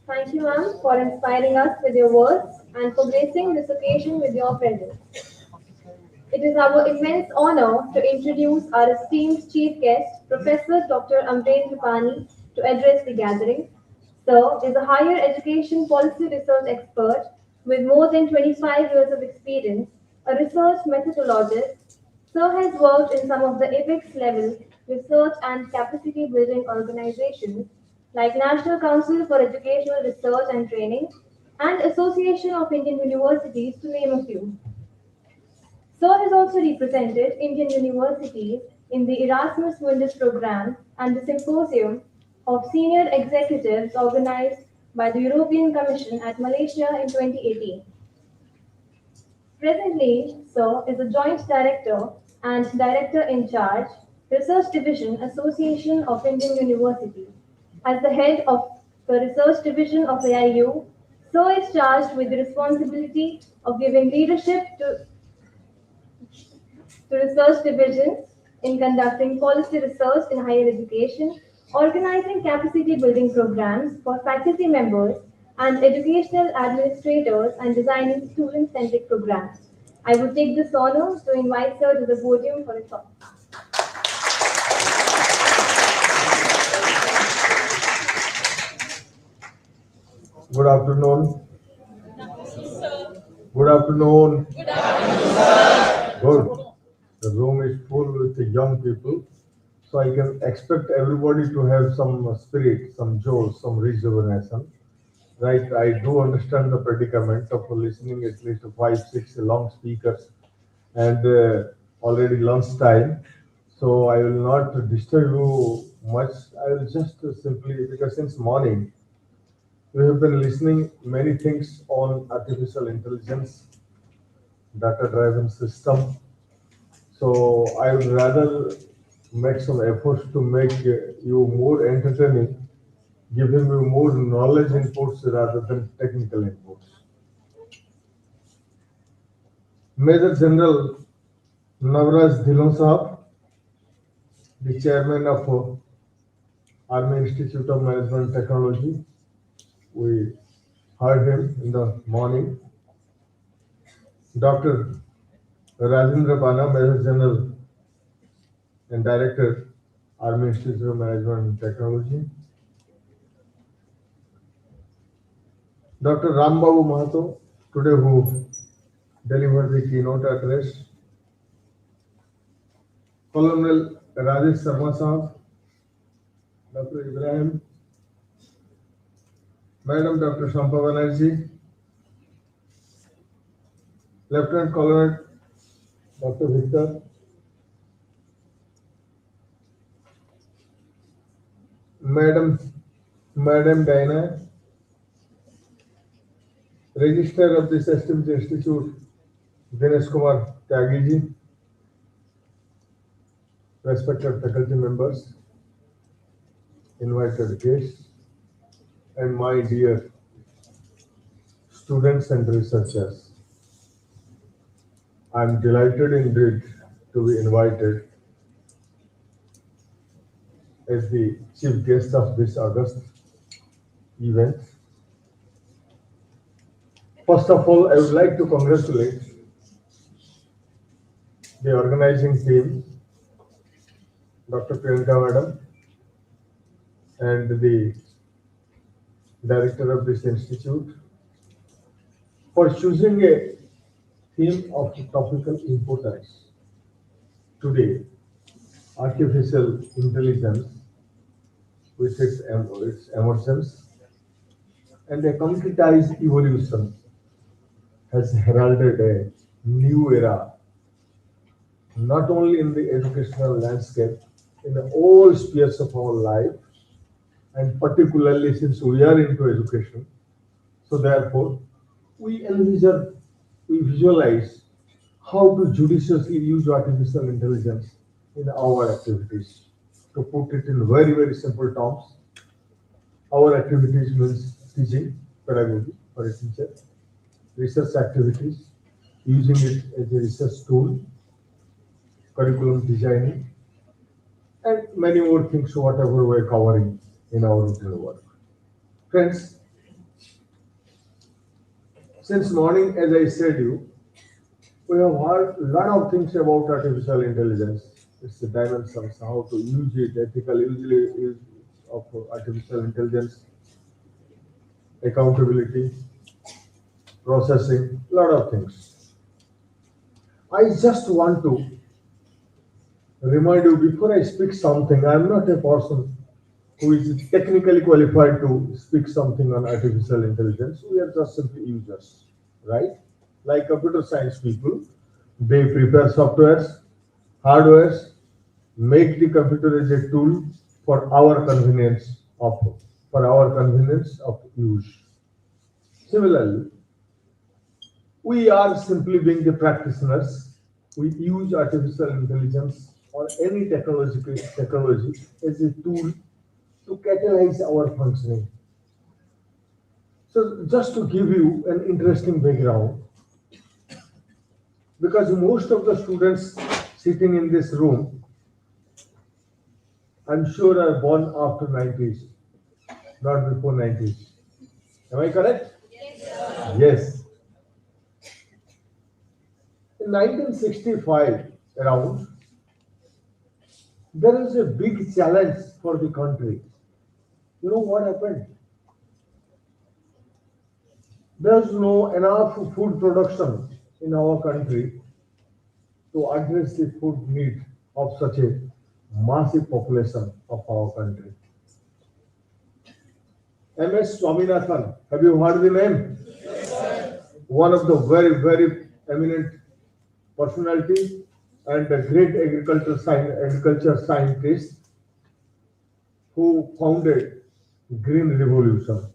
Thank you, ma'am, for inspiring us with your words and for gracing this occasion with your presence. It is our immense honor to introduce our esteemed chief guest, Professor Dr. Amrendra Pani, to address the gathering. Sir is a higher education policy research expert with more than 25 years of experience, a research methodologist. Sir has worked in some of the apex level research and capacity building organizations like National Council for Educational Research and Training and Association of Indian Universities, to name a few. Sir has also represented Indian universities in the Erasmus Mundus program and the Symposium of Senior Executives organized by the European Commission at Malaysia in 2018. Presently, Sir is a Joint Director and Director in Charge, Research Division, Association of Indian Universities. As the head of the Research Division of AIU, Sir is charged with the responsibility of giving leadership to research divisions in conducting policy research in higher education, organizing capacity building programs for faculty members and educational administrators, and designing student-centric programs. I would take this honor to invite Sir to the podium for a talk. Good afternoon. Good afternoon. Good afternoon, sir. Good. The room is full with the young people, so I can expect everybody to have some spirit, some joy, some rejuvenation. Right? I do understand the predicament of listening at least 5, 6 long speakers and already lunchtime. So I will not disturb you much. I will just simply, because since morning, we have been listening many things on artificial intelligence, data-driven system. So I would rather make some efforts to make you more entertaining, giving you more knowledge inputs rather than technical inputs. Major General Navraj Dhillon Sahab, the chairman of Army Institute of Management Technology, we heard him in the morning. Dr. Rajendra Pana, Major General and Director, Army Institute of Management and Technology. Dr. Rambabu Mahato, today who delivered the keynote address. Colonel Rajesh Sharma Sahab, Dr. Ibrahim, Madam Dr. Shampa Banerjee, Lieutenant Colonel Dr. Victor, Madam Diana, Register of this esteemed institute, Dinesh Kumar Tyagiji, respected faculty members, invited guests, and my dear students and researchers. I am delighted indeed to be invited as the chief guest of this August event. First of all, I would like to congratulate the organizing team, Dr. Priyanka Madam, and the director of this institute for choosing a theme of topical importance. Today, artificial intelligence with its emergence and a concretized evolution has heralded a new era, not only in the educational landscape, in all spheres of our life, and particularly since we are into education. So therefore, we envision, we visualize how to judiciously use artificial intelligence in our activities. To put it in very, very simple terms, our activities means teaching, pedagogy for a teacher, research activities, using it as a research tool, curriculum designing, and many more things, whatever we're covering in our routine work. Friends, since morning, as I said you, we have heard a lot of things about artificial intelligence. It's the dimensions, how to use it, ethical use of artificial intelligence, accountability, processing, a lot of things. I just want to remind you before I speak something, I'm not a person who is technically qualified to speak something on artificial intelligence. We are just simply users, right? Like computer science people, they prepare softwares, hardwares, make the computer as a tool for our convenience of use. Similarly, we are simply being the practitioners. We use artificial intelligence or any technology as a tool to catalyze our functioning. So just to give you an interesting background, because most of the students sitting in this room, I'm sure are born after 90s, not before 90s. Am I correct? Yes. Yes. In 1965, around, there is a big challenge for the country. You know what happened? There's no enough food production in our country to address the food need of such a massive population of our country. M.S. Swaminathan, have you heard the name? Yes, one of the very, very eminent personality and a great agriculture scientist who founded Green Revolution.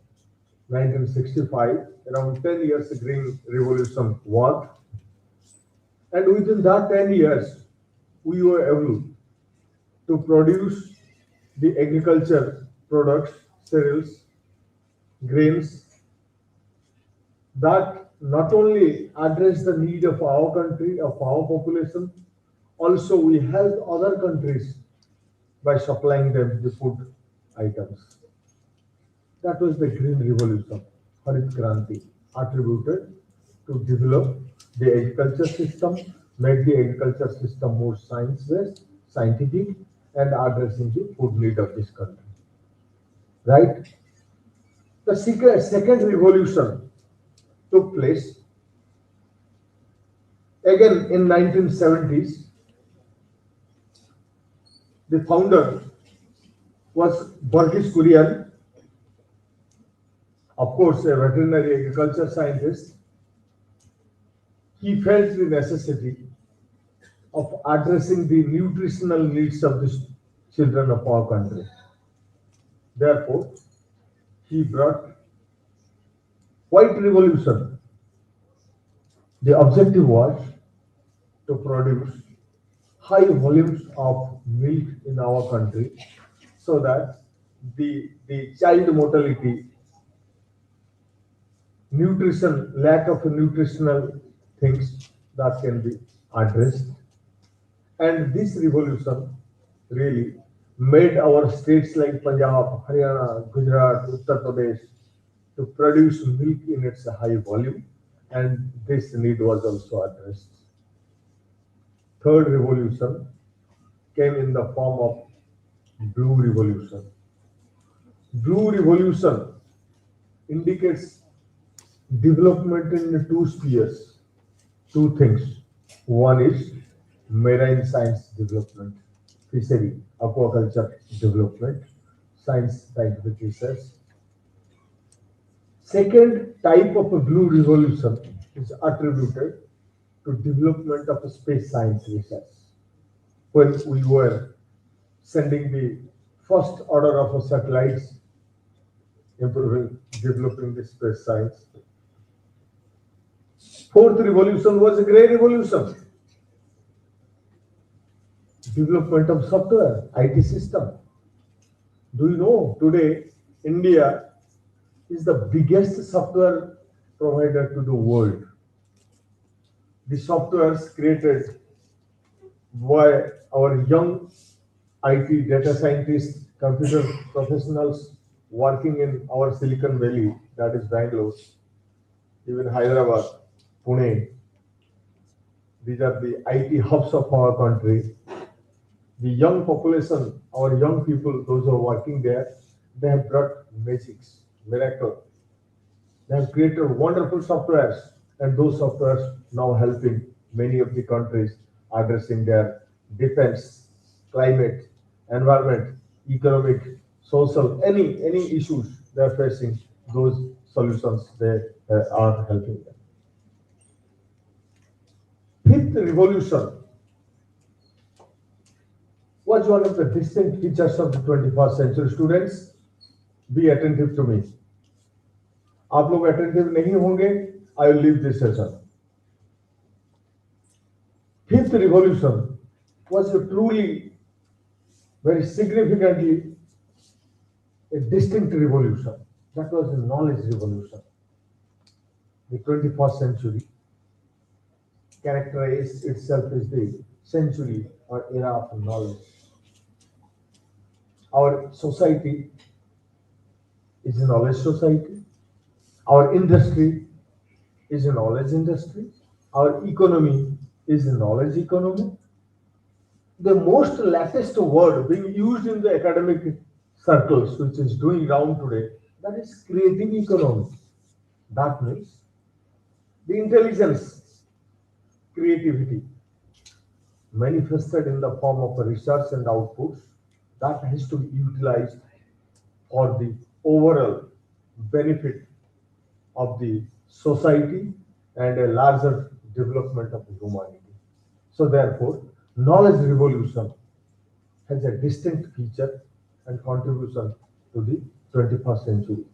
1965, around 10 years the Green Revolution worked. And within that 10 years, we were able to produce the agriculture products, cereals, grains, that not only address the need of our country, of our population, also we help other countries by supplying them the food items. That was the Green Revolution, Harit Kranti, attributed to develop the agriculture system, make the agriculture system more science-based, scientific, and addressing the food need of this country. Right? The second revolution took place again in 1970s. The founder was Burgess Kurian, of course, a veterinary agriculture scientist. He felt the necessity of addressing the nutritional needs of the children of our country. Therefore, he brought White Revolution, The objective was to produce high volumes of milk in our country so that the child mortality, nutrition, lack of nutritional things that can be addressed. And this revolution really made our states like Punjab, Haryana, Gujarat, Uttar Pradesh to produce milk in its high volume, and this need was also addressed. Third revolution came in the form of blue revolution. Blue revolution indicates development in two spheres, two things. One is marine science development, fishery, aquaculture development, scientific research. Second type of a blue revolution is attributed to development of space science research. When we were sending the first order of satellites, developing the space science. Fourth revolution was a grey revolution. Development of software, IT system. Do you know today India is the biggest software provider to the world? The softwares created by our young IT data scientists, computer professionals working in our Silicon Valley, that is Bangalore, even Hyderabad, Pune. These are the IT hubs of our country. The young population, our young people, those who are working there, they have brought magics, miracle. They have created wonderful softwares, and those softwares now helping many of the countries addressing their defense, climate, environment, economic, social, any issues they are facing. Those solutions they are helping them. Fifth revolution was one of the distinct features of the 21st century. Students, be attentive to me. आप लोग attentive नहीं होंगे, I will leave this session. Fifth revolution was a truly, very significantly a distinct revolution. That was a knowledge revolution. The 21st century characterized itself as the century or era of knowledge. Our society is a knowledge society. Our industry is a knowledge industry. Our economy is a knowledge economy. The most latest word being used in the academic circles, which is doing round today, that is creative economy. That means the intelligence, creativity, manifested in the form of research and outputs, that has to be utilized for the overall benefit of the society and a larger development of humanity. So therefore, knowledge revolution has a distinct feature and contribution to the 21st century.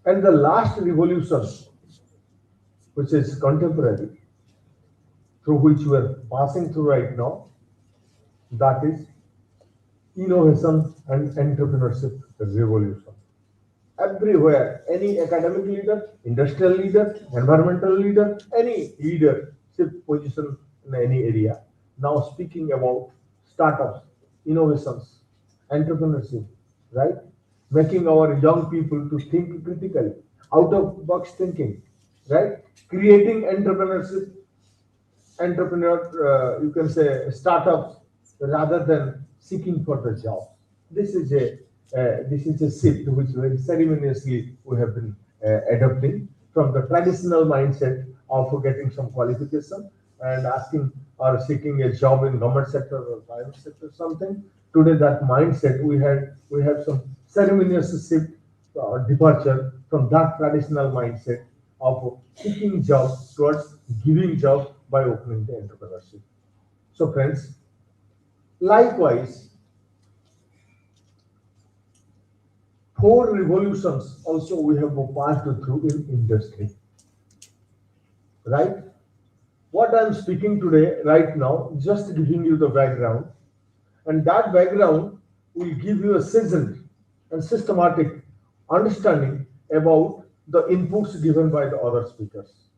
And the last revolution, which is contemporary, through which we are passing through right now, that is innovation and entrepreneurship revolution. Everywhere, any academic leader, industrial leader, environmental leader, any leadership position in any area, now speaking about startups, innovations, entrepreneurship, right? Making our young people to think critically, out of box thinking, right? Creating entrepreneurship, you can say startups, rather than seeking for the job. This is a shift which very ceremoniously we have been adopting from the traditional mindset of getting some qualification and asking or seeking a job in government sector or private sector something. Today that mindset we have some ceremonious shift departure from that traditional mindset of seeking jobs towards giving jobs by opening the entrepreneurship. So friends, likewise, 4 revolutions also we have passed through in industry. right? What I'm speaking today, right now, just giving you the background, and that background will give you a seasoned and systematic understanding about the inputs given by the other speakers.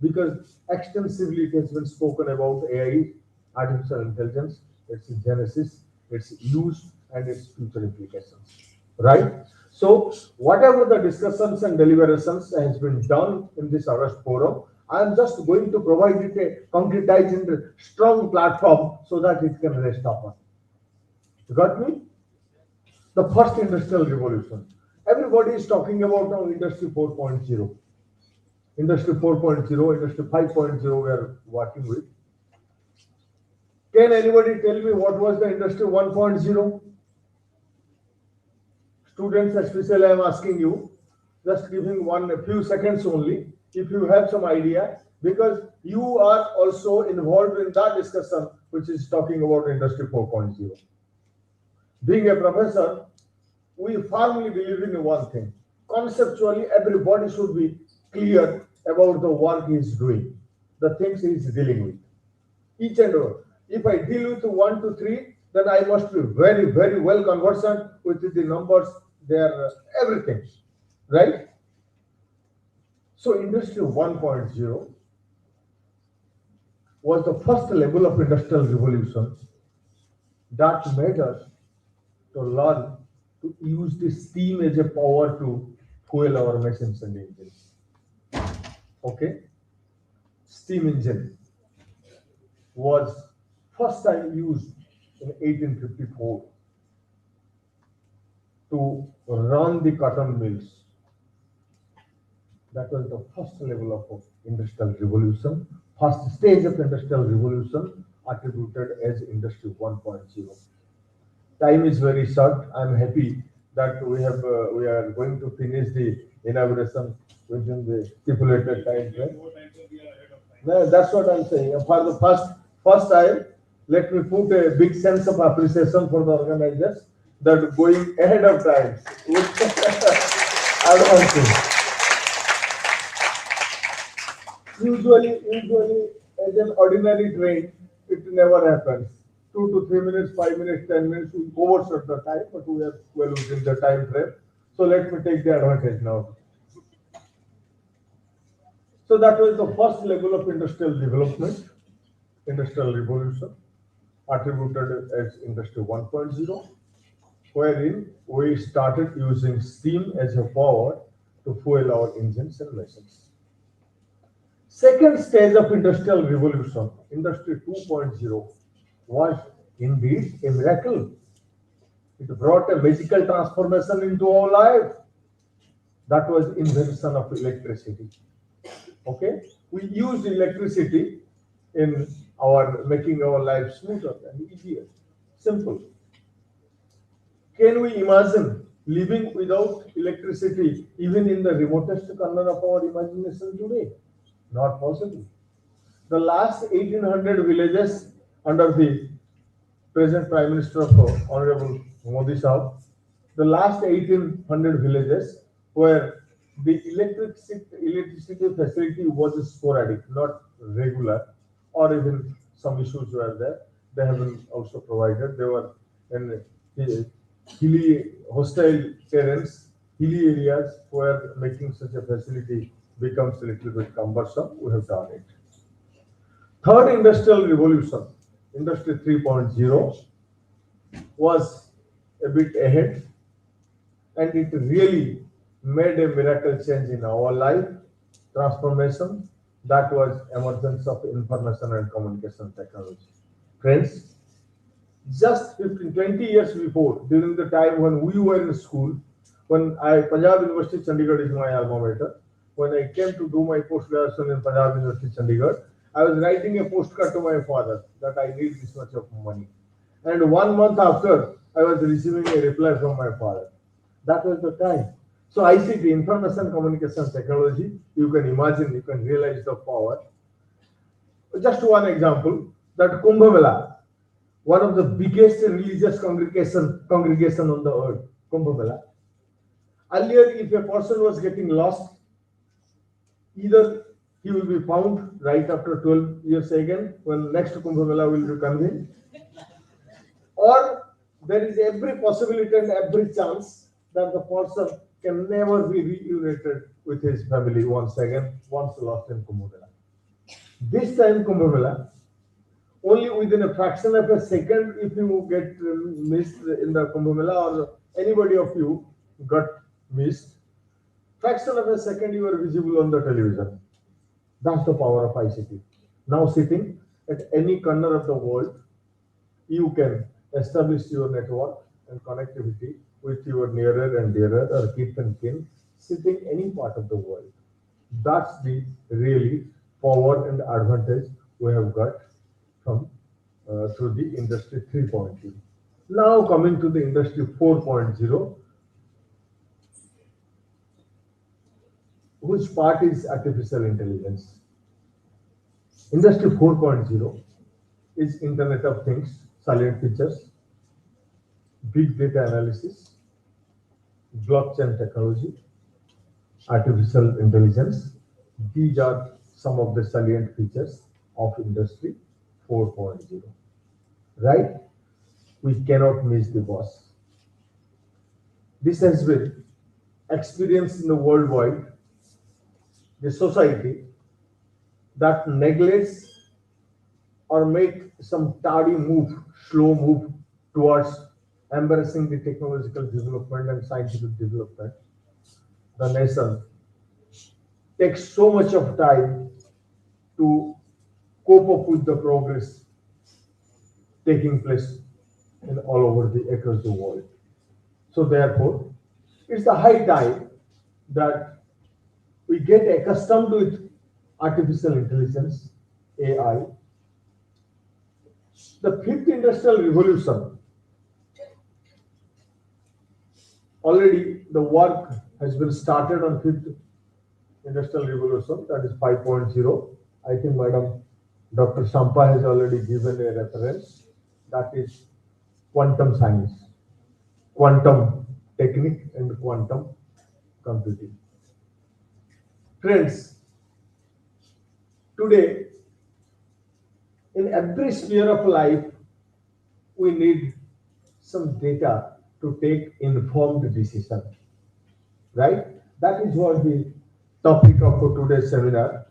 Because extensively it has been spoken about AI, artificial intelligence, its genesis, its use, and its future implications. Right? So, whatever the discussions and deliberations has been done in this August forum, I am just going to provide it a concretized and strong platform so that it can rest upon. You got me? The first industrial revolution. Everybody is talking about now Industry 4.0. Industry 4.0, Industry 5.0 we are working with. Can anybody tell me what was the Industry 1.0? Students, especially I am asking you, just giving a few seconds only, if you have some idea, because you are also involved in that discussion which is talking about Industry 4.0. Being a professor, we firmly believe in one thing. Conceptually, everybody should be clear about the work he is doing, the things he is dealing with. Each and all. If I deal with 1 to 3, then I must be very, very well conversant with the numbers, their everything, right? So Industry 1.0 was the first level of industrial revolution that made us to learn to use the steam as a power to fuel our machines and engines. Okay? Steam engine was first time used in 1854 to run the cotton mills. That was the first level of industrial revolution, first stage of industrial revolution attributed as Industry 1.0. Time is very short. I'm happy that we are going to finish the inauguration within the stipulated time frame. No, that's what I'm saying. For the first time, let me put a big sense of appreciation for the organizers that going ahead of time with advancing. Usually, as an ordinary train, it never happens. 2 to 3 minutes, 5 minutes, 10 minutes, we overshot the time, but we are well within the time frame. So let me take the advantage now. So that was the first level of industrial development, industrial revolution, attributed as Industry 1.0, wherein we started using steam as a power to fuel our engines and machines. Second stage of industrial revolution, Industry 2.0, was indeed a miracle. It brought a magical transformation into our life. That was invention of electricity. Okay, we use electricity in our making our life smoother and easier. Simple. Can we imagine living without electricity even in the remotest corner of our imagination today? Not possible. The last 1800 villages under the present Prime Minister of Honorable Modi Sahab, the last 1800 villages where the electricity facility was sporadic, not regular, or even some issues were there. They have been also provided. They were in hilly, hostile terrains, hilly areas where making such a facility becomes a little bit cumbersome. We have done it. Third industrial revolution, Industry 3.0, was a bit ahead, and it really made a miracle change in our life, transformation. That was emergence of information and communication technology. Friends, just 15, 20 years before, during the time when we were in school, Punjab University Chandigarh is my alma mater. When I came to do my post-graduation in Punjab University Chandigarh, I was writing a postcard to my father that I need this much of money. And 1 month after, I was receiving a reply from my father. That was the time. So ICT, information communication technology, you can imagine, you can realize the power. Just one example, that Kumbh Mela, one of the biggest religious congregation on the earth, Kumbh Mela. Earlier, if a person was getting lost, either he will be found right after 12 years again when next Kumbh Mela will be convened. Or there is every possibility and every chance that the person can never be reunited with his family once again, once lost in Kumbh Mela. This time Kumbh Mela, only within a fraction of a second, if you get missed in the Kumbh Mela or anybody of you got missed, fraction of a second you are visible on the television. That's the power of ICT. Now sitting at any corner of the world, you can establish your network and connectivity with your nearer and dearer or kith and kin sitting any part of the world. That's the really power and advantage we have got from through the industry 3.0. Now coming to the industry 4.0, which part is artificial intelligence? Industry 4.0 is Internet of Things, salient features, big data analysis, blockchain technology, artificial intelligence. These are some of the salient features of industry 4.0. Right? We cannot miss the boss. This has been experienced in the worldwide, the society that neglects or make some tardy move, slow move towards embracing the technological development and scientific development. The nation takes so much of time to cope up with the progress taking place in all over across the world. So therefore, it's the high time that we get accustomed with artificial intelligence, AI. The fifth industrial revolution, already the work has been started on fifth industrial revolution, that is 5.0. I think Madam Dr. Shampa has already given a reference, that is quantum science, quantum technique and quantum computing. Friends, today in every sphere of life, we need some data to take informed decision, right? That is what the topic of today's seminar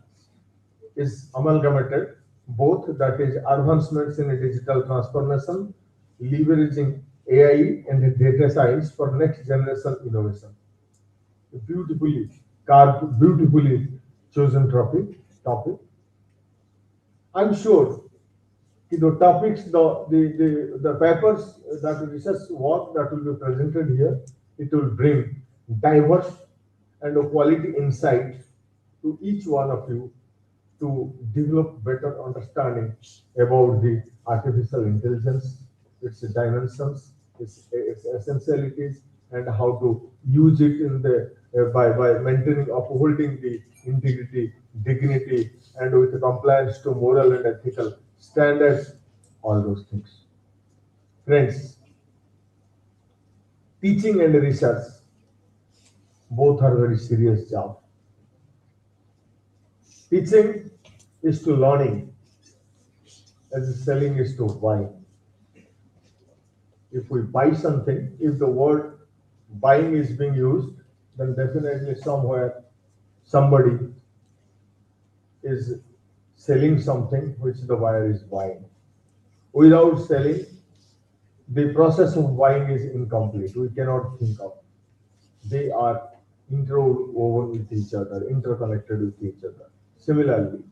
is amalgamated, both that is advancements in digital transformation, leveraging AI and data science for next generation innovation. Beautifully carved, beautifully chosen topic. I'm sure the topics, the papers, that research work that will be presented here, it will bring diverse and a quality insight to each one of you to develop better understanding about the artificial intelligence, its dimensions, its essentialities, and how to use it in the by maintaining, upholding the integrity, dignity, and with compliance to moral and ethical standards, all those things. Friends, teaching and research, both are very serious job. Teaching is to learning, as selling is to buying. If we buy something, if the word buying is being used, then definitely somewhere somebody is selling something which the buyer is buying. Without selling, the process of buying is incomplete. We cannot think of. They are interwoven with each other, interconnected with each other. Similarly,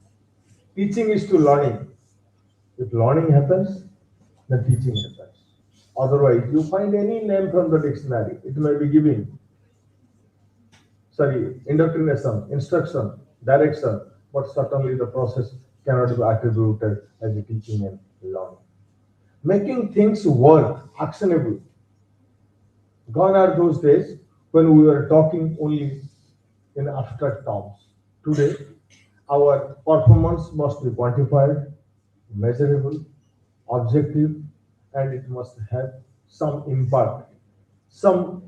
teaching is to learning. If learning happens, then teaching happens. Otherwise, you find any name from the dictionary, it may be giving, indoctrination, instruction, direction, but certainly the process cannot be attributed as a teaching and learning. Making things work, actionable. Gone are those days when we were talking only in abstract terms. Today, our performance must be quantified, measurable, objective, and it must have some impact, some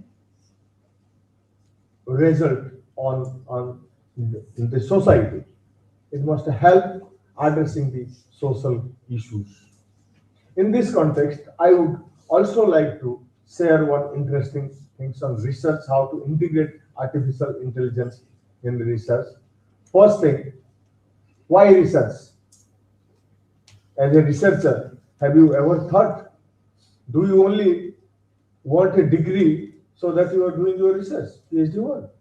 result on in the society. It must help addressing the social issues. In this context, I would also like to share one interesting things on research, how to integrate artificial intelligence in the research. First thing, why research? As a researcher, have you ever thought, do you only want a degree so that you are doing your research, PhD work?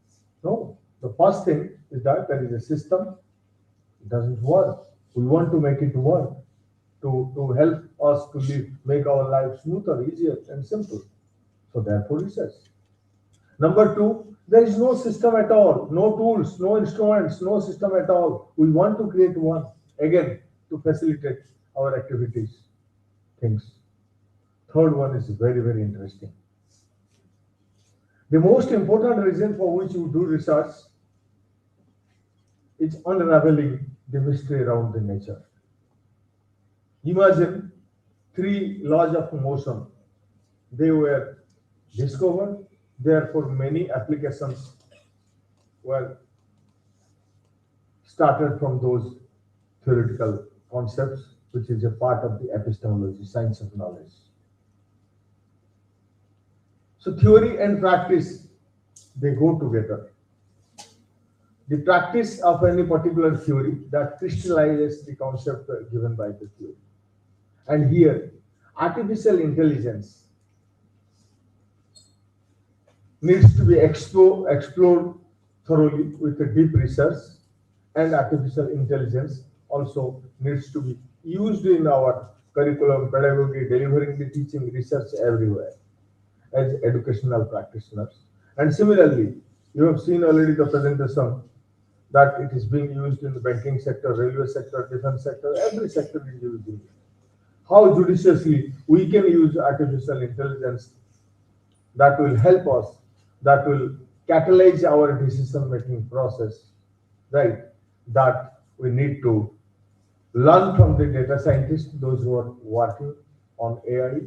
No. The first thing is that there is a system, it doesn't work. We want to make it work to help us to make our life smoother, easier, and simple. So therefore research. Number two, there is no system at all, no tools, no instruments, no system at all. We want to create one, again, to facilitate our activities, things. Third one is very, very interesting. The most important reason for which you do research is unraveling the mystery around the nature. Imagine 3 laws of motion. They were discovered, therefore many applications were started from those theoretical concepts, which is a part of the epistemology, science of knowledge. So theory and practice, they go together. The practice of any particular theory that crystallizes the concept given by the theory. And here, artificial intelligence needs to be explored thoroughly with a deep research, and artificial intelligence also needs to be used in our curriculum, pedagogy, delivering the teaching, research everywhere as educational practitioners. And similarly, you have seen already the presentation that it is being used in the banking sector, railway sector, defense sector, every sector is using it. How judiciously we can use artificial intelligence that will help us, that will catalyze our decision-making process, right? That we need to learn from the data scientists, those who are working on AI,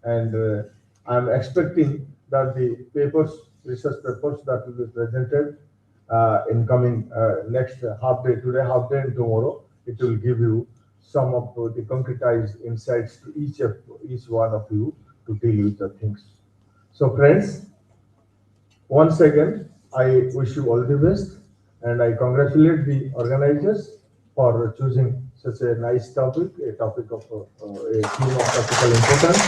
and I'm expecting that the papers, research papers that will be presented in coming next half day, today half day and tomorrow, it will give you some of the concretized insights to each one of you to deal with the things. So friends, once again, I wish you all the best, and I congratulate the organizers for choosing such a nice topic, a topic of a theme of topical importance.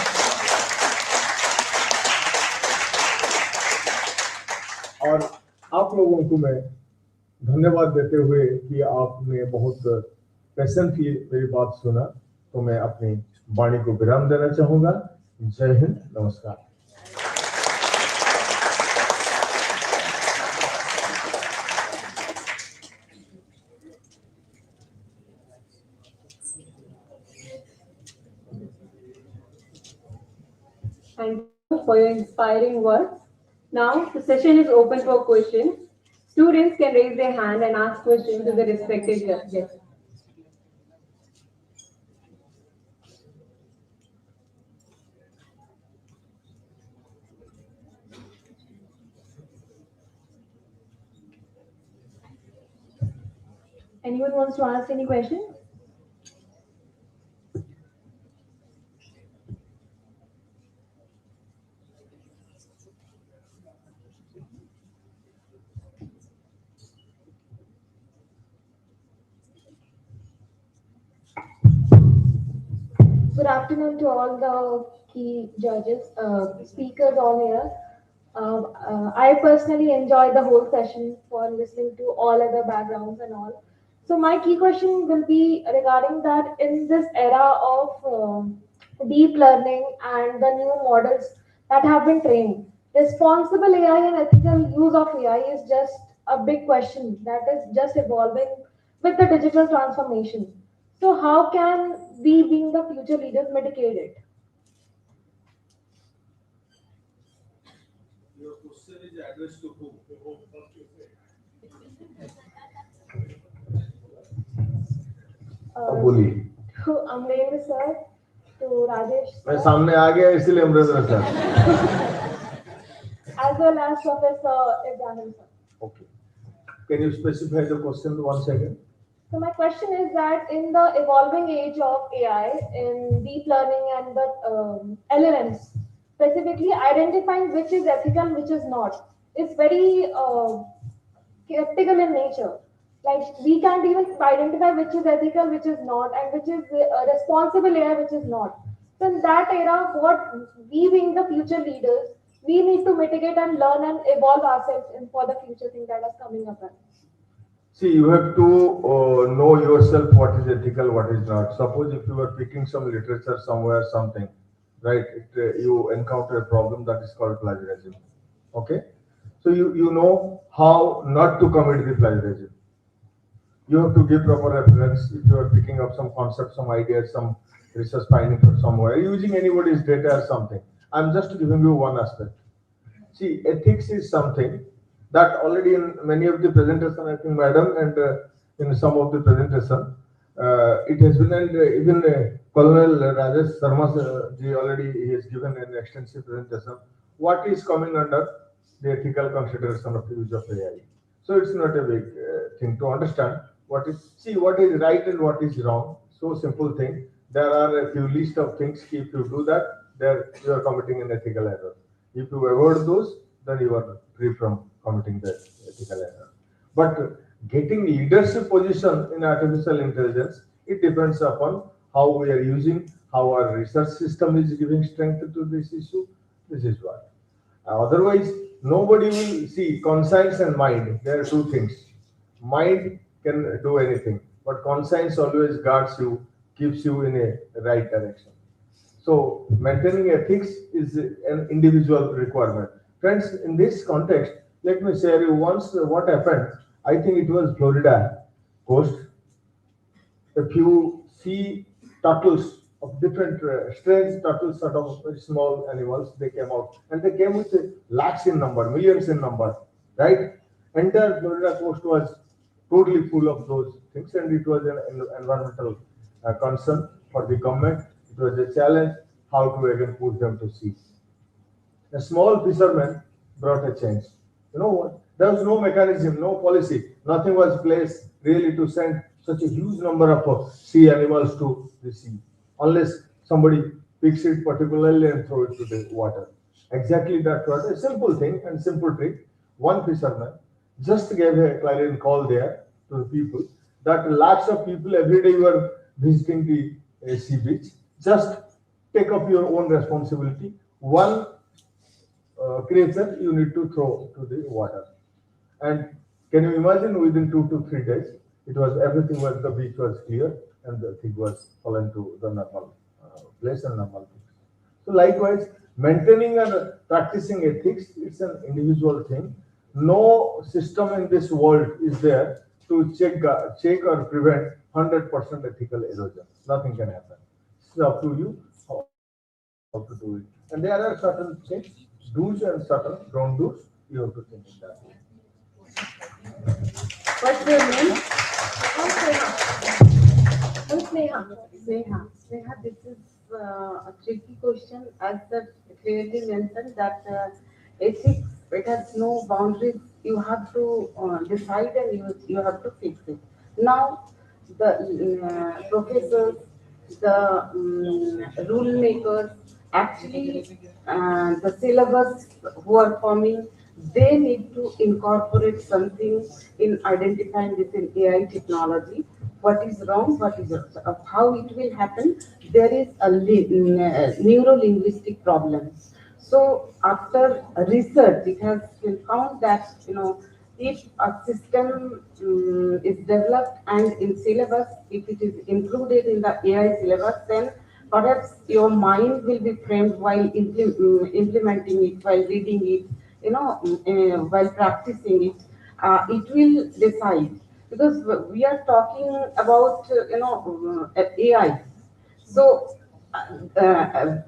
और आप लोगों को मैं धन्यवाद देते हुए कि आपने बहुत पेशेंटली मेरी बात सुना, तो मैं अपनी वाणी को विराम देना चाहूंगा। जय हिंद, नमस्कार। Thank you for your inspiring words. Now, the session is open for questions. Students can raise their hand and ask questions to the respected guests. Anyone wants to ask any question? Good afternoon to all the key judges, speakers on here. I personally enjoyed the whole session for listening to all other backgrounds and all. So my key question will be regarding that in this era of deep learning and the new models that have been trained, responsible AI and ethical use of AI is just a big question that is just evolving with the digital transformation. So how can we, being the future leaders, mitigate it? Your question is addressed to who? बोलिए। To Amrendra sir, to Rajesh sir, मैं सामने आ गया इसलिए Amarendra sir. as well as Professor Ibrahim sir. Okay. Can you specify the question once again? So my question is that in the evolving age of AI, in deep learning and the LLMs, specifically identifying which is ethical and which is not, is very skeptical in nature. Like we can't even identify which is ethical, which is not, and which is responsible AI, which is not. So in that era, what we being the future leaders, we need to mitigate and learn and evolve ourselves in for the future thing that is coming up. See, you have to know yourself what is ethical, what is not. Suppose if you are picking some literature somewhere, something, right? You encounter a problem that is called plagiarism. Okay, so you know how not to commit the plagiarism. You have to give proper reference if you are picking up some concept, some ideas, some research finding from somewhere, using anybody's data or something. I'm just giving you one aspect. See, ethics is something that already in many of the presentation, I think, madam, and in some of the presentation, it has been, and even Colonel Rajesh Sharma ji already he has given an extensive presentation. What is coming under the ethical consideration of the use of AI? So it's not a big thing to understand what is, see what is right and what is wrong. So simple thing. There are a few list of things. If you do that, there you are committing an ethical error. If you avoid those, then you are free from committing the ethical error. But getting leadership position in artificial intelligence, it depends upon how we are using, how our research system is giving strength to this issue. This is what. Otherwise, nobody will see conscience and mind. There are two things. Mind can do anything, but conscience always guards you, keeps you in a right direction. So maintaining ethics is an individual requirement. Friends, in this context, let me share you once what happened. I think it was Florida coast. A few sea turtles of different strange turtles, sort of very small animals, they came out and they came with lakhs in number, millions in number, right? Entire Florida coast was totally full of those things, and it was an environmental concern for the government. It was a challenge how to again put them to sea. A small fisherman brought a change. You know what? There was no mechanism, no policy, nothing was placed really to send such a huge number of sea animals to the sea, unless somebody picks it particularly and throw it to the water. Exactly that was a simple thing and simple trick. One fisherman just gave a clarion call there to the people that lakhs of people every day were visiting the sea beach. Just take up your own responsibility. One creature you need to throw to the water. And can you imagine within 2 to 3 days, it was everything was the beach was clear and the thing was fallen to the normal place and normal things. So likewise, maintaining and practicing ethics, it's an individual thing. No system in this world is there to check or prevent 100% ethical erosion. Nothing can happen. It's up to you how to do it. And there are certain things, do's and certain don't do's. You have to think in that way. What's your name? Sneha, this is a tricky question. As that clearly mentioned that ethics, it has no boundaries. You have to decide and you have to fix it. Now, the professors, the rule makers, actually the syllabus who are forming, they need to incorporate something in identifying this in AI technology. What is wrong, what is how it will happen. There is a neuro-linguistic problem. So after research, it has been found that if a system is developed and in syllabus, if it is included in the AI syllabus, then perhaps your mind will be framed while implementing it, while reading it, while practicing it. It will decide because we are talking about AI. So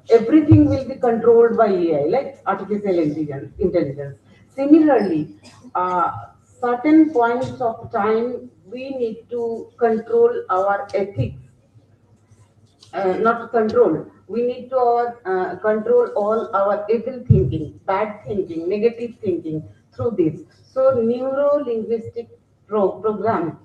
everything will be controlled by AI, like artificial intelligence. Similarly, certain points of time we need to control our ethics. Not control. We need to control all our evil thinking, bad thinking, negative thinking through this. So neuro-linguistic program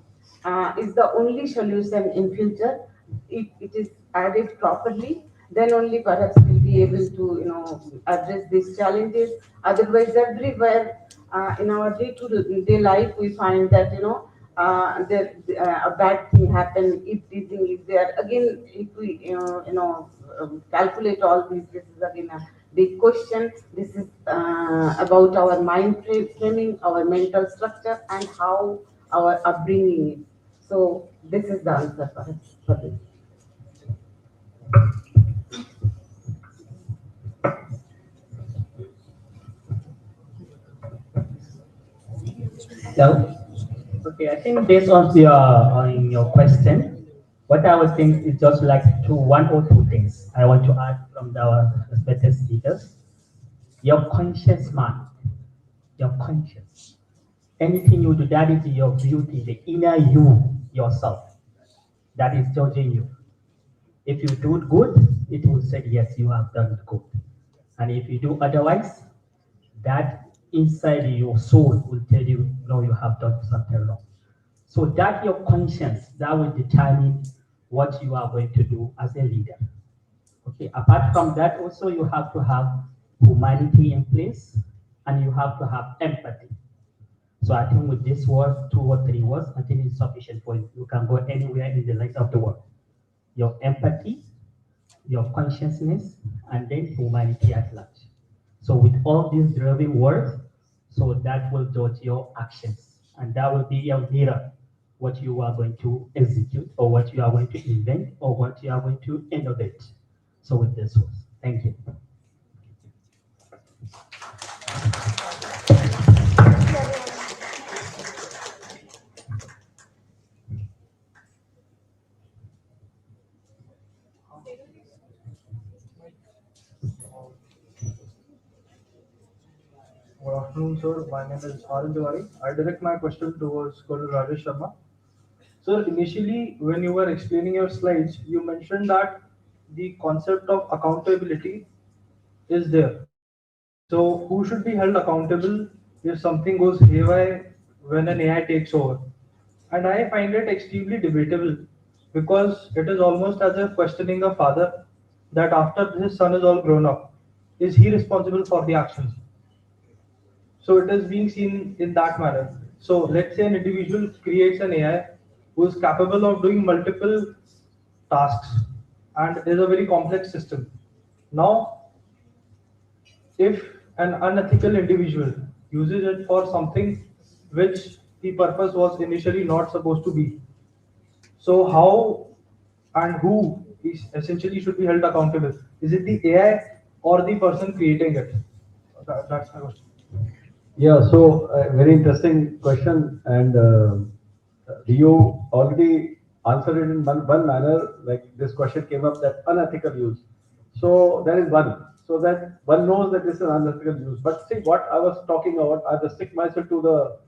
is the only solution in future. If it is added properly, then only perhaps we'll be able to, address these challenges. Otherwise, everywhere in our day-to-day life, we find that, there a bad thing happen. If teasing is there, again, if we, calculate all these, this is again a big question. This is about our mind framing, our mental structure, and how our upbringing is. So this is the answer for this. So, okay, I think based on your question, what I would think is just like one or two things I want to add from our respected speakers. Your conscious mind, your conscious. Anything you do, that is your beauty, the inner you, yourself, that is judging you. If you do it good, it will say, yes, you have done it good. And if you do otherwise, that inside your soul will tell you, no, you have done something wrong. So that your conscience, that will determine what you are going to do as a leader. Okay, apart from that, also you have to have humanity in place, and you have to have empathy. So I think with this word, 2 or 3 words, I think it's sufficient for you. You can go anywhere in the rest of the world. Your empathy, your consciousness, and then humanity at large. So with all these driving words, so that will judge your actions, and that will be your mirror, what you are going to execute, or what you are going to invent, or what you are going to innovate. So with this words, thank you. Good afternoon, sir. My name is Arun Tiwari. I direct my question towards Colonel Rajesh Sharma. Sir, initially, when you were explaining your slides, you mentioned that the concept of accountability is there. So, who should be held accountable if something goes haywire when an AI takes over? And I find it extremely debatable because it is almost as if questioning a father that after his son is all grown up, is he responsible for the actions? So it is being seen in that manner. So let's say an individual creates an AI who is capable of doing multiple tasks and is a very complex system. Now, if an unethical individual uses it for something which the purpose was initially not supposed to be, so how and who is essentially should be held accountable? Is it the AI or the person creating it? That's my question. Yeah, so very interesting question, and you already answered it in one manner. Like this question came up that unethical use. So there is one. So that one knows that this is unethical use. But see what I was talking about, I just stick myself to the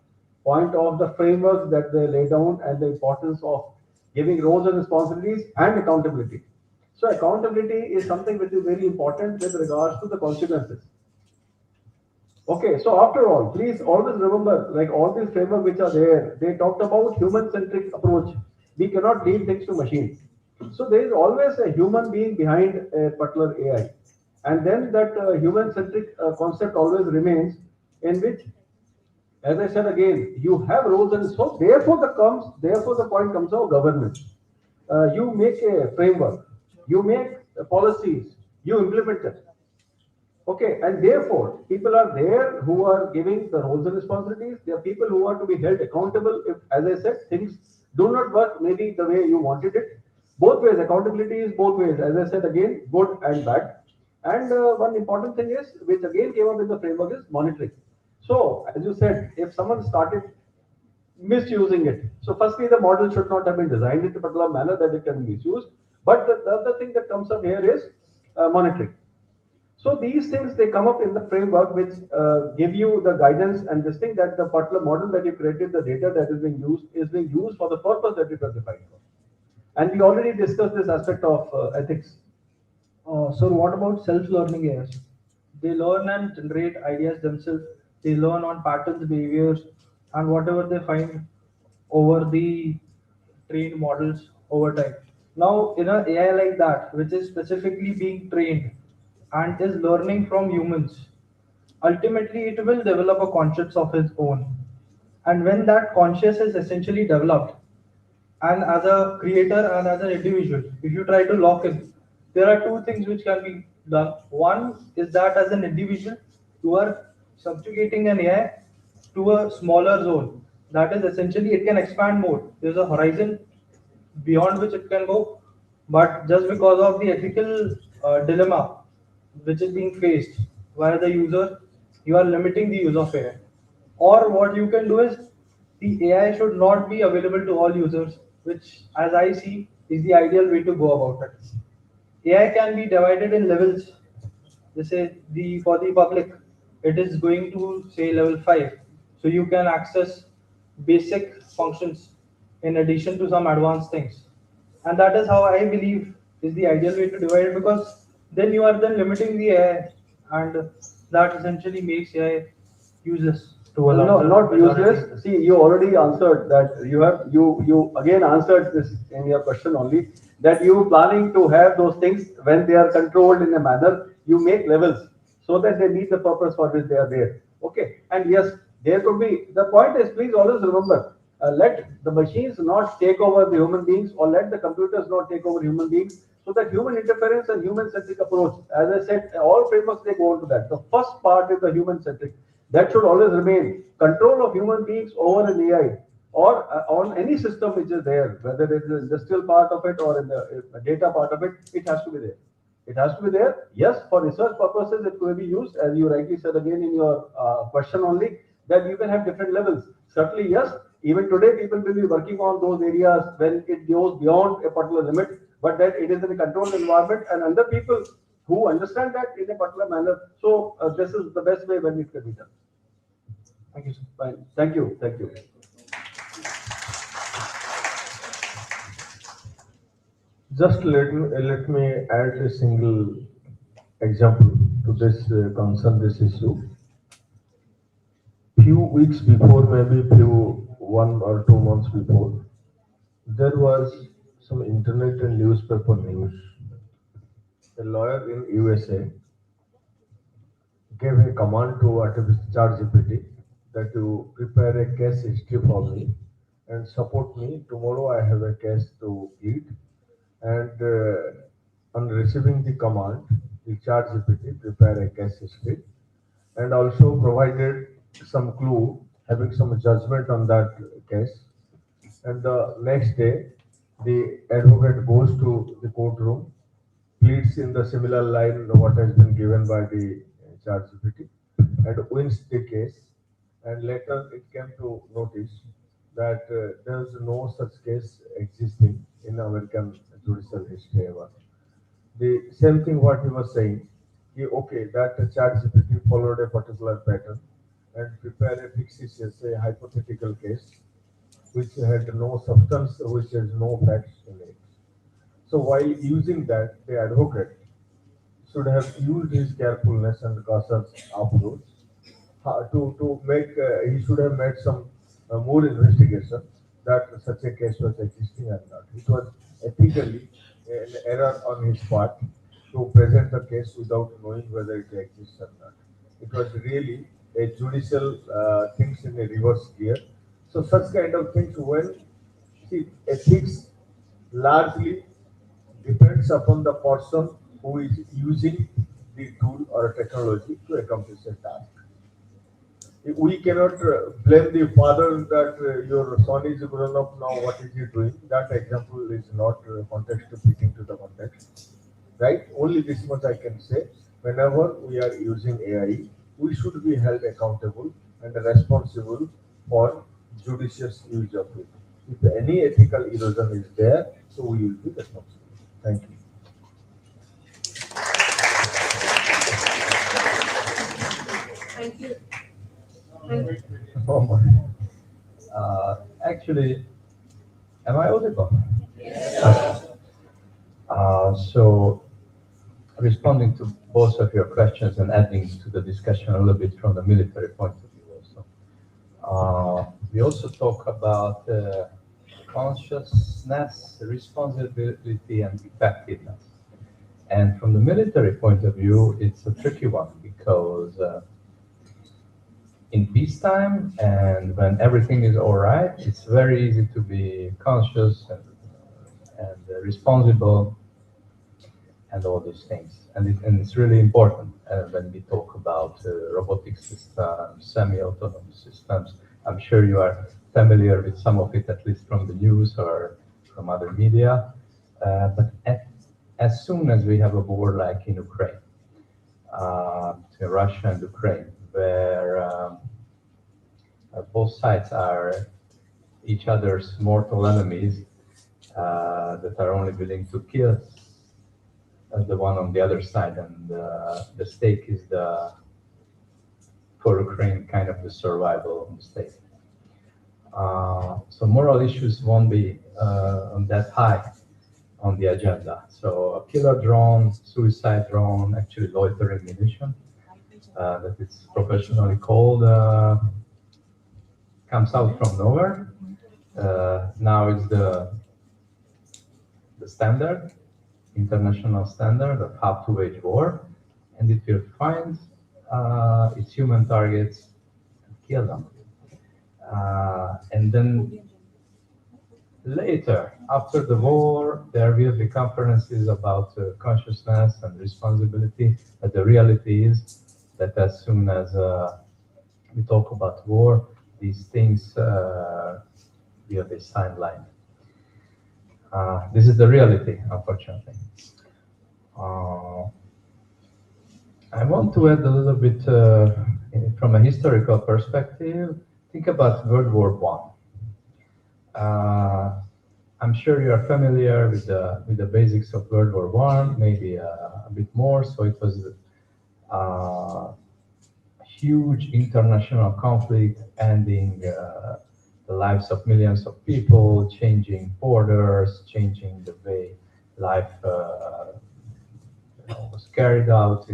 point of the framework that they lay down and the importance of giving roles and responsibilities and accountability. So accountability is something which is very important with regards to the consequences. Okay, so after all, please always remember, like all these frameworks which are there, they talked about human-centric approach. We cannot leave things to machines. So there is always a human being behind a particular AI. And then that human-centric concept always remains, in which, as I said again, you have roles and so therefore the point comes of governance. You make a framework, you make policies, you implement it. Okay, and therefore, people are there who are giving the roles and responsibilities. There are people who are to be held accountable if, as I said, things do not work maybe the way you wanted it. Both ways, accountability is both ways. As I said again, good and bad. And one important thing is, which again came up in the framework, is monitoring. So, as you said, if someone started misusing it, so firstly, the model should not have been designed in a particular manner that it can be misused. But the other thing that comes up here is monitoring. So these things, they come up in the framework which give you the guidance and this thing that the particular model that you created, the data that is being used for the purpose that it was defined for. And we already discussed this aspect of ethics. So what about self-learning AIs? They learn and generate ideas themselves. They learn on patterns, behaviors, and whatever they find over the trained models over time. Now, in an AI like that, which is specifically being trained and is learning from humans, ultimately it will develop a conscience of its own. And when that conscience is essentially developed, and as a creator and as an individual, if you try to lock in, there are two things which can be done. One is that as an individual, you are subjugating an AI to a smaller zone. That is essentially it can expand more. There's a horizon beyond which it can go, but just because of the ethical dilemma which is being faced by the user, you are limiting the use of AI. Or what you can do is the AI should not be available to all users, which, as I see, is the ideal way to go about it. AI can be divided in levels. Let's say for the public, it is going to say level 5, so you can access basic functions in addition to some advanced things, and that is how I believe is the ideal way to divide it, because then you are then limiting the AI, and that essentially makes AI useless to a No, larger not majority. useless. See, you already answered that. You again answered this in your question only, that you planning to have those things when they are controlled in a manner, you make levels so that they meet the purpose for which they are there. Okay, and yes, there could be, the point is, please always remember, let the machines not take over the human beings, or let the computers not take over human beings, so that human interference and human centric approach, as I said, all frameworks they go into that. The first part is the human centric. That should always remain. Control of human beings over an AI, or on any system which is there, whether it is the industrial part of it or in the data part of it, it has to be there. It has to be there. Yes, for research purposes, it could be used, as you rightly said again in your question only, that you can have different levels. Certainly, yes, even today people will be working on those areas when it goes beyond a particular limit, but that it is in a controlled environment and under people who understand that in a particular manner. So this is the best way when it can be done. Thank you, sir. Fine. Thank you. Thank you. Just let me add a single example to this concern, this issue. Few weeks before, maybe 1 or 2 months before, there was some internet and newspaper news. A lawyer in USA gave a command to ChatGPT that you prepare a case history for me and support me. Tomorrow I have a case to plead. And on receiving the command, the ChatGPT prepare a case history and also provided some clue, having some judgment on that case. And the next day, the advocate goes to the courtroom, pleads in the similar line what has been given by the ChatGPT, and wins the case. And later it came to notice that there is no such case existing in American judicial history ever. The same thing what he was saying, okay, that ChatGPT followed a particular pattern and prepared a fictitious, a hypothetical case which had no substance, which has no facts in it. So while using that, the advocate should have used his carefulness and cautious approach to make, he should have made some more investigation that such a case was existing or not. It was ethically an error on his part to present the case without knowing whether it exists or not. It was really a judicial things in a reverse gear. So such kind of things, when, see, ethics largely depends upon the person who is using the tool or technology to accomplish a task. We cannot blame the father that your son is grown up now, what is he doing? That example is not context fitting to the context, right? Only this much I can say. Whenever we are using AI, we should be held accountable and responsible for judicious use of it. If any ethical erosion is there, so we will be responsible. Thank you. Thank you. Actually, am I audible? Yes. So, responding to both of your questions and adding to the discussion a little bit from the military point of view also. We also talk about consciousness, responsibility, and effectiveness. And from the military point of view, it's a tricky one because in peacetime and when everything is all right, it's very easy to be conscious and responsible and all these things. And it's really important when we talk about robotic systems, semi-autonomous systems. I'm sure you are familiar with some of it, at least from the news or from other media. But as soon as we have a war like in Ukraine, to Russia and Ukraine, where both sides are each other's mortal enemies that are only willing to kill the one on the other side, and the stake is for Ukraine kind of the survival of the state. So moral issues won't be on that high on the agenda. So a killer drone, suicide drone, actually loitering munition, that it's professionally called, comes out from nowhere. Now it's the standard, international standard of how to wage war, and it will find its human targets and kill them. And then later, after the war, there will be conferences about consciousness and responsibility. But the reality is that as soon as we talk about war, these things will be sidelined. This is the reality, unfortunately. I want to add a little bit from a historical perspective. Think about World War I. I'm sure you are familiar with the basics of World War I, maybe a bit more. So it was a huge international conflict ending the lives of millions of people, changing borders, changing the way life was carried on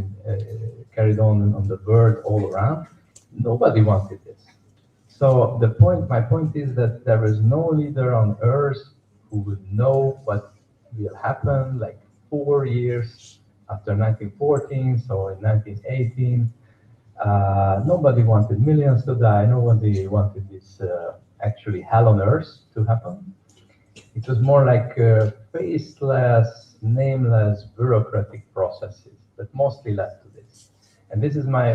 the world all around. Nobody wanted this. So my point is that there is no leader on earth who would know what will happen like 4 years after 1914, so in 1918. Nobody wanted millions to die. Nobody wanted this actually hell on earth to happen. It was more like faceless, nameless, bureaucratic processes that mostly led to this. And this is my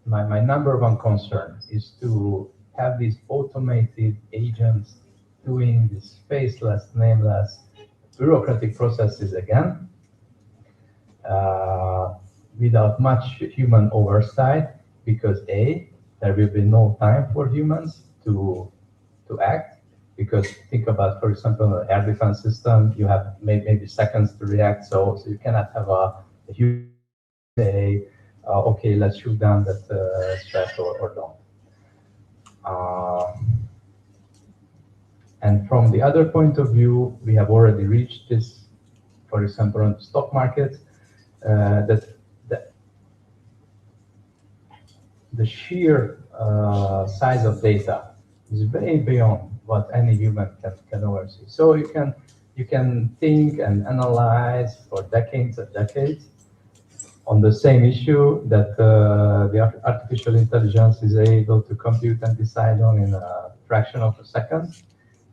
number one concern, is to have these automated agents doing these faceless, nameless, bureaucratic processes again, without much human oversight, because A, there will be no time for humans to act, because think about, for example, an air defense system, you have maybe seconds to react, so you cannot have a human say, okay, let's shoot down that threat or don't. And from the other point of view, we have already reached this, for example, on the stock market, that the sheer size of data is way beyond what any human can oversee. So you can think and analyze for decades and decades on the same issue that the artificial intelligence is able to compute and decide on in a fraction of a second,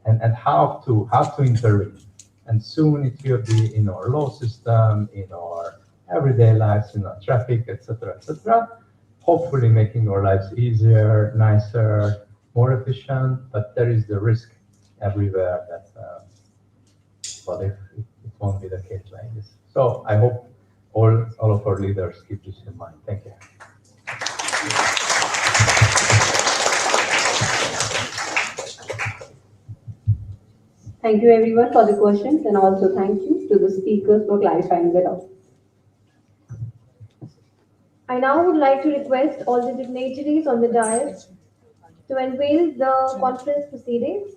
and how to intervene. And soon it will be in our law system, in our everyday lives, in our traffic, etc., hopefully making our lives easier, nicer, more efficient. But there is the risk everywhere that what if it won't be the case like this. So I hope all of our leaders keep this in mind. Thank you. Thank you everyone for the questions, and also thank you to the speakers for clarifying the doubt. I now would like to request all the dignitaries on the dais to unveil the conference proceedings.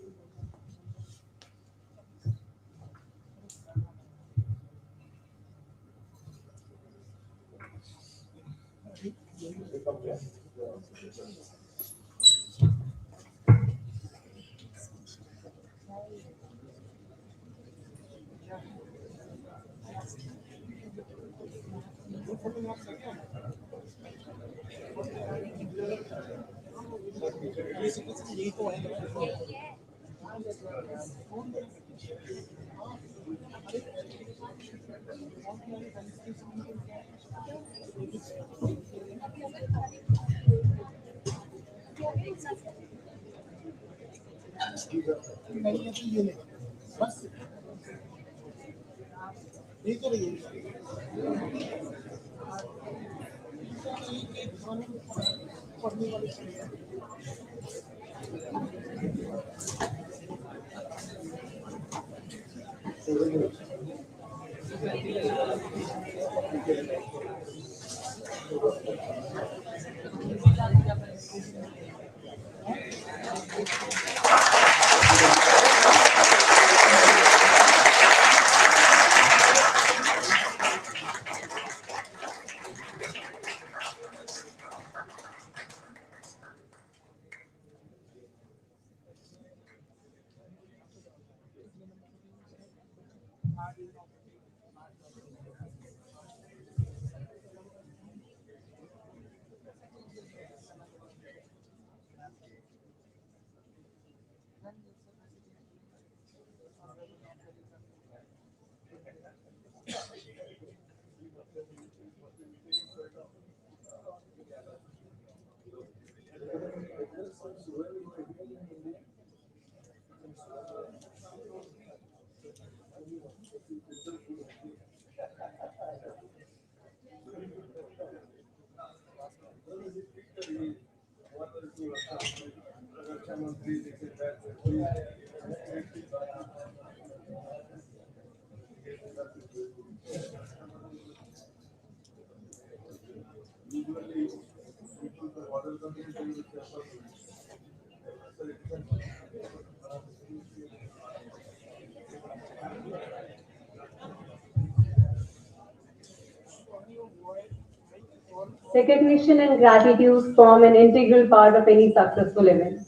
Recognition and gratitude form an integral part of any successful event.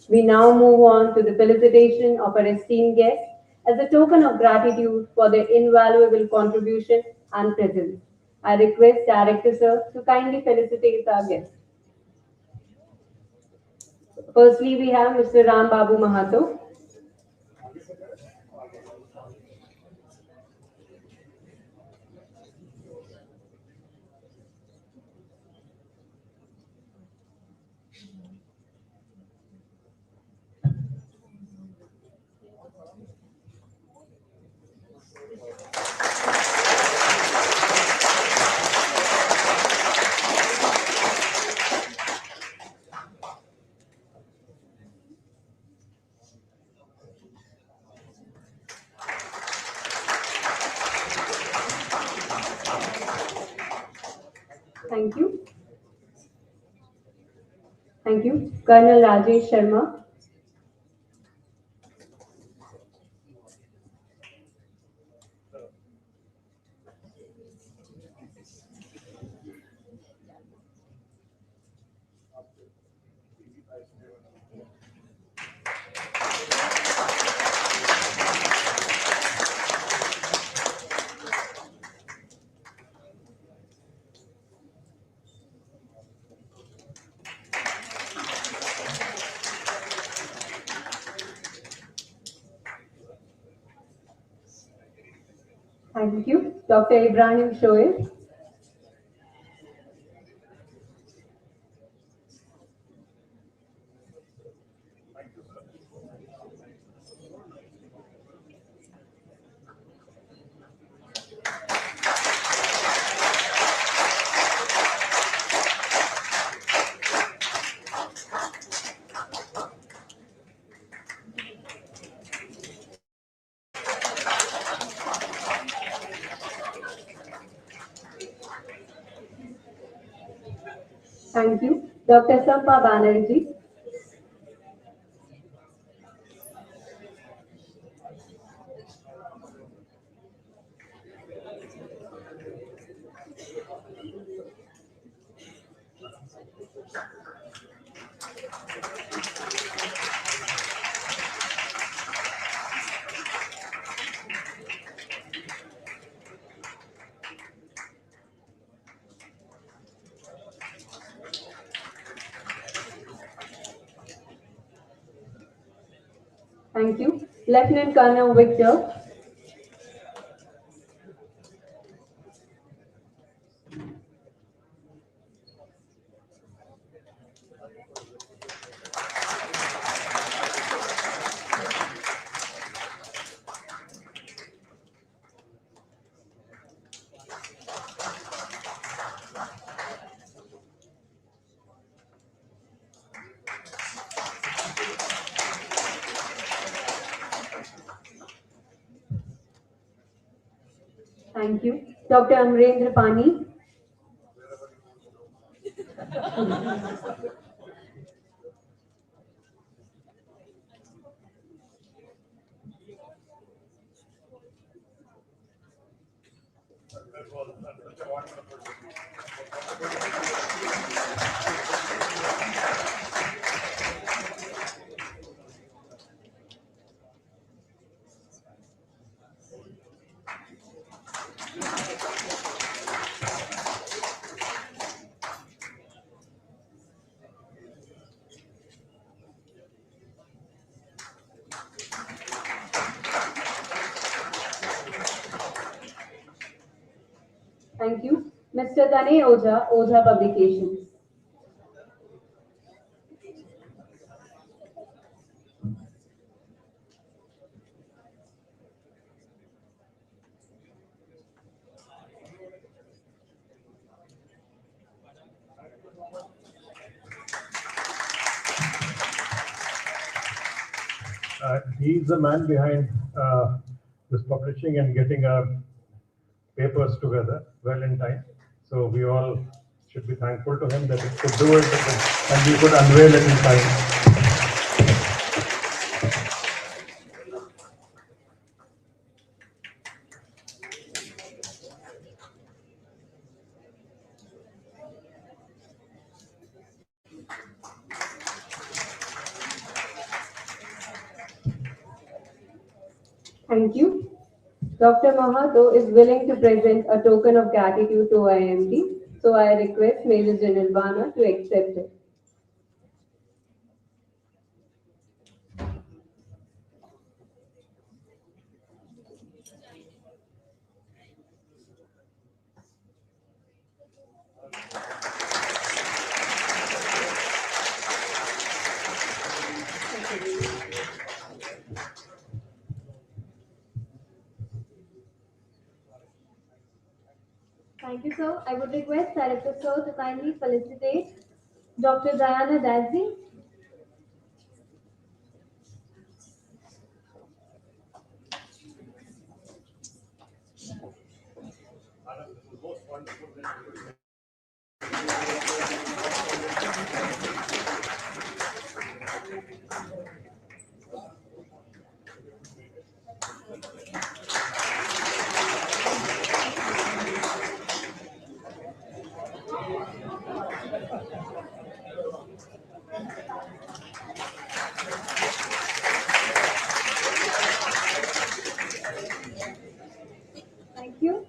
We now move on to the felicitation of our esteemed guests as a token of gratitude for their invaluable contribution and presence. I request Director Sir to kindly felicitate our guests. Firstly, we have Mr. Ram Babu Mahato. Thank you. Thank you. Colonel Rajesh Sharma. Thank you. Dr. Ibrahim Shoaib. Thank you. Dr. Sampa Banerjee. Thank you. Lieutenant Colonel Victor. Thank you. Dr. Amrendra Pani. Thank you. Mr. Tane Oja, Oja Publications. He's the man behind this publishing and getting our papers together well in time. So we all should be thankful to him that he could do it and we could unveil it in time. Thank you. Dr. Mahato is willing to present a token of gratitude to IMT, so I request Major General Bana to accept it. Thank you, sir. I would request Director Sir to kindly felicitate Dr. Diana Dazi. Thank you.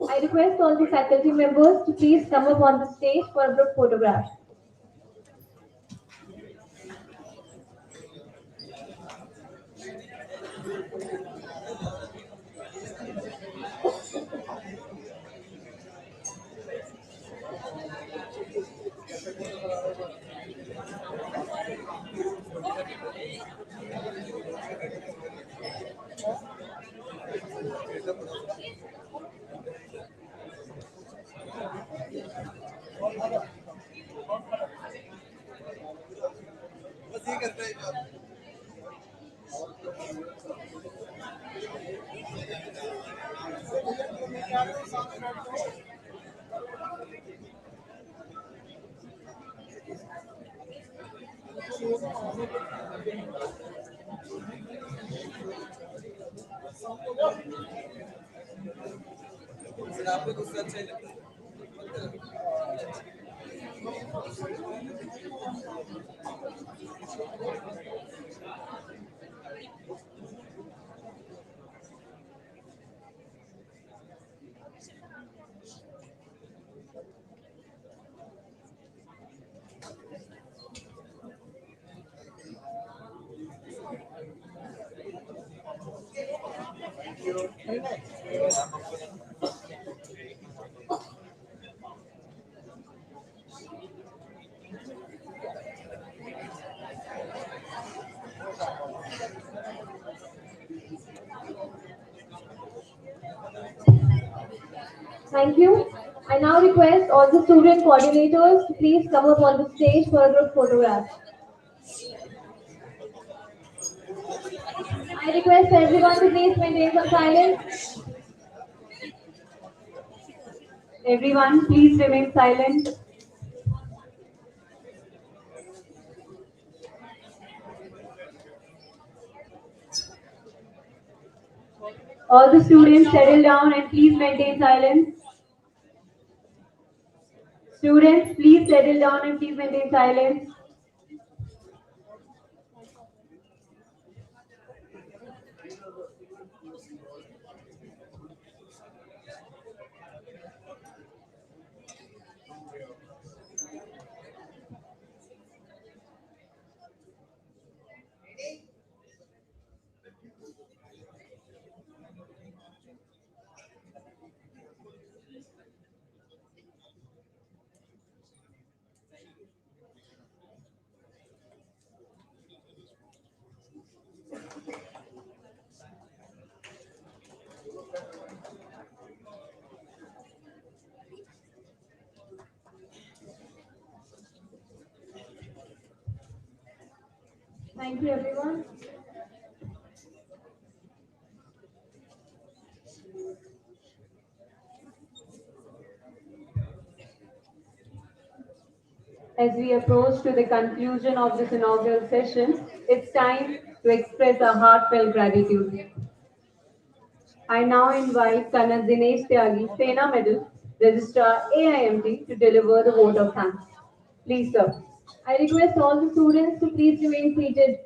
I request all the faculty members to please come up on the stage for a group photograph. Thank you. I now request all the student coordinators to please come up on the stage for a group photograph. I request everyone to please maintain some silence. Everyone, please remain silent. All the students settle down and please maintain silence. Students, please settle down and please maintain silence. Thank you, everyone. As we approach to the conclusion of this inaugural session, it's time to express our heartfelt gratitude. I now invite Colonel Dinesh Tyagi, Sena Medal, Registrar AIMT, to deliver the vote of thanks. Please, sir. I request all the students to please remain seated.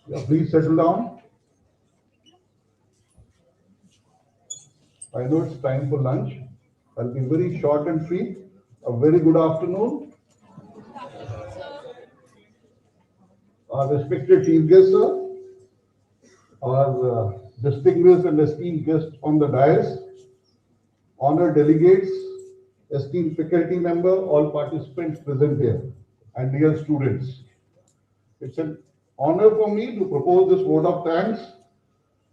Yeah, please settle down. I know it's time for lunch. I'll be very short and sweet. A very good afternoon. Our respected chief guests, sir, our distinguished and esteemed guests on the dais, honored delegates, esteemed faculty member, all participants present here, and dear students. It's an honor for me to propose this vote of thanks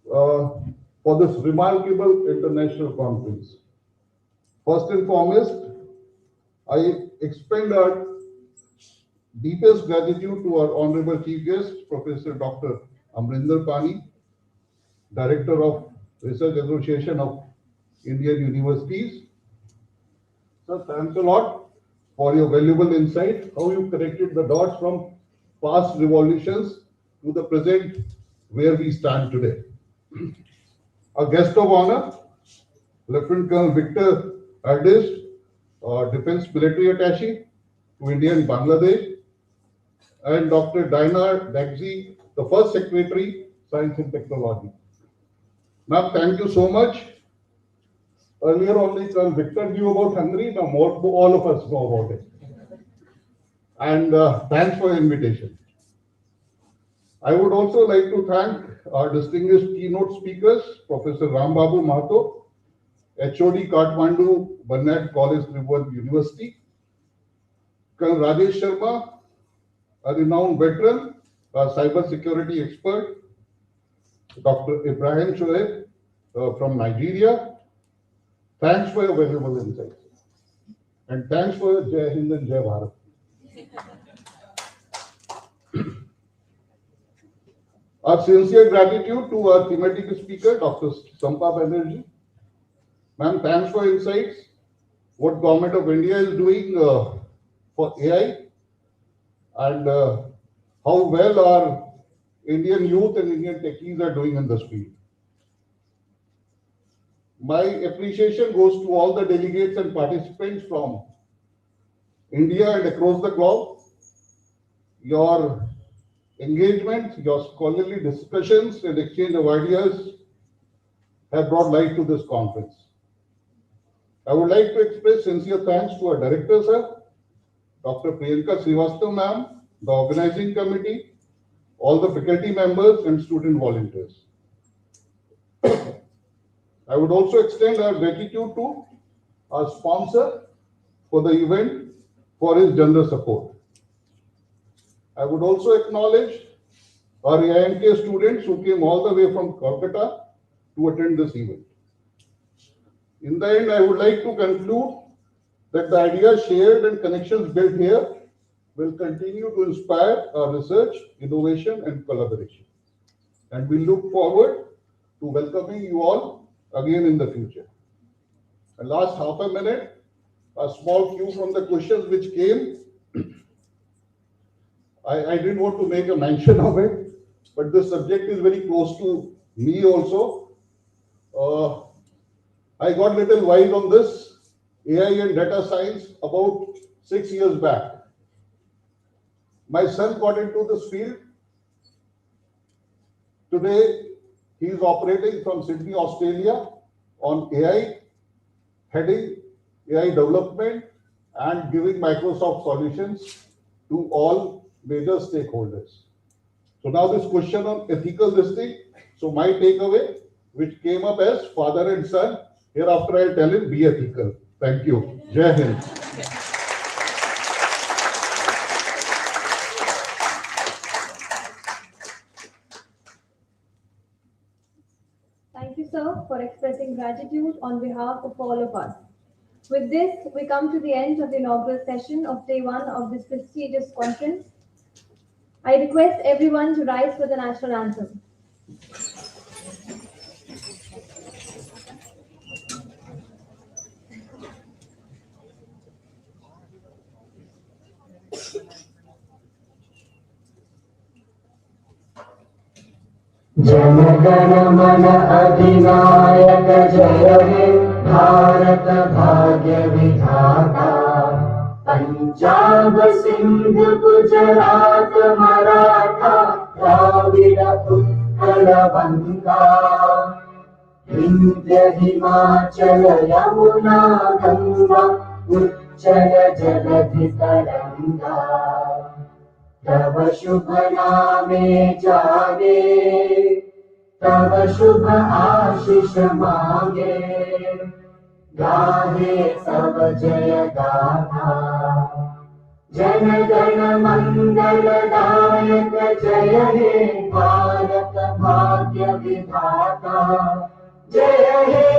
for this remarkable international conference. First and foremost, I expend our deepest gratitude to our honorable chief guest, Professor Dr. Amrinder Pani, Director of Research Association of Indian Universities. Sir, thanks a lot for your valuable insight, how you connected the dots from past revolutions to the present where we stand today. Our guest of honor, Lieutenant Colonel Victor Ardist, Defense Military Attaché to India and Bangladesh, and Dr. Dinar Dagzi, the first Secretary, Science and Technology. Ma'am, thank you so much. Earlier only Colonel Victor knew about Hungary, now more all of us know about it. And thanks for your invitation. I would also like to thank our distinguished keynote speakers, Professor Rambabu Mahato, HOD Kathmandu Bernhardt College, Tribhuvan University, Colonel Rajesh Sharma, a renowned veteran, a cyber security expert, Dr. Ibrahim Shoaib from Nigeria. Thanks for your valuable insights. And thanks for Jai Hind and Jai Bharat. Our sincere gratitude to our thematic speaker, Dr. Sampa Banerjee. Ma'am, thanks for insights. What Government of India is doing for AI and how well our Indian youth and Indian techies are doing in this field. My appreciation goes to all the delegates and participants from India and across the globe. Your engagement, your scholarly discussions and exchange of ideas have brought light to this conference. I would like to express sincere thanks to our director, sir, Dr. Priyanka Srivastava ma'am, the organizing committee, all the faculty members and student volunteers. I would also extend our gratitude to our sponsor for the event for his generous support. I would also acknowledge our AIMT students who came all the way from Kolkata to attend this event. In the end, I would like to conclude that the ideas shared and connections built here will continue to inspire our research, innovation, and collaboration. And we look forward to welcoming you all again in the future. And last half a minute, a small cue from the questions which came. I didn't want to make a mention of it, but the subject is very close to me also. I got little wise on this AI and data science about 6 years back. My son got into this field. Today, he is operating from Sydney, Australia on AI, heading AI development and giving Microsoft solutions to all major stakeholders. So now this question on ethical listening. So my takeaway, which came up as father and son, hereafter I'll tell him, be ethical. Thank you. Jai Hind. Thank you, sir, for expressing gratitude on behalf of all of us. With this, we come to the end of the inaugural session of day one of this prestigious conference. I request everyone to rise for the national anthem. Jana Gana मन अधिनायक जय हे भारत भाग्य विधाता पंजाब सिंध गुजरात मराठा द्राविड़ उत्कल बंगा विंध्य हिमाचल यमुना गंगा उच्चल जलधि तरंगा तव शुभ नामे जागे तव शुभ आशीष मांगे गाहे सब जय गाथा जन गण मंगल दायक जय हे भारत भाग्य विधाता जय हे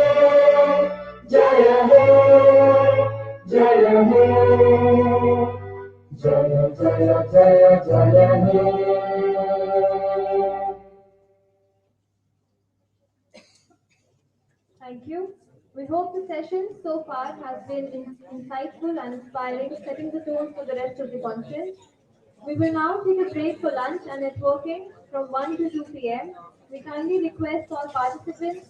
जय हे जय हे जय जय जय जय हे Thank you. We hope the session so far has been insightful and inspiring, setting the tone for the rest of the conference. We will now take a break for lunch and networking from 1 to 2 p.m. We kindly request all participants